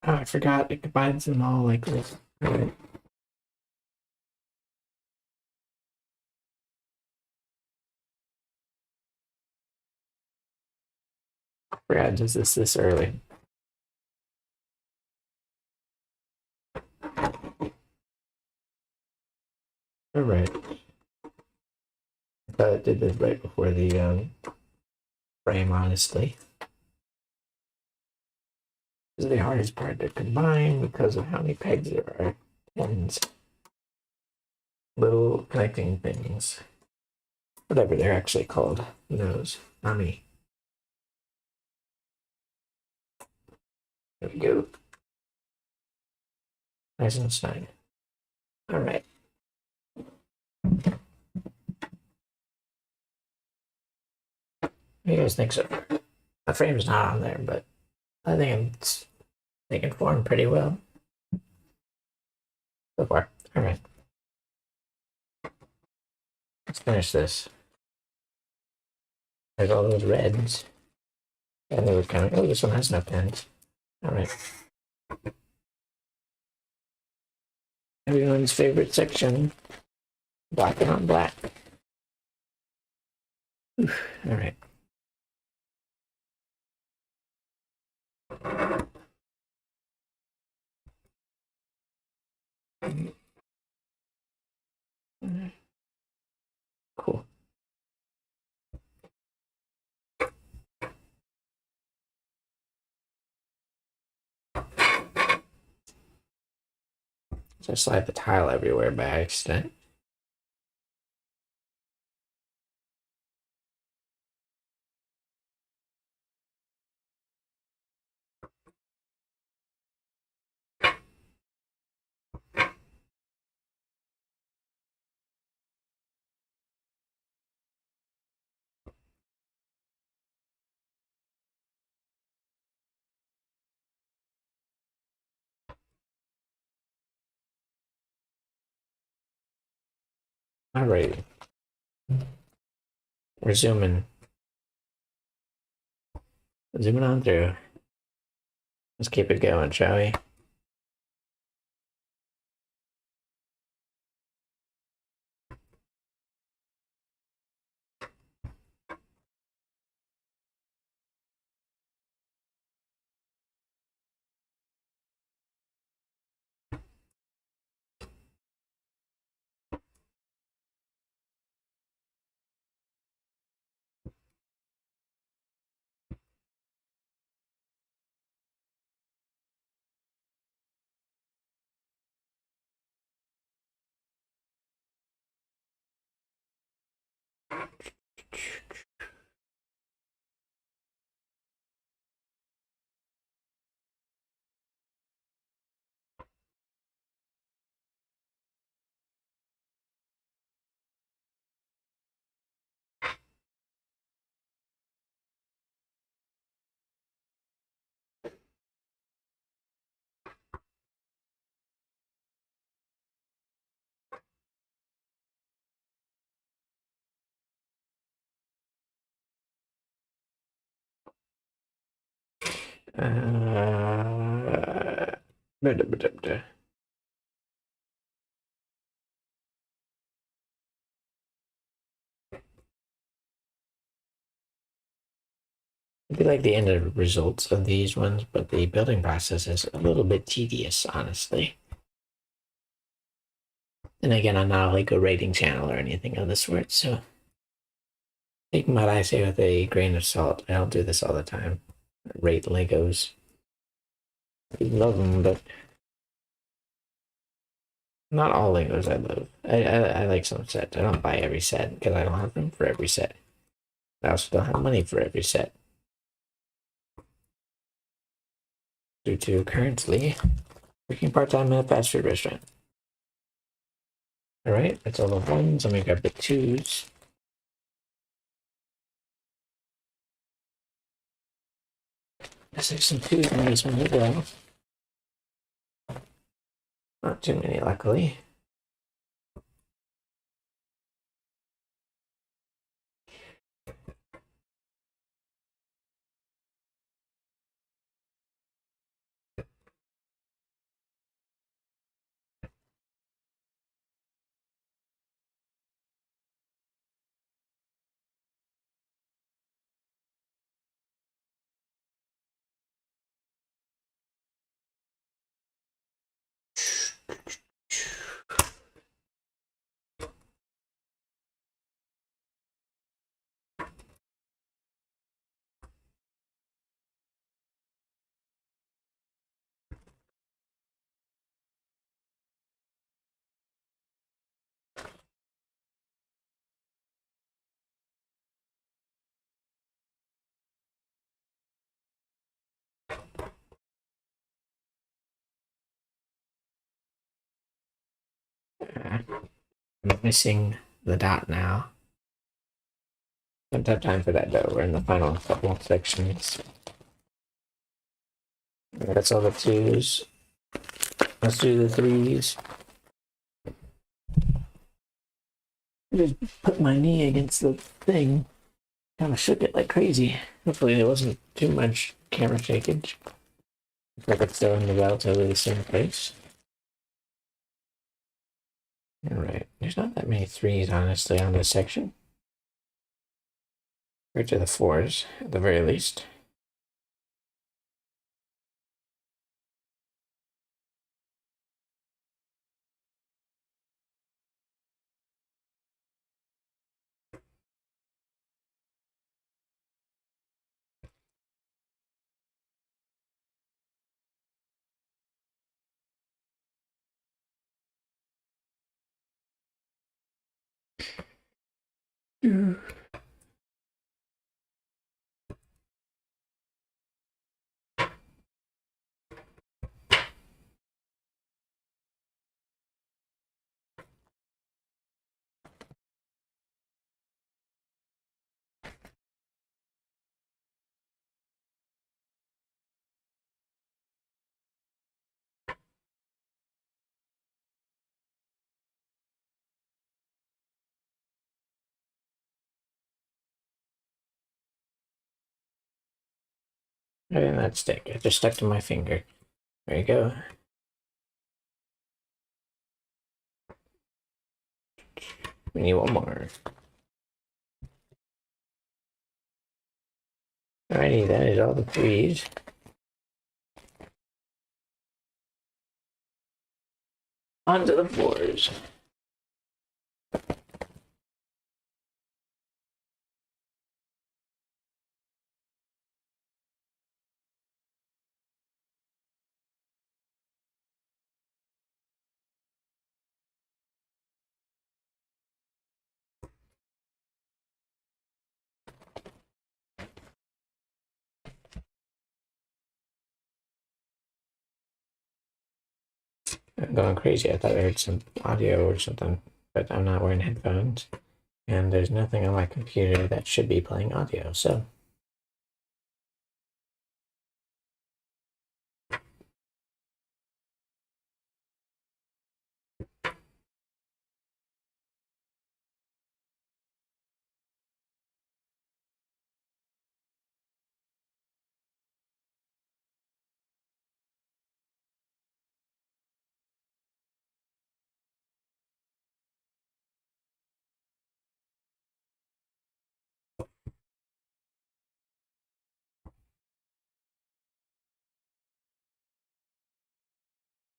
Oh, I forgot it combines them all like this. Right. Forgot does this early. All right. I thought it did this right before the frame, honestly. This is the hardest part to combine because of how many pegs there are. Tens. Little connecting things. Whatever they're actually called. Who knows? Not me. There we go. Nice and snug. All right. What do you guys think so far? The frame's not on there, but I think they can form pretty well so far. All right. Let's finish this. There's all those reds. And they were coming. Oh, this one has no pins. All right. Everyone's favorite section. Black and on black. Oof. All right. Cool. So I slide the tile everywhere by accident. All right. We're zooming. Zooming on through. Let's keep it going, shall we? Da-da-ba-da-ba-da. I do like the end results of these ones, but the building process is a little bit tedious, honestly. And again, I'm not like a rating channel or anything of the sort, so take what I say with a grain of salt. I don't do this all the time. Rate Legos. I love them, but not all Legos I love. I like some sets. I don't buy every set because I don't have room for every set. I also don't have money for every set. Due to currently working part-time at a fast food restaurant. All right, that's all the ones. Let me grab the twos. Let's have some twos in this one as well. Not too many, luckily. I'm missing the dot now. Don't have time for that though. We're in the final couple sections. That's all the twos. Let's do the threes. I just put my knee against the thing. Kind of shook it like crazy. Hopefully there wasn't too much camera shakage. Looks like it's still in the relatively the same place. Alright, there's not that many threes, honestly, on this section. Right to the fours, at the very least. I'm letting that stick. It just stuck to my finger. There you go. We need one more. Alrighty, that is all the threes. On to the fours. I'm going crazy. I thought I heard some audio or something, but I'm not wearing headphones. And there's nothing on my computer that should be playing audio, so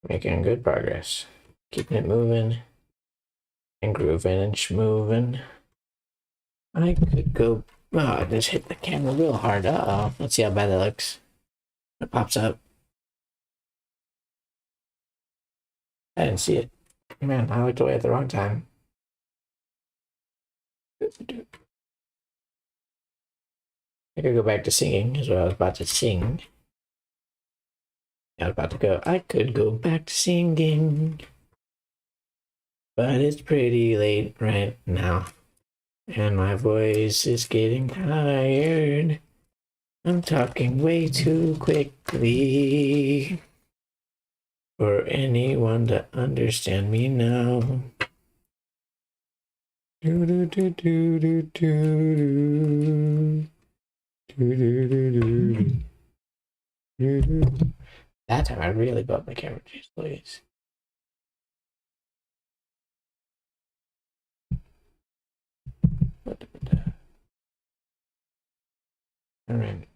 Making good progress. Keeping it moving and grooving and schmoving. I could go. Oh, I just hit the camera real hard. Uh-oh. Let's see how bad that looks. It pops up. I didn't see it. Man, I looked away at the wrong time. I could go back to singing, is what I was about to sing. I was about to go, I could go back to singing. But it's pretty late right now. And my voice is getting tired. I'm talking way too quickly for anyone to understand me now. Do do do do do do do do do do do. That time I really bumped my camera. Jeez, please. All right.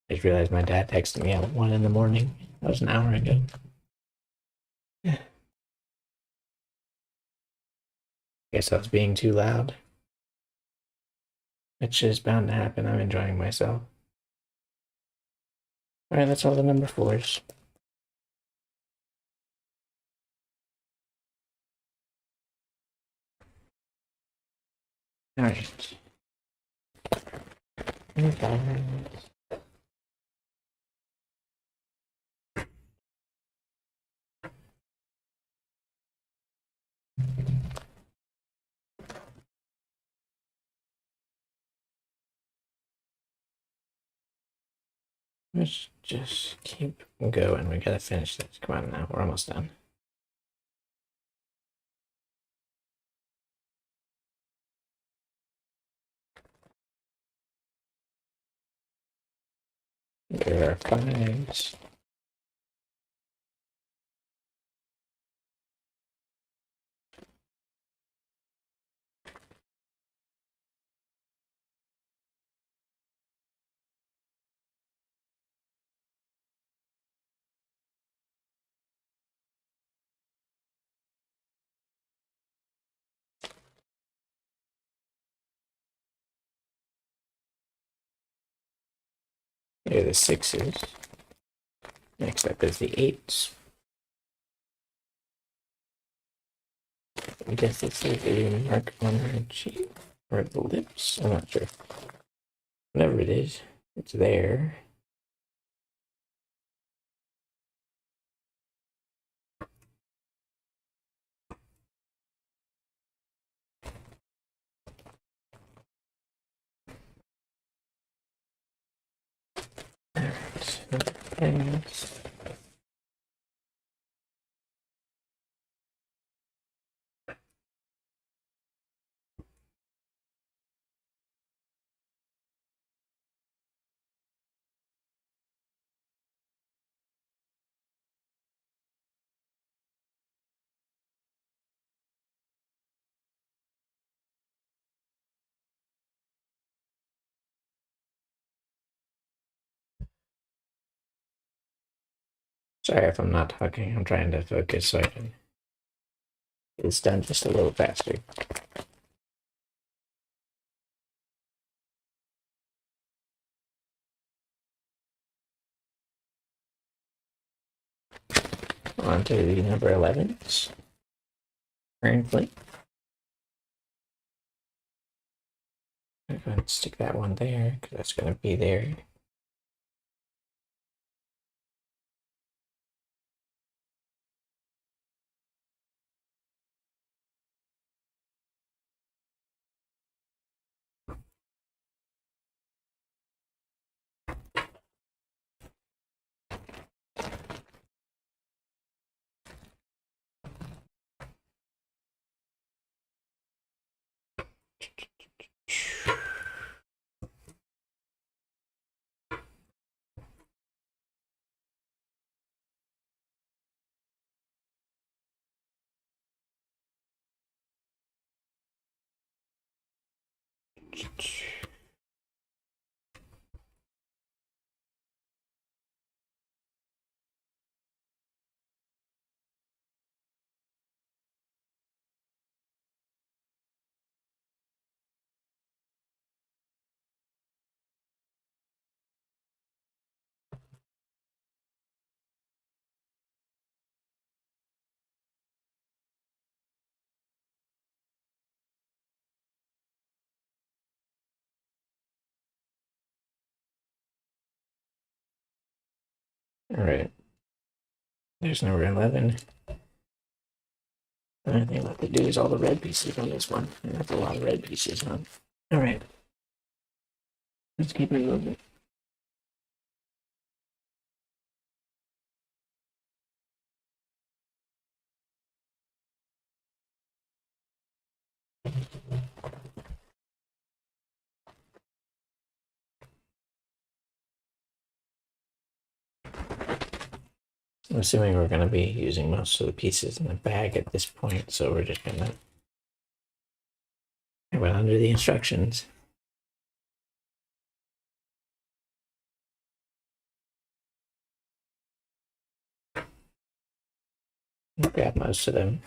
I just realized my dad texted me at 1 in the morning. That was an hour ago. Guess I was being too loud. It's just bound to happen. I'm enjoying myself. All right, that's all the number fours. All right. Okay. Let's just keep going. We gotta finish this. Come on now. We're almost done. There are fives. Here are the sixes. Next up is the eights. I guess it's a mark on her cheek or the lips. I'm not sure. Whatever it is, it's there. Alright. Sorry if I'm not talking. I'm trying to focus so I can get this done just a little faster. On to the number 11s. Currently. I'm going to stick that one there because that's going to be there. All right. There's number 11. The only thing left to do is all the red pieces on this one. And that's a lot of red pieces, huh? All right. Let's keep it moving. I'm assuming we're going to be using most of the pieces in the bag at this point, so we're just going to. I went under the instructions. Grab most of them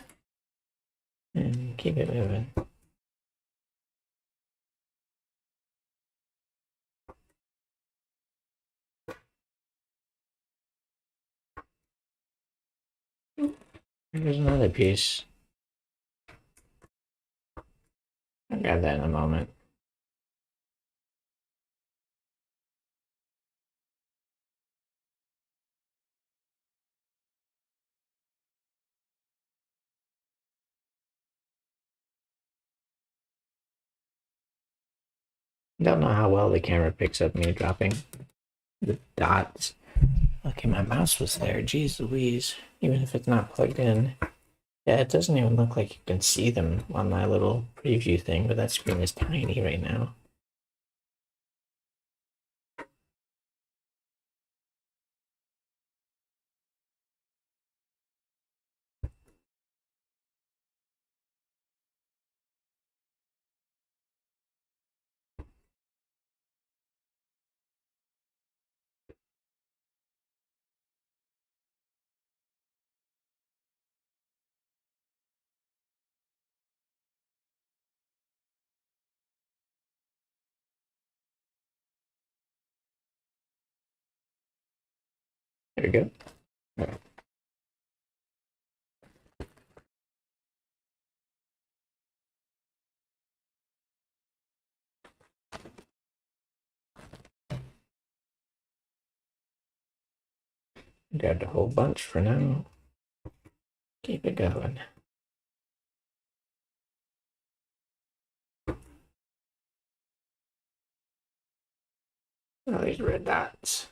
and keep it moving. Here's another piece. I'll grab that in a moment. Don't know how well the camera picks up me dropping the dots. Okay, my mouse was there. Jeez Louise. Even if it's not plugged in. Yeah, it doesn't even look like you can see them on my little preview thing, but that screen is tiny right now. There we go. All right. Grabbed a whole bunch for now. Keep it going. All these red dots.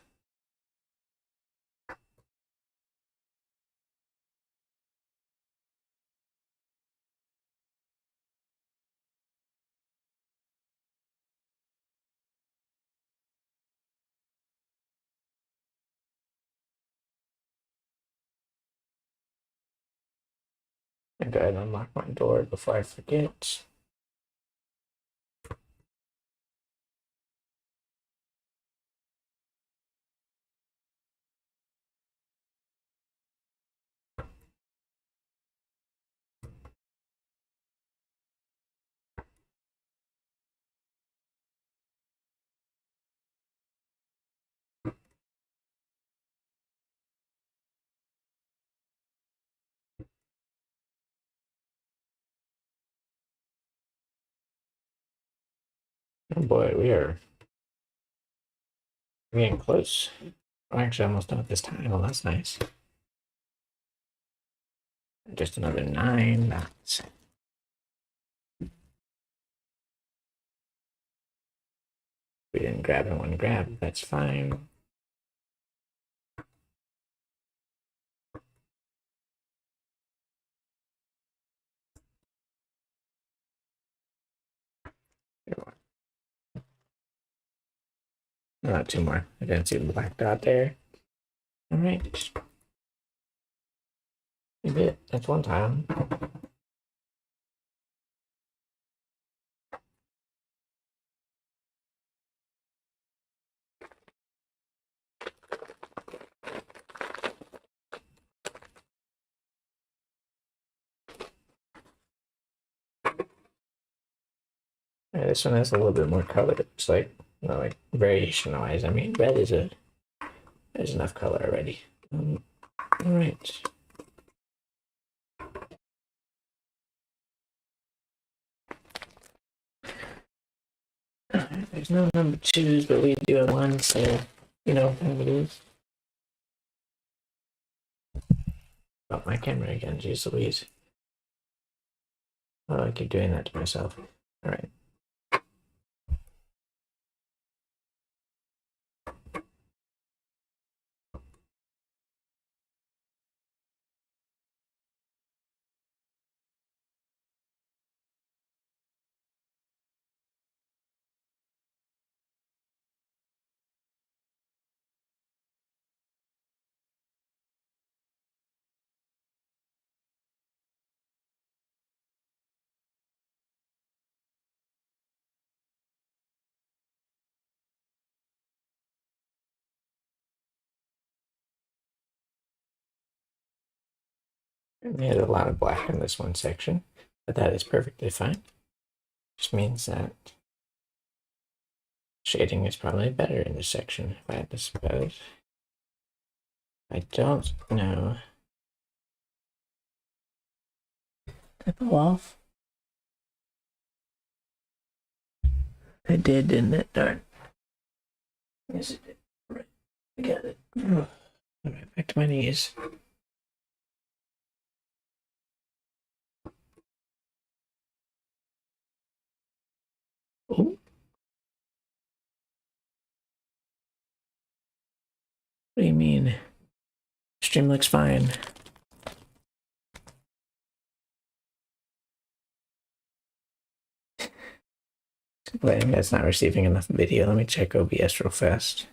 I'll go ahead and unlock my door before I forget. Oh boy, we are getting close. We're actually almost done at this time. Well, that's nice. Just another 9 dots. We didn't grab in one grab. That's fine. Not 2 more. I didn't see the black dot there. All right. You did. That's 1 time. Yeah, this one has a little bit more color. It's like, like variation wise. I mean, red is there's enough color already. All right. There's no number 2s, but we do have 1, so you know how it is. Oh, my camera again, jeez Louise. Oh, I keep doing that to myself. All right. There's a lot of black in this one section, but that is perfectly fine. Just means that shading is probably better in this section, if I had to suppose. I don't know. Typo off. It did, didn't it? Darn. Yes, it did. Right. I got it. All right, back to my knees. Oh. What do you mean? Stream looks fine. Wait, that's not receiving enough video. Let me check OBS real fast.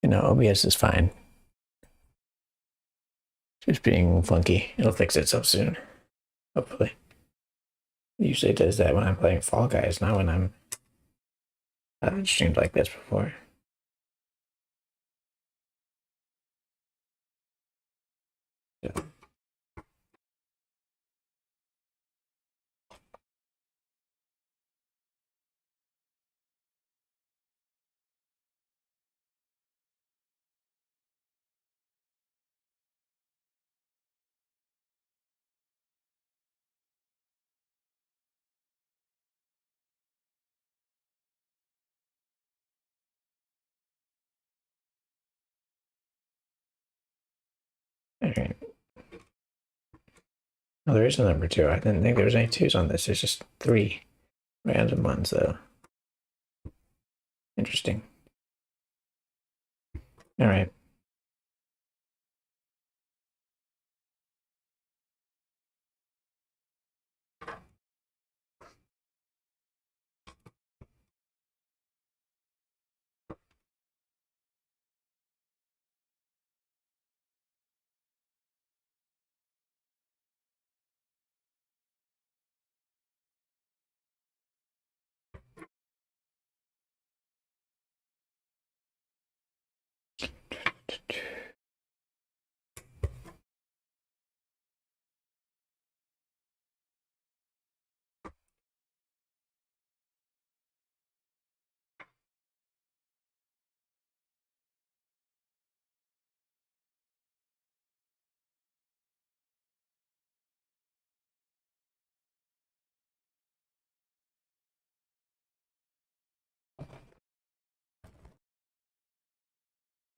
You know, OBS is fine. Just being funky. It'll fix itself soon. Hopefully. It usually does that when I'm playing Fall Guys, not when I haven't streamed like this before. Yeah. All right. Oh, there is a number 2. I didn't think there was any 2s on this. There's just 3 random ones, though. Interesting. All right.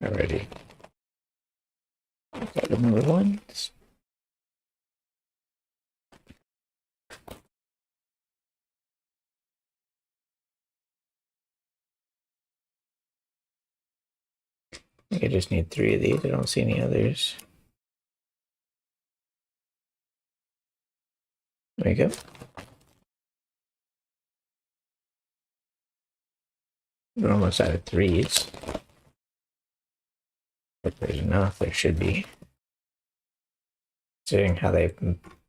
Alrighty. Got to move ones. I think I just need 3 of these. I don't see any others. There you go. We're almost out of 3s. If there's enough, there should be. Considering how they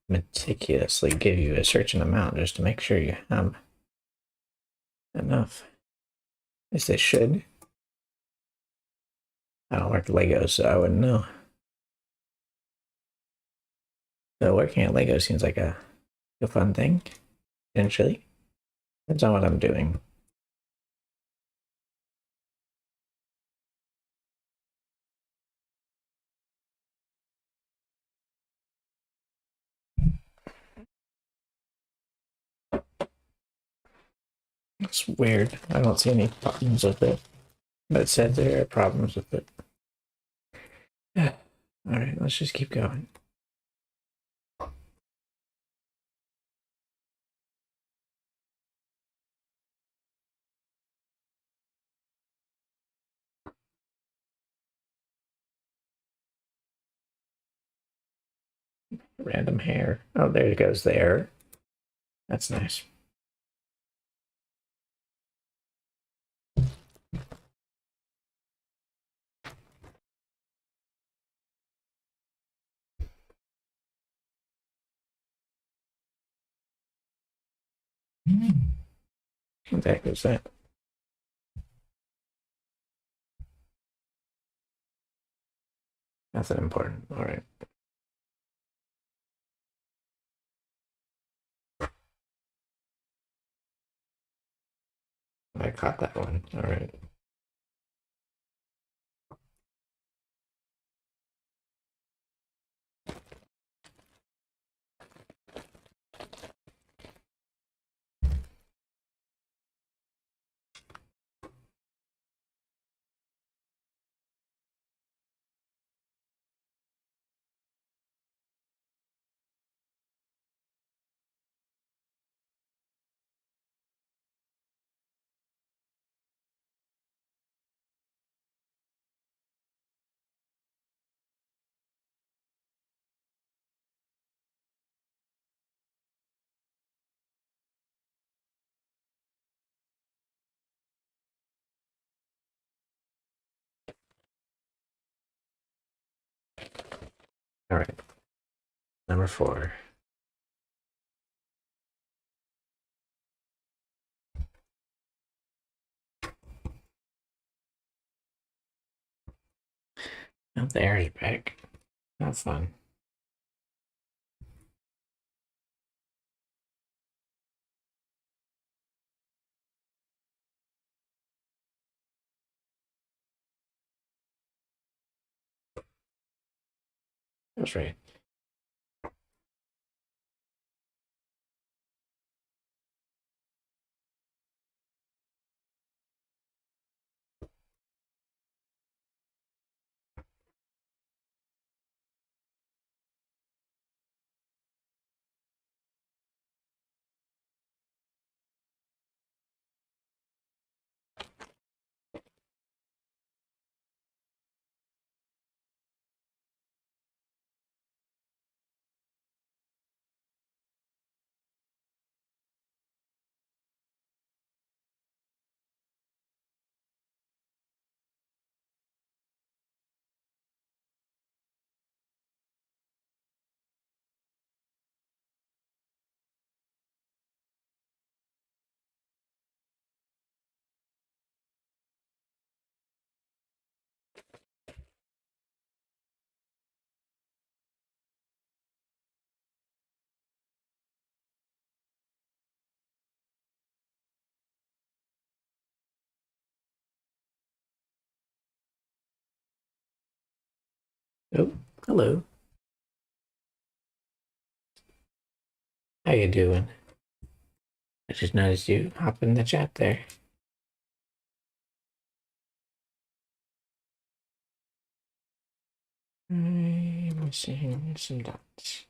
meticulously give you a certain amount just to make sure you have enough. As they should. I don't work Legos, so I wouldn't know. So working at Lego seems like a fun thing, potentially. Depends on what I'm doing. It's weird. I don't see any problems with it. But it said there are problems with it. Yeah. All right, let's just keep going. Random hair. Oh, there it goes there. That's nice. What the heck is that? That's an important. All right. I caught that one. All right. All right. Number 4. Oh, there's back. That's fun. That's right. Oh, hello. How you doing? I just noticed you hop in the chat there. I'm seeing some dots.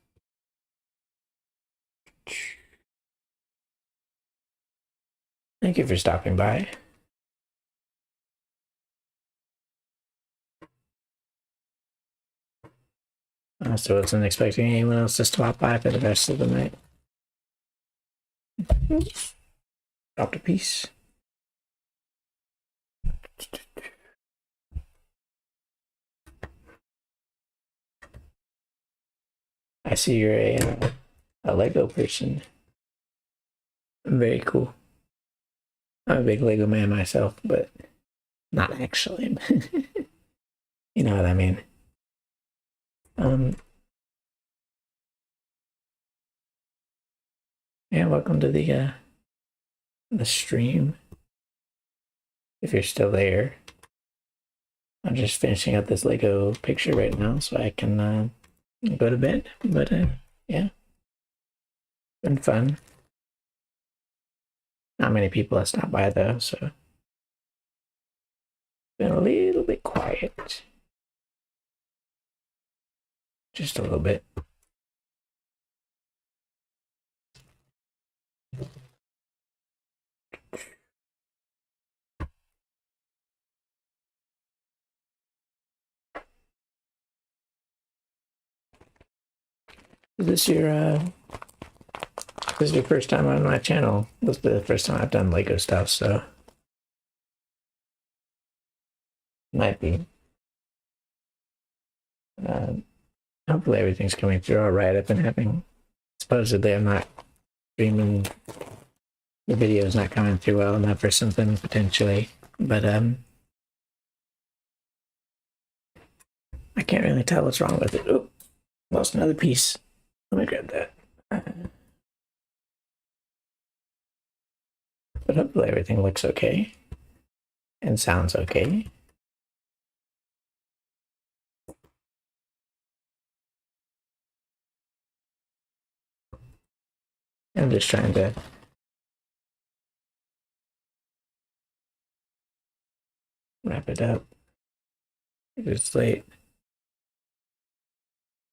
Thank you for stopping by. I also wasn't expecting anyone else to stop by for the rest of the night. Dropped a piece. I see you're a Lego person. Very cool. I'm a big Lego man myself, but not actually. You know what I mean. Um, yeah, welcome to the stream. If you're still there, I'm just finishing up this Lego picture right now, so I can go to bed. But yeah, been fun. Not many people have stopped by though, so been a little bit quiet. just a little bit. Is this your first time on my channel? This is the first time I've done Lego stuff, so might be. Hopefully everything's coming through all right. I've been having, supposedly I'm not streaming, the video is not coming through well enough for something potentially, but I can't really tell what's wrong with it. Oh, lost another piece. Let me grab that. But hopefully everything looks okay and sounds okay. I'm just trying to wrap it up. It's late.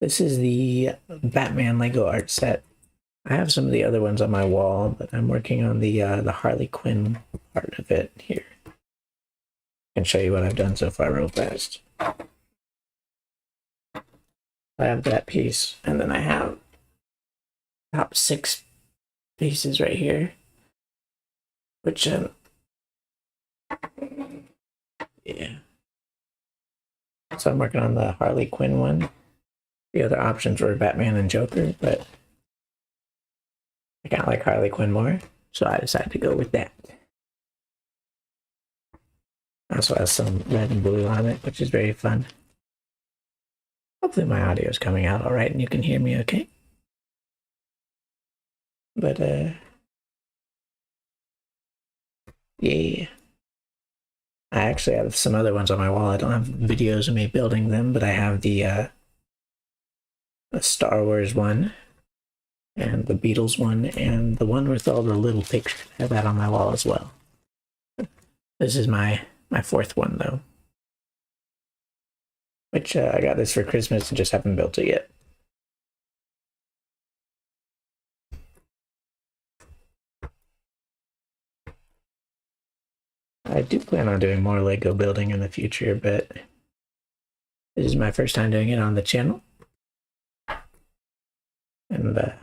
This is the Batman Lego art set. I have some of the other ones on my wall, but I'm working on the Harley Quinn part of it here. I can show you what I've done so far real fast. I have that piece, and then I have top 6 pieces right here, which yeah. So I'm working on the Harley Quinn one. The other options were Batman and Joker, but I kind of like Harley Quinn more, so I decided to go with that. Also has some red and blue on it, which is very fun. Hopefully my audio is coming out all right and you can hear me okay. But yeah. I actually have some other ones on my wall. I don't have videos of me building them, but I have the Star Wars one, and the Beatles one, and the one with all the little pictures. I have that on my wall as well. This is my 4th one, though. Which I got this for Christmas and just haven't built it yet. I do plan on doing more Lego building in the future, but this is my first time doing it on the channel. And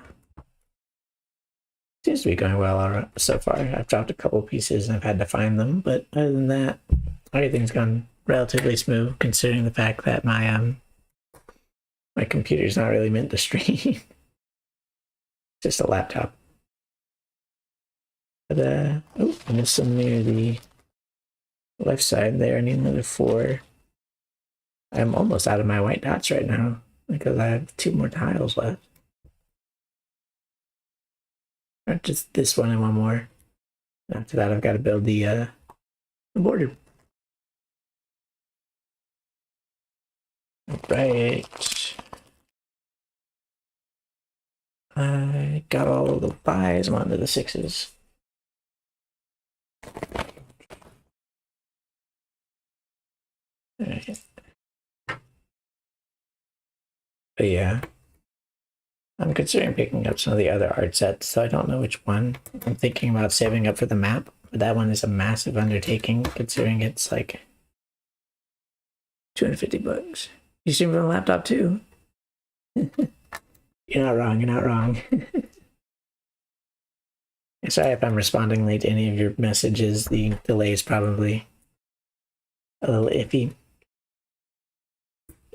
seems to be going well so far. I've dropped a couple pieces and I've had to find them, but other than that, everything's gone relatively smooth considering the fact that my computer's not really meant to stream. Just a laptop. But oh, I missed some near the left side there. I need another 4. I'm almost out of my white dots right now because I have 2 more tiles left. Or just this one and 1 more. After that, I've got to build the border. Right. I got all of the 5s. I'm on to the 6s. Alright. But yeah. I'm considering picking up some of the other art sets, so I don't know which one. I'm thinking about saving up for the map, but that one is a massive undertaking considering it's like $250. You stream from a laptop too? You're not wrong, you're not wrong. Sorry if I'm responding late to any of your messages. The delay is probably a little iffy.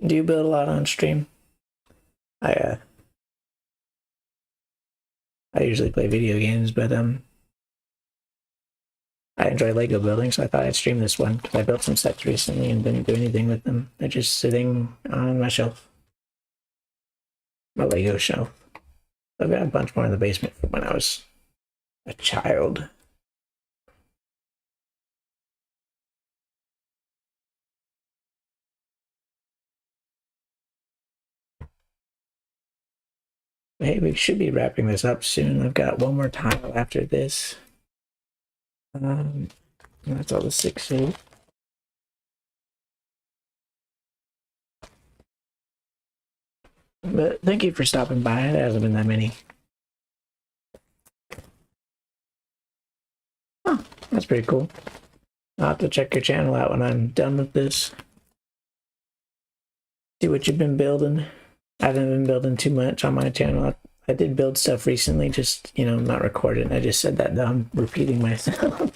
Do you build a lot on stream? I usually play video games, but I enjoy Lego building, so I thought I'd stream this one because I built some sets recently and didn't do anything with them. They're just sitting on my shelf, my Lego shelf. I've got a bunch more in the basement from when I was a child. Hey, we should be wrapping this up soon. I've got 1 more tile after this. That's all the 6s. But thank you for stopping by. There hasn't been that many. Oh, that's pretty cool. I'll have to check your channel out when I'm done with this. See what you've been building. I haven't been building too much on my channel. I did build stuff recently, just, you know, not recorded. I just said that though. I'm repeating myself.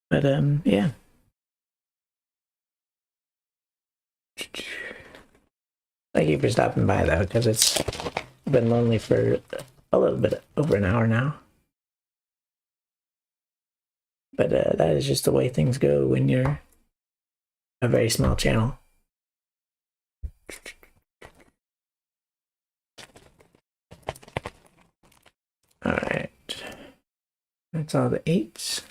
But, yeah. Thank you for stopping by though, because it's been lonely for a little bit over an hour now. But that is just the way things go when you're a very small channel. All right. That's all the 8s.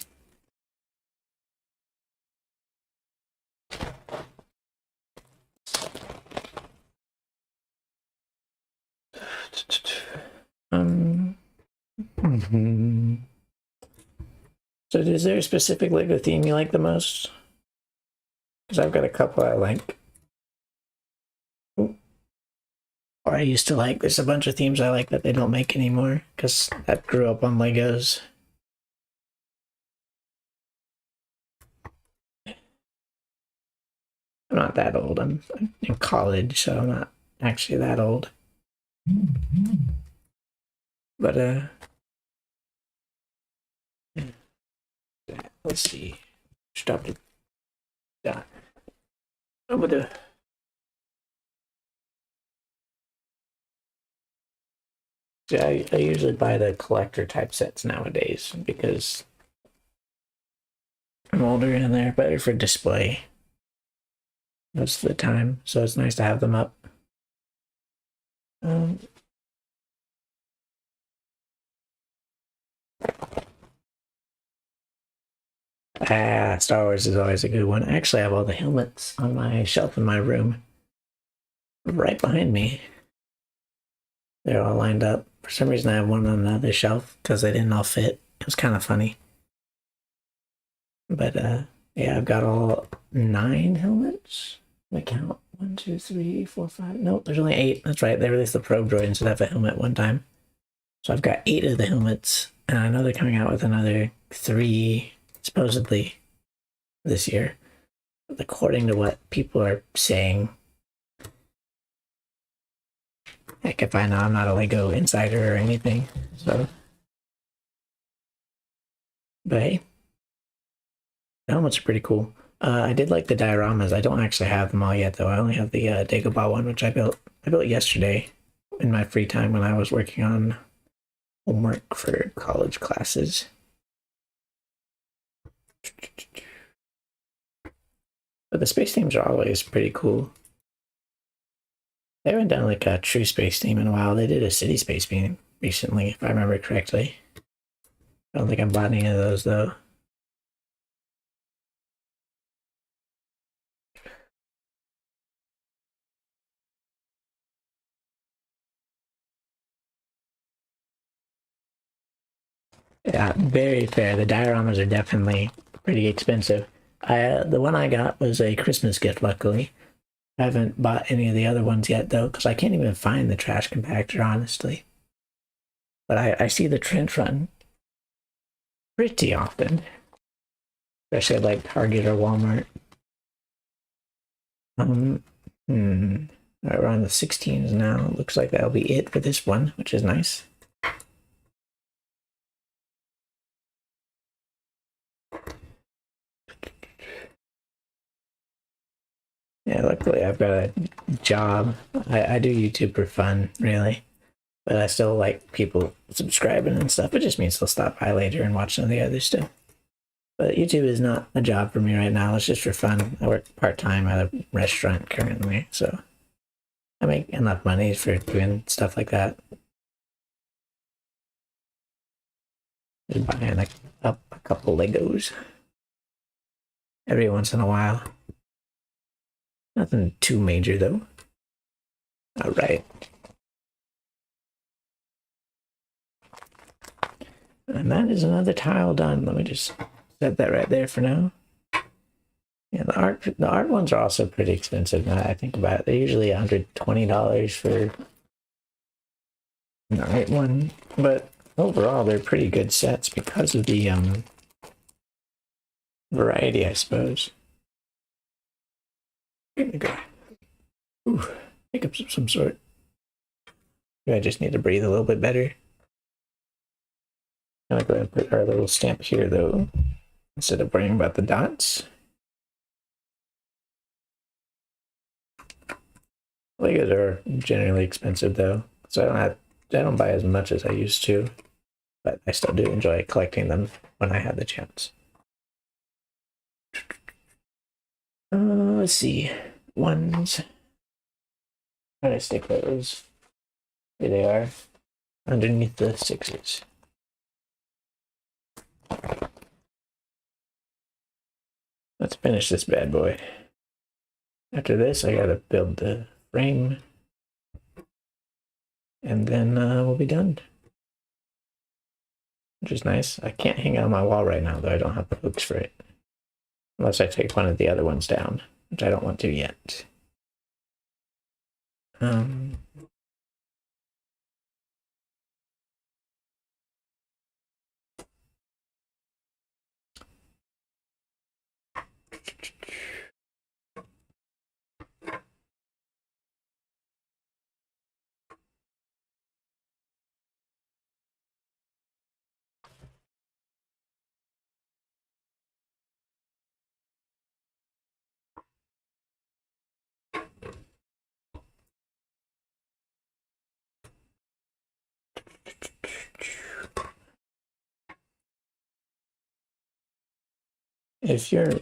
So is there a specific Lego theme you like the most? Because I've got a couple I like. Ooh. Or I used to like. There's a bunch of themes I like that they don't make anymore because I grew up on Legos. I'm not that old. I'm in college, so I'm not actually that old. But let's see. Stop it. Yeah. Over the. Yeah, I usually buy the collector type sets nowadays because I'm older and they're better for display most of the time. So it's nice to have them up. Star Wars is always a good one. I actually have all the helmets on my shelf in my room right behind me. They're all lined up. For some reason, I have one on another shelf because they didn't all fit. It was kind of funny. But yeah, I've got all 9 helmets. Let me count. 1, 2, 3, 4, 5. Nope, there's only 8. That's right. They released the Probe Droid instead of a helmet one time. So I've got 8 of the helmets, and I know they're coming out with another 3, supposedly, this year. According to what people are saying. Heck, if I know, I'm not a Lego insider or anything. So, but hey, the helmets are pretty cool. I did like the dioramas. I don't actually have them all yet, though. I only have the Dagobah one, which I built. I built yesterday in my free time when I was working on homework for college classes. But the space themes are always pretty cool. They haven't done like a true space theme in a while. They did a city space theme recently, if I remember correctly. I don't think I bought any of those though. Yeah, very fair. The dioramas are definitely pretty expensive. The one I got was a Christmas gift, luckily. I haven't bought any of the other ones yet, though, because I can't even find the trash compactor, honestly. But I see the trench run pretty often, especially at like Target or Walmart. We're on the 16s now. Looks like that'll be it for this one, which is nice. Yeah, luckily I've got a job. I do YouTube for fun, really. But I still like people subscribing and stuff. It just means they'll stop by later and watch some of the other stuff. But YouTube is not a job for me right now. It's just for fun. I work part-time at a restaurant currently, so I make enough money for doing stuff like that. Just buying up a couple Legos every once in a while. Nothing too major, though. All right. And that is another tile done. Let me just set that right there for now. Yeah, the art ones are also pretty expensive now that I think about it. They're usually $120 for an art one, but overall they're pretty good sets because of the variety, I suppose. Ooh, hiccups of some sort. I just need to breathe a little bit better. I'm gonna go ahead and put our little stamp here though, instead of worrying about the dots. Legos are generally expensive though, so I don't buy as much as I used to, but I still do enjoy collecting them when I have the chance. Let's see, ones. Try to stick those. Here they are, underneath the sixes. Let's finish this bad boy. After this, I gotta build the frame, and then we'll be done. Which is nice. I can't hang it on my wall right now, though. I don't have the hooks for it. Unless I take one of the other ones down, which I don't want to yet. If you're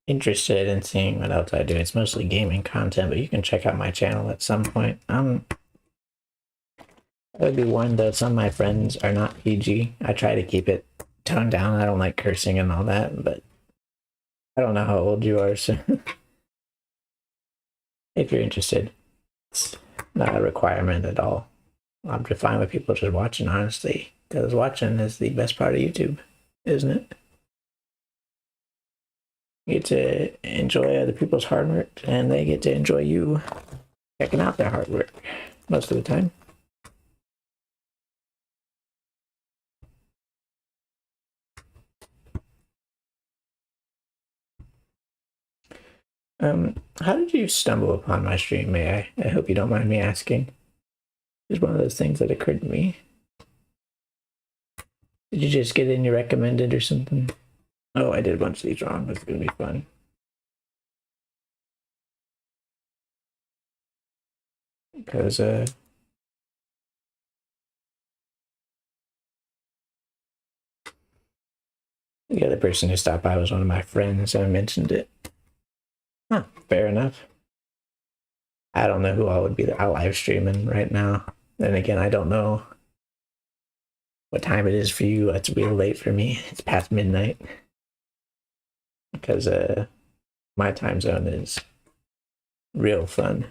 interested in seeing what else I do, it's mostly gaming content, but you can check out my channel at some point. I would be warned though, some of my friends are not PG. I try to keep it toned down. I don't like cursing and all that, but I don't know how old you are, so if you're interested, it's not a requirement at all. I'm fine with people just watching, honestly, because watching is the best part of YouTube, isn't it? You get to enjoy other people's hard work, and they get to enjoy you checking out their hard work most of the time. How did you stumble upon my stream, may I? I hope you don't mind me asking. It's one of those things that occurred to me. Did you just get in your recommended or something? Oh, I did a bunch of these wrong. It's gonna be fun. Because the other person who stopped by was one of my friends, so I mentioned it. Huh, fair enough. I don't know who all would be out live streaming right now. Then again, I don't know what time it is for you. It's real late for me. It's past midnight. Because my time zone is real fun.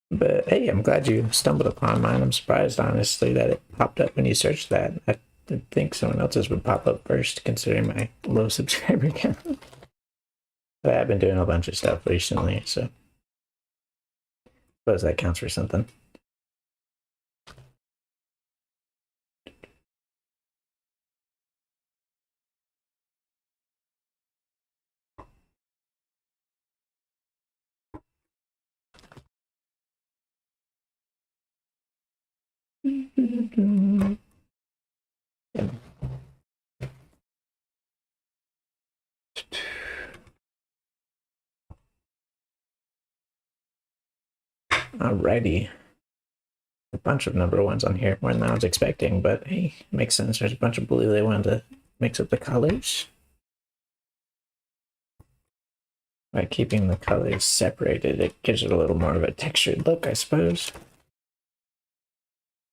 But hey, I'm glad you stumbled upon mine. I'm surprised, honestly, that it popped up when you searched that. I didn't think someone else's would pop up first, considering my low subscriber count. But I've been doing a bunch of stuff recently, so I suppose that counts for something. Alrighty. A bunch of number ones on here, more than I was expecting, but hey, it makes sense. There's a bunch of blue. They wanted to mix up the colors. By keeping the colors separated, it gives it a little more of a textured look, I suppose.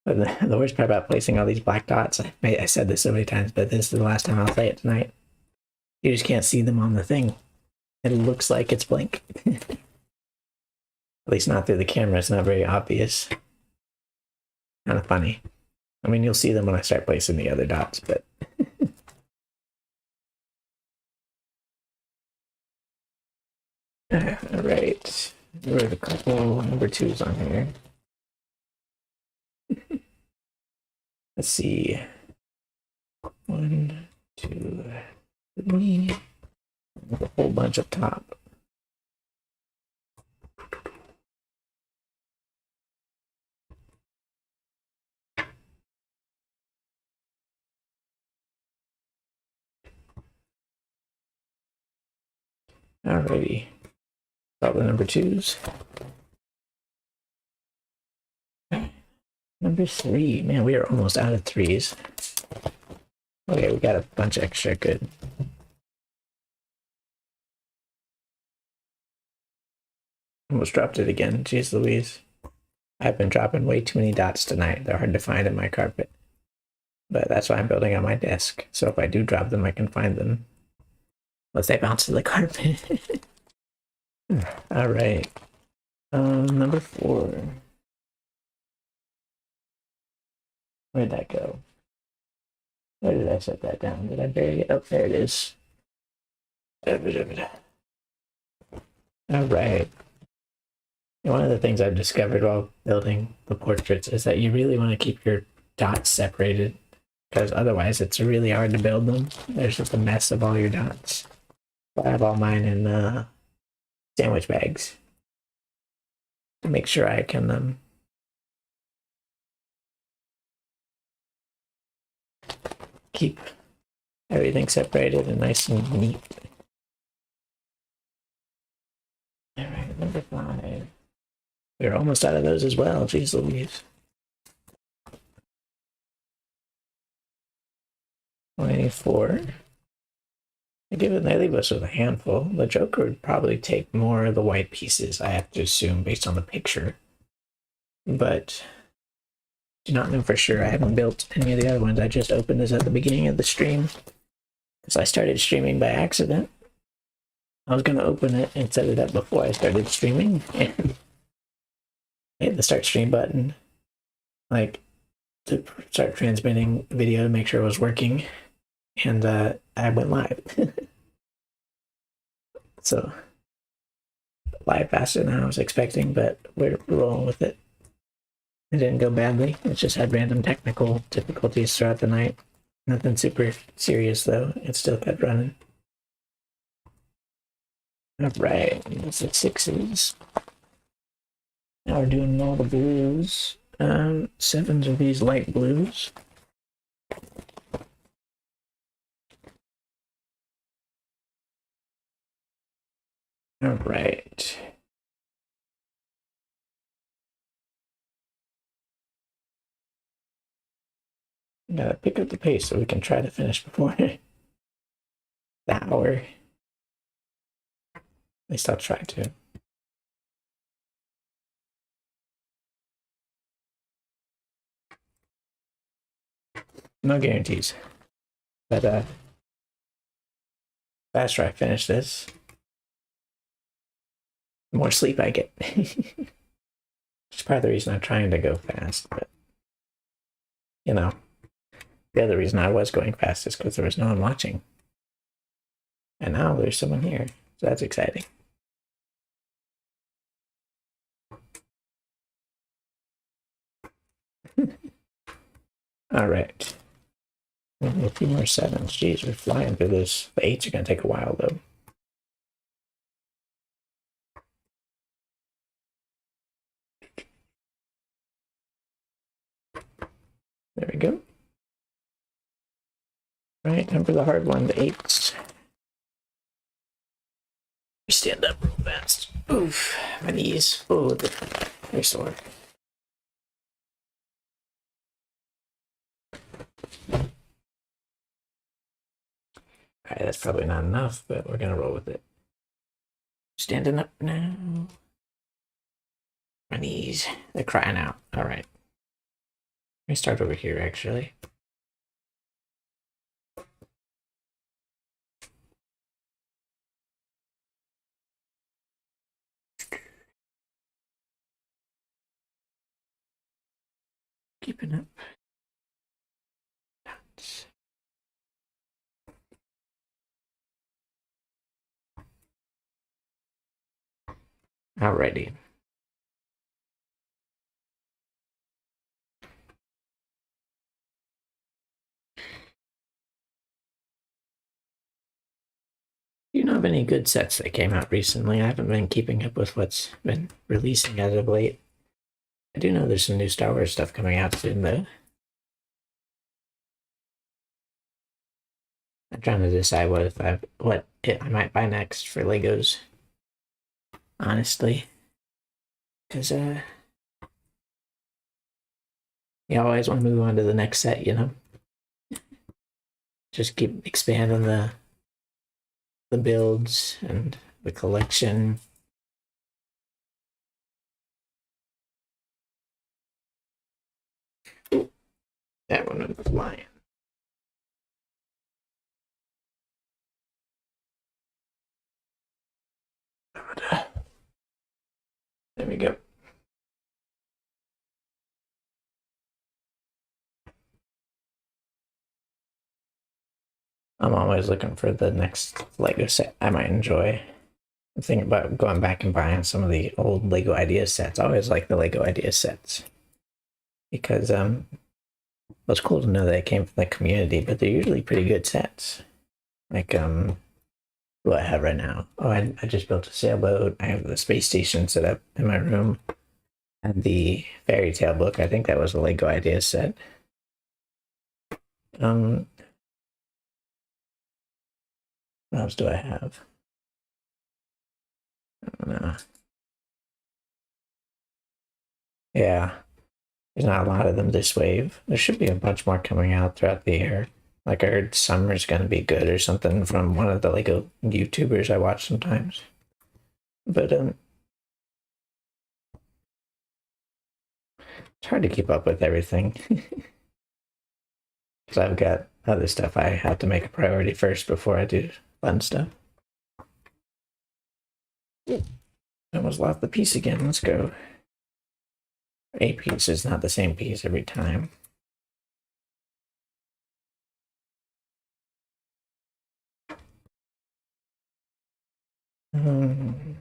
But the worst part about placing all these black dots, I said this so many times, but this is the last time I'll say it tonight. You just can't see them on the thing. It looks like it's blank. At least not through the camera. It's not very obvious. Kind of funny. I mean, you'll see them when I start placing the other dots, but... All right. There were a couple number 2s on here. Let's see. 1, 2, 3. A whole bunch up top. Alrighty. All the number 2s. Number 3. Man, we are almost out of 3s. Okay, we got a bunch extra. Good. Almost dropped it again. Jeez Louise. I've been dropping way too many dots tonight. They're hard to find in my carpet. But that's why I'm building on my desk. So if I do drop them, I can find them. Unless they bounce to the carpet. All right. Number 4. Where'd that go? Where did I set that down? Did I bury it? Oh, there it is. All right. One of the things I've discovered while building the portraits is that you really want to keep your dots separated, because otherwise it's really hard to build them. There's just a mess of all your dots. I have all mine in sandwich bags to make sure I can keep everything separated and nice and neat. All right, number 5. We're almost out of those as well. Jeez Louise. 24. Given they leave us with a handful, the Joker would probably take more of the white pieces, I have to assume, based on the picture. But do not know for sure. I haven't built any of the other ones. I just opened this at the beginning of the stream because I started streaming by accident. I was going to open it and set it up before I started streaming, and I hit the start stream button, like, to start transmitting video to make sure it was working, and I went live. So, live faster than I was expecting, but we're rolling with it. It didn't go badly. It just had random technical difficulties throughout the night. Nothing super serious, though. It still kept running. All right, that's the 6s. Now we're doing all the blues. 7s are these light blues. All right. Gotta pick up the pace so we can try to finish before the hour. At least I'll try to. No guarantees. But the faster I finish this, the more sleep I get. Which is part of the reason I'm trying to go fast, but you know, the other reason I was going fast is because there was no one watching. And now there's someone here, so that's exciting. All right. A few more 7s. Jeez, we're flying through this. The 8s are going to take a while, though. There we go. Right, number the hard one, the 8s. Stand up real fast. Oof, my knees. Oh, they're sore. All right, that's probably not enough, but we're going to roll with it. Standing up now. My knees, they're crying out. All right. Let me start over here, actually. keeping up. Alrighty. Do you know of any good sets that came out recently? I haven't been keeping up with what's been releasing as of late. I do know there's some new Star Wars stuff coming out soon, though. I'm trying to decide what I might buy next for Legos. Honestly, because you always want to move on to the next set, you know. Just keep expanding the builds and the collection. Ooh, that one went flying. There we go. I'm always looking for the next Lego set I might enjoy. I'm thinking about going back and buying some of the old Lego Idea sets. I always like the Lego Idea sets because it was cool to know that it came from the community, but they're usually pretty good sets. Like what I have right now. Oh, I just built a sailboat. I have the space station set up in my room. And the fairy tale book. I think that was a Lego Idea set. What else do I have? I don't know. Yeah, there's not a lot of them this wave. There should be a bunch more coming out throughout the year. Like I heard summer's gonna be good or something from one of the Lego YouTubers I watch sometimes. But it's hard to keep up with everything. Because I've got other stuff I have to make a priority first before I do fun stuff. I almost lost the piece again. Let's go. A piece is not the same piece every time. Um,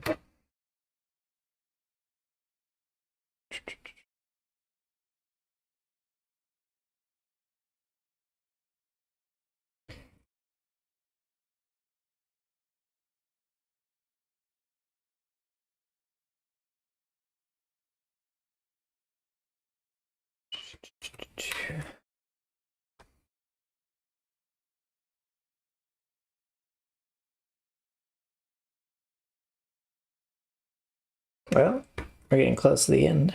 well, we're getting close to the end.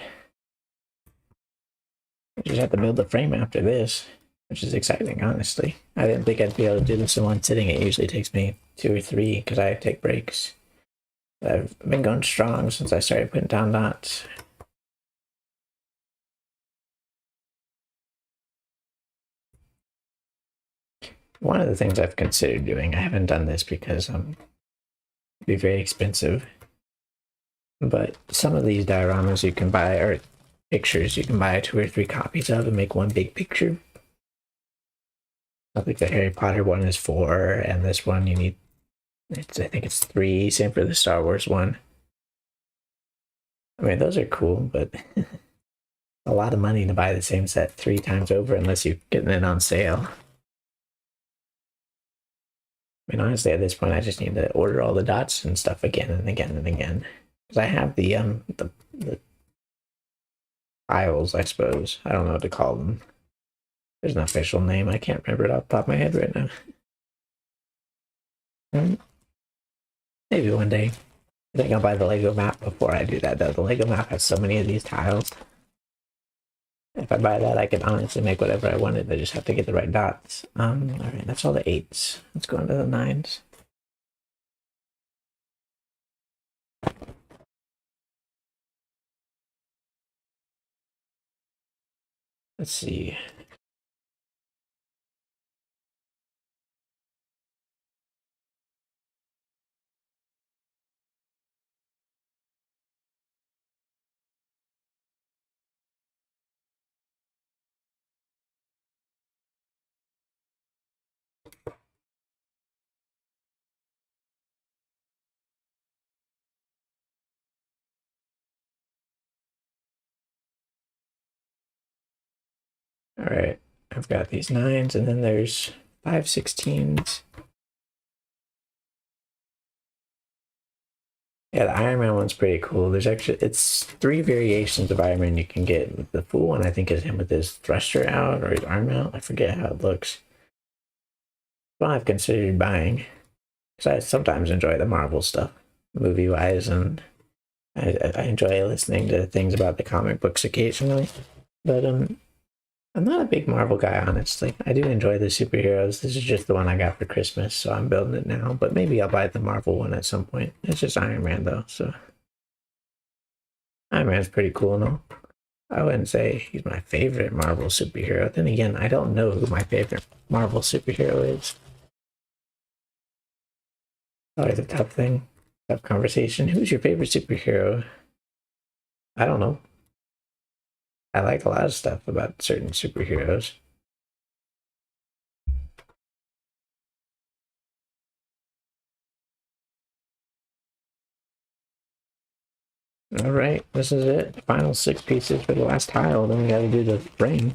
I just have to build the frame after this, which is exciting, honestly. I didn't think I'd be able to do this in one sitting. It usually takes me 2 or 3 because I take breaks. I've been going strong since I started putting down dots. One of the things I've considered doing, I haven't done this because it'd be very expensive. But some of these dioramas you can buy, or pictures, you can buy 2 or 3 copies of and make one big picture. I think the Harry Potter one is 4, and this one you need, I think it's 3. Same for the Star Wars one. I mean, those are cool, but a lot of money to buy the same set 3 times over unless you're getting it on sale. I mean, honestly, at this point, I just need to order all the dots and stuff again and again and again. Because I have the files, I suppose. I don't know what to call them. There's an official name. I can't remember it off the top of my head right now. Maybe one day. I think I'll buy the Lego map before I do that, though. The Lego map has so many of these tiles. If I buy that, I can honestly make whatever I wanted. I just have to get the right dots. All right, that's all the 8s. Let's go into the 9s. Let's see. All right, I've got these 9s, and then there's 5 16s. Yeah, the Iron Man one's pretty cool. There's actually, it's 3 variations of Iron Man you can get. The full one, I think, is him with his thruster out or his arm out. I forget how it looks. Well, I've considered buying because I sometimes enjoy the Marvel stuff, movie wise, and I enjoy listening to things about the comic books occasionally. But I'm not a big Marvel guy, honestly. I do enjoy the superheroes. This is just the one I got for Christmas, so I'm building it now. But maybe I'll buy the Marvel one at some point. It's just Iron Man, though, so Iron Man's pretty cool and all. I wouldn't say he's my favorite Marvel superhero. Then again, I don't know who my favorite Marvel superhero is. Always a tough thing, tough conversation. Who's your favorite superhero? I don't know. I like a lot of stuff about certain superheroes. All right, this is it. Final 6 pieces for the last tile. Then we got to do the frame.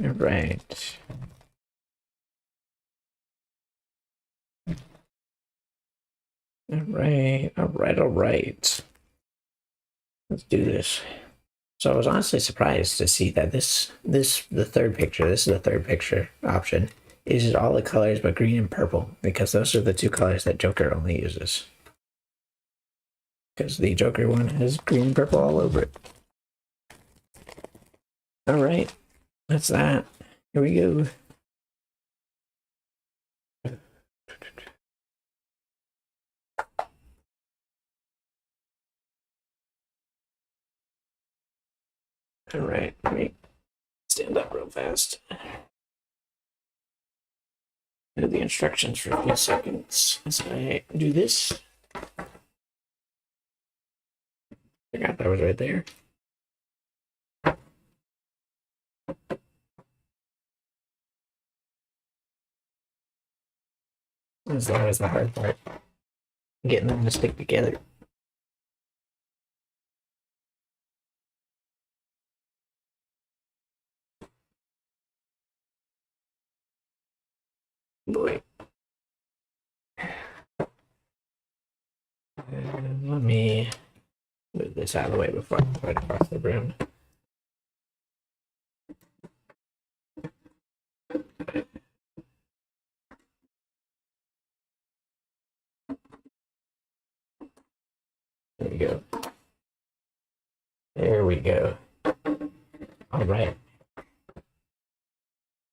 All right. All right, all right, all right. Let's do this. So I was honestly surprised to see that the third picture, this is the third picture option, is just all the colors but green and purple, because those are the 2 colors that Joker only uses. Because the Joker one has green and purple all over it. All right, that's that. Here we go. All right, let me stand up real fast. Do the instructions for a few seconds as I do this. Forgot that was right there. That's always the hard part, getting them to stick together. Boy. Let me move this out of the way before I throw it across the room. There we go. There we go. All right. I'm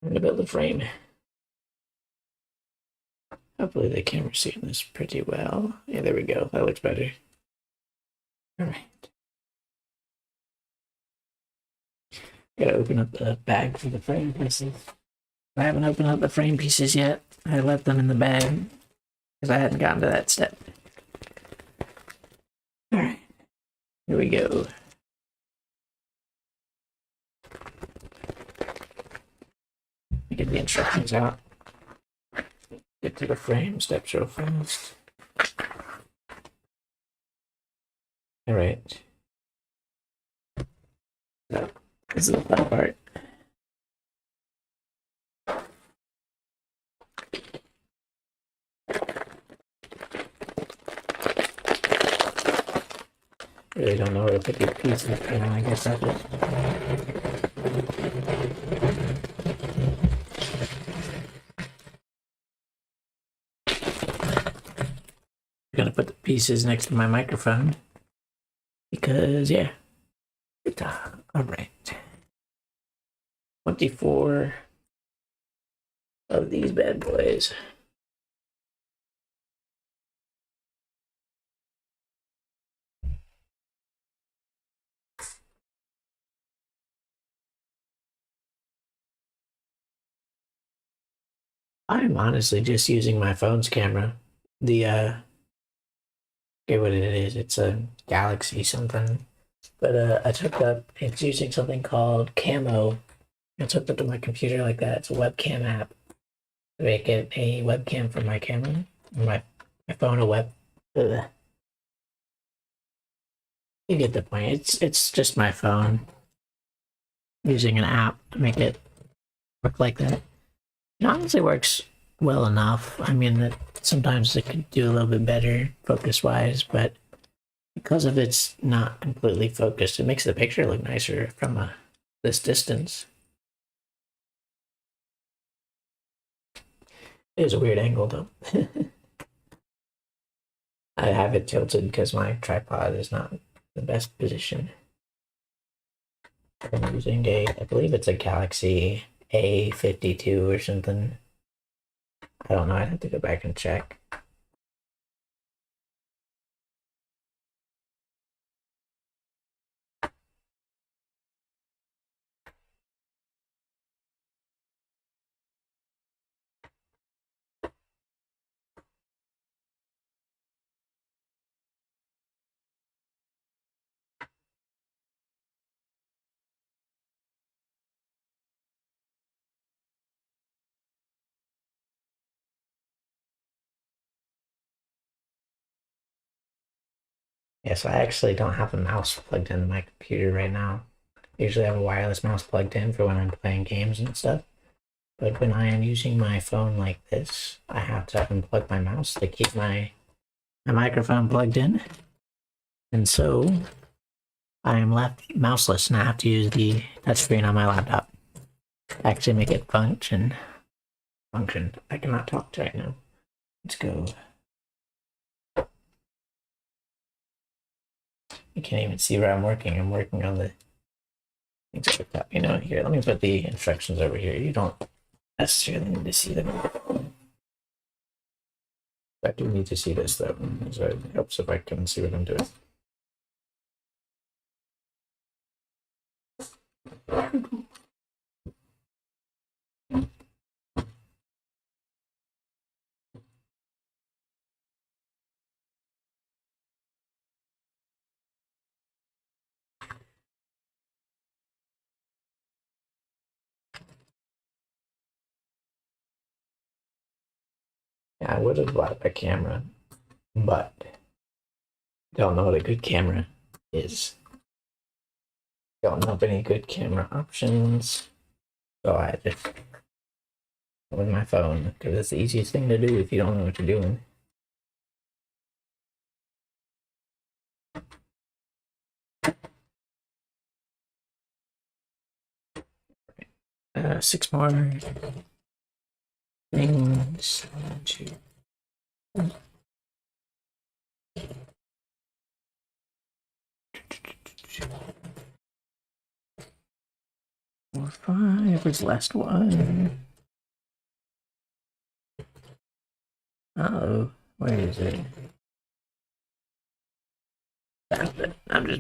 going to build a frame. Hopefully the camera's seeing this pretty well. Yeah, there we go. That looks better. All right. Gotta open up the bag for the frame pieces. I haven't opened up the frame pieces yet. I left them in the bag because I hadn't gotten to that step. All right. Here we go. Get the instructions out. Get to the frame steps real fast. All right. So, this is the fun part. Really don't know where to put these pieces. I guess that's it. I'm gonna put the pieces next to my microphone because, yeah. All right. 24 of these bad boys. I'm honestly just using my phone's camera. The forget what it is. It's a Galaxy something. But I took up. It's using something called Camo. It's hooked up to my computer like that. It's a webcam app to make it a webcam for my camera. My phone a You get the point. It's just my phone using an app to make it work like that. It honestly works well enough. I mean, that sometimes it could do a little bit better focus wise, but because of it's not completely focused, it makes the picture look nicer from this distance. It is a weird angle though. I have it tilted because my tripod is not the best position. I'm using I believe it's a Galaxy A52 or something. I don't know, I'd have to go back and check. Yes, I actually don't have a mouse plugged into my computer right now. I usually have a wireless mouse plugged in for when I'm playing games and stuff. But when I am using my phone like this, I have to unplug my mouse to keep my microphone plugged in. And so I am left mouseless and I have to use the touchscreen on my laptop to actually make it function. I cannot talk right now. Let's go. You can't even see where I'm working. I'm working on the things like that. You know, here, let me put the instructions over here. You don't necessarily need to see them. I do need to see this though, so it helps if I can see what I'm doing. Yeah, I would have bought a camera, but don't know what a good camera is. Don't know of any good camera options, so I just go with my phone because it's the easiest thing to do if you don't know what you're doing. Six more things to. 4, 5. Where's the last one? Uh-oh. Where is it? That's it.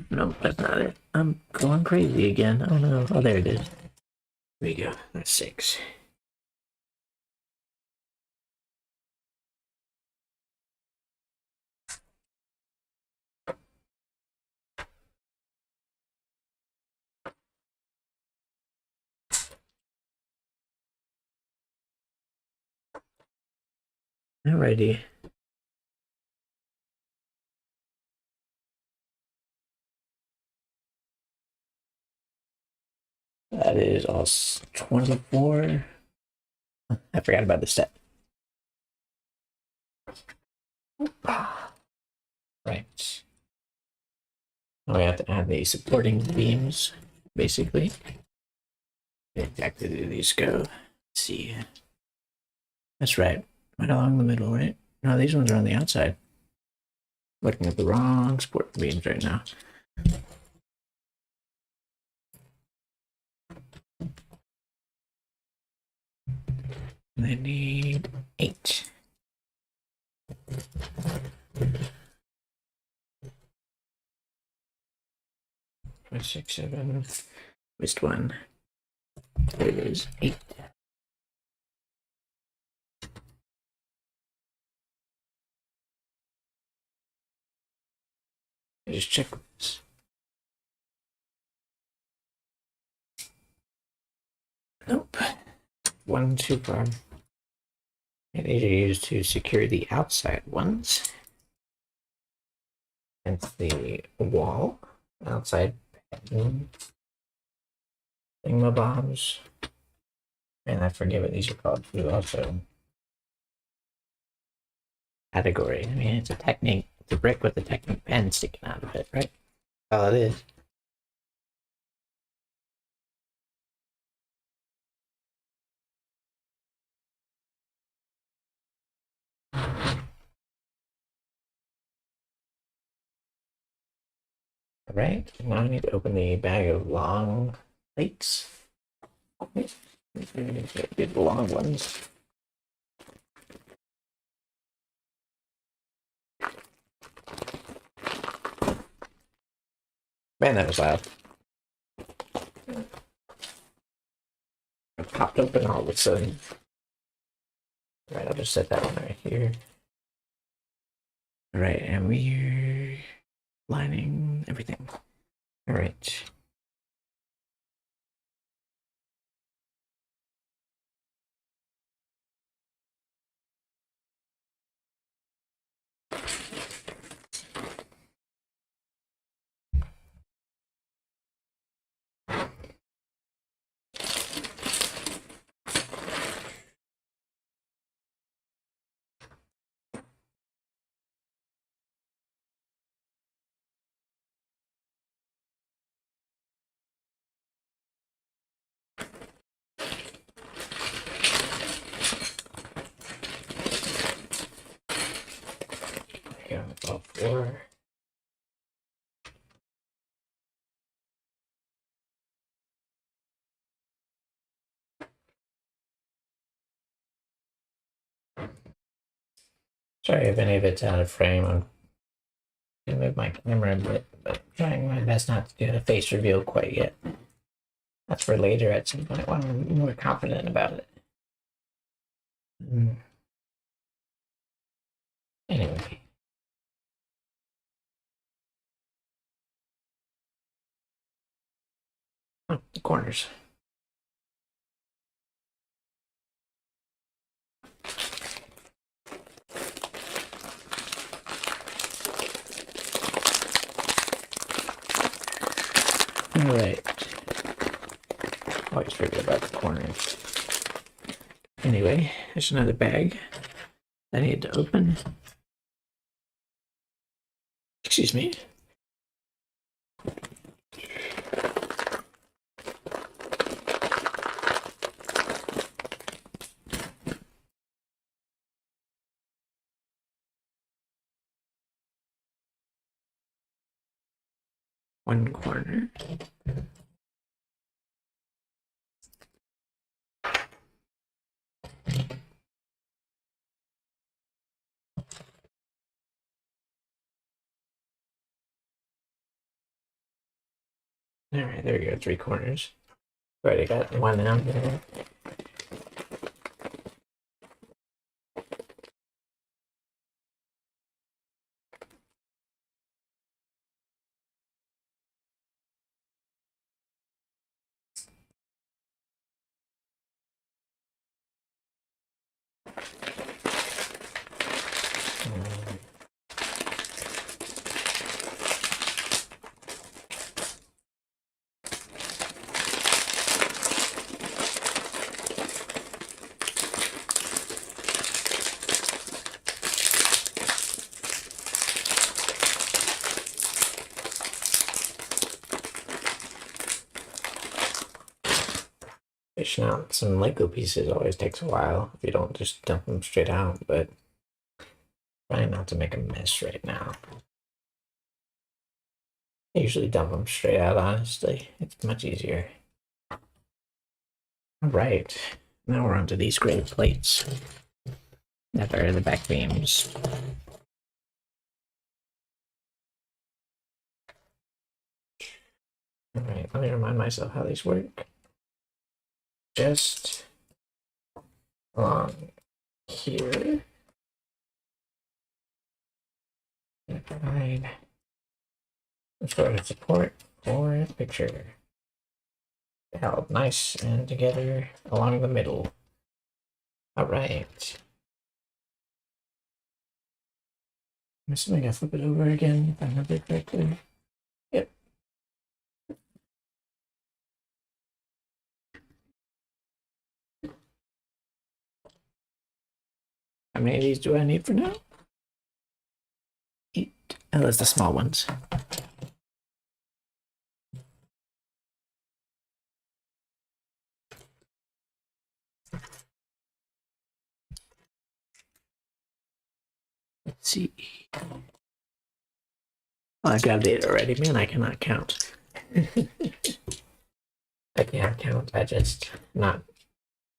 Nope, that's not it. I'm going crazy again. Oh no. Oh, there it is. There we go. That's 6. Alrighty. That is all 24. I forgot about the step. Right. Now we have to add the supporting beams, basically. Exactly do these go? Let's see. That's right. Right along the middle, right? No, these ones are on the outside. Looking at the wrong support beams right now. And they need 8. 5, 6, 7. Missed one. There it is. 8. Just check this. Nope. One too far. And these are used to secure the outside ones. And the wall. outside thingamabobs. And I forget what these are called too, also. Category. I mean, it's a technique. It's a brick with a technique pen sticking out of it, right? All it is. All right. Now I need to open the bag of long plates. Get the long ones. Man, that was loud. It popped open all of a sudden. All right, I'll just set that one right here. All right, and we're lining everything. All right. There we go, all four. Sorry if any of it's out of frame. I'm gonna move my camera a bit, but I'm trying my best not to do a face reveal quite yet. That's for later at some point when I'm more confident about it. Anyway. Oh, the corners. All right. Always forget about the corners. Anyway, there's another bag I need to open. Excuse me. One corner. All right, there we go, three corners. Already got one out there. Fishing out some Lego pieces always takes a while if you don't just dump them straight out, but trying not to make a mess right now. I usually dump them straight out, honestly. It's much easier. All right, now we're onto these gray plates that are the back beams. All right, let me remind myself how these work. Just along here. And provide some sort of support for the picture. Held nice and together along the middle. All right. I'm assuming I flip it over again if I remember correctly. Yep. How many of these do I need for now? 8. Oh, that's the small ones. Let's see. Well, I grabbed 8 already. Man, I cannot count. I can't count. I just not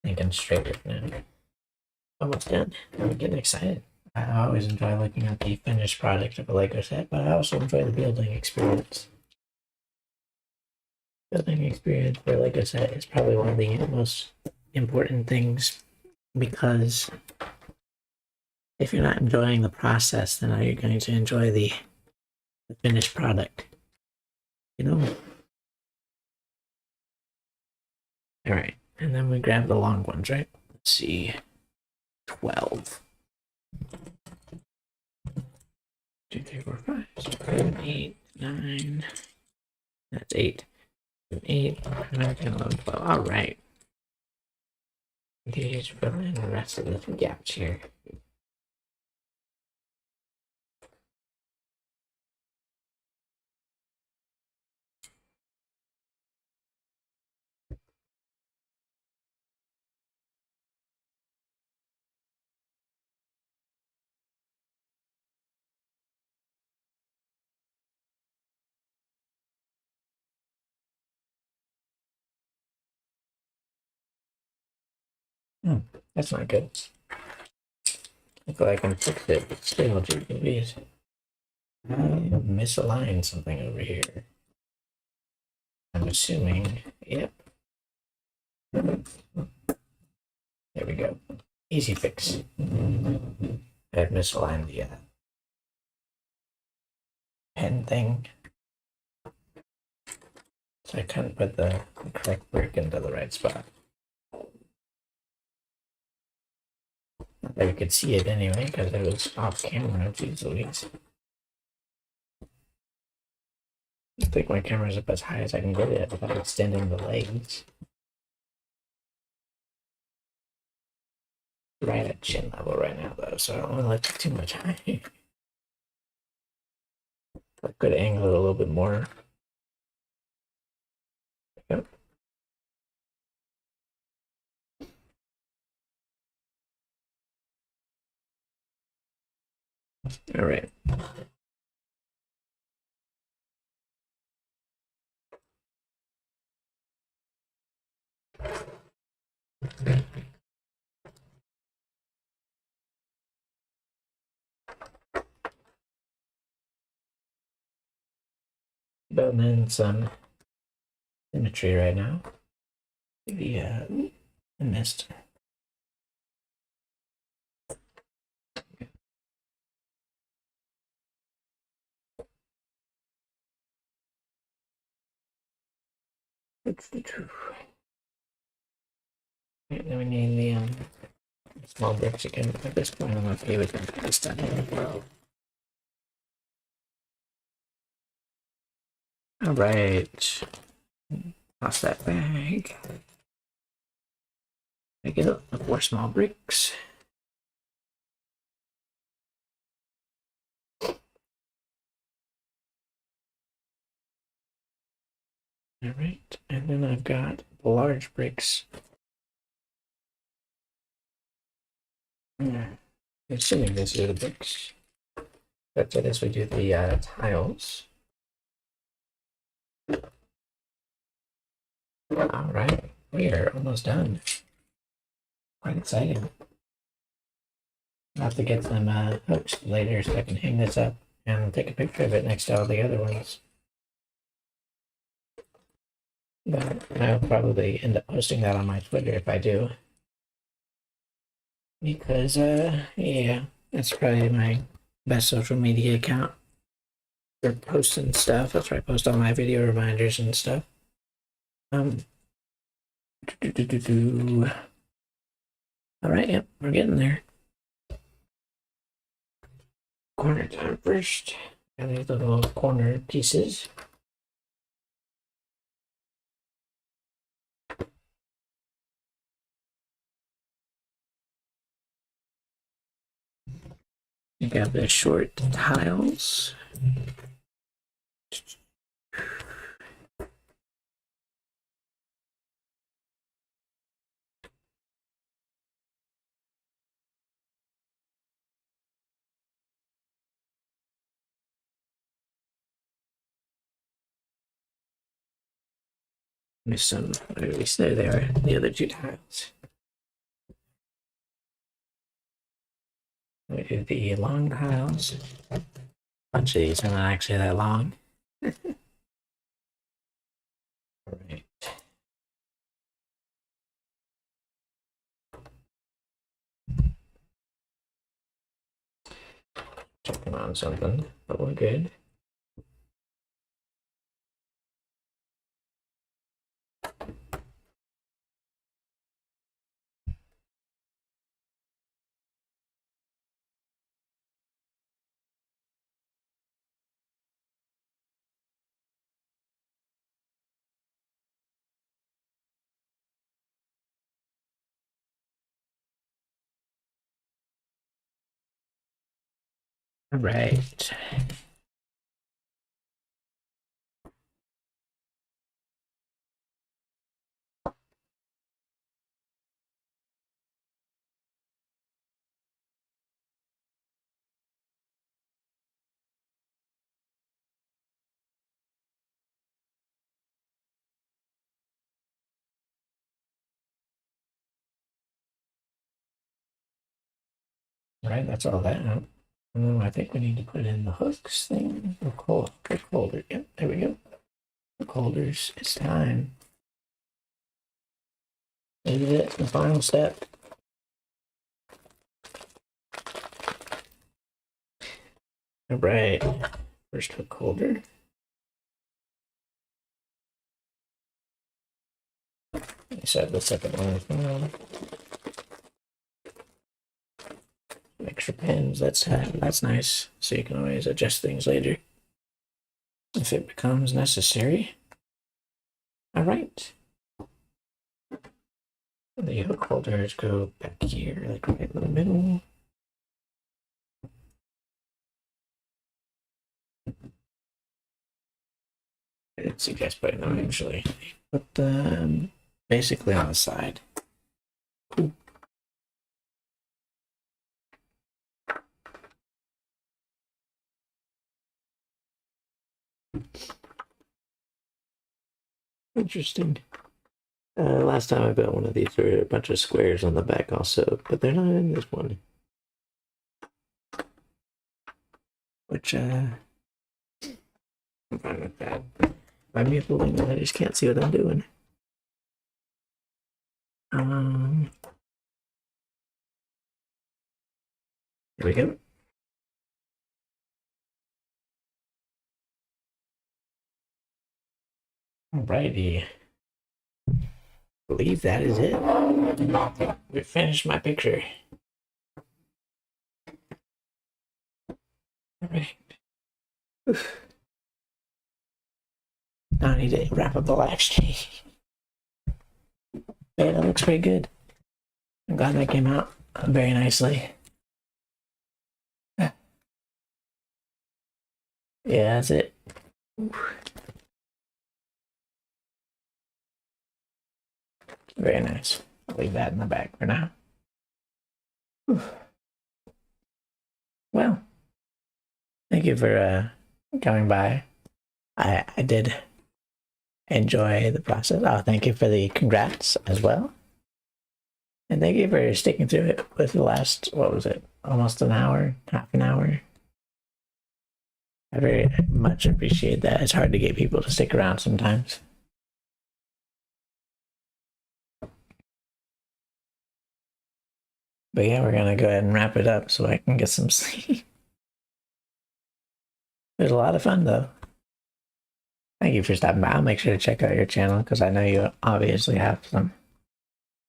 thinking straight right now. Almost done. I'm getting excited. I always enjoy looking at the finished product of a Lego set, but I also enjoy the building experience. Building experience for a Lego set is probably one of the most important things, because if you're not enjoying the process, then how are you going to enjoy the finished product? You know? All right, and then we grab the long ones, right? Let's see. 12. 2, 3, 4, 5, 6, 7, 8, 9. That's 8. 8, 9, 10, 11, 12. All right. These fill in the rest of the gaps here. That's not good. I feel like I can fix it, but still, GPVs. I misaligned something over here. I'm assuming, yep. There we go. Easy fix. I had misaligned the pen thing. So I couldn't put the correct brick into the right spot. Not that we could see it anyway, because it was off camera. Jeez Louise. I think my camera's up as high as I can get it without extending the legs. Right at chin level right now, though, so I don't want to let it too much high. I could angle it a little bit more. Yep. All right. Building in some symmetry right now. Maybe I missed. Right, then we need the small bricks again. At this point, I'm okay with this done as well. All right. Toss that bag. I get 4 small bricks. All right, and then I've got the large bricks. Assuming these are the bricks. After this, we do the tiles. All right, we are almost done. Quite exciting. I'll have to get some hooks later so I can hang this up and take a picture of it next to all the other ones. But I'll probably end up posting that on my Twitter if I do. Because, yeah, that's probably my best social media account for posting stuff. That's where I post all my video reminders and stuff. All right, yep, we're getting there. Corner time first. And these little corner pieces. take out the short tiles. There's some, at least there they are, the other two tiles. We do the long tiles. A bunch of these are not actually that long. All right. Checking on something, but we're good. All right. Right, that's all that. Oh, I think we need to put in the hooks thing. Hook holder. Yep, there we go. Hook holders. It's time. This is it. The final step. All right. First hook holder. Set the second one as well. Extra pins. That's nice. So you can always adjust things later if it becomes necessary. All right. The hook holders go back here, like right in the middle. I didn't suggest putting them actually. Put them basically on the side. Ooh. Interesting. Last time I built one of these, there were a bunch of squares on the back also, but they're not in this one. Which, I'm fine with that. Might be a building that I just can't see what I'm doing. Here we go. Alrighty. I believe that is it. We finished my picture. Alright. Now I need to wrap up the live stream. Yeah, that looks pretty good. I'm glad that came out very nicely. Yeah, that's it. Very nice. I'll leave that in the back for now. Well, thank you for coming by. I did enjoy the process. Oh, thank you for the congrats as well. And thank you for sticking through it with the last, what was it, almost an hour, half an hour. I very much appreciate that. It's hard to get people to stick around sometimes. But yeah, we're gonna go ahead and wrap it up so I can get some sleep. It was a lot of fun though. Thank you for stopping by. I'll make sure to check out your channel because I know you obviously have some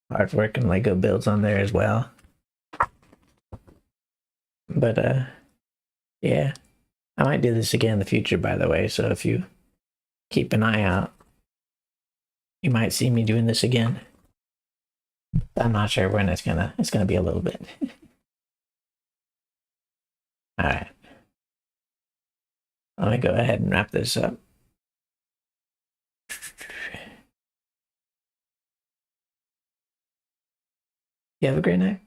hard work and Lego builds on there as well. But yeah, I might do this again in the future, by the way. So if you keep an eye out, you might see me doing this again. I'm not sure when it's gonna be a little bit. All right. Let me go ahead and wrap this up. You have a great night.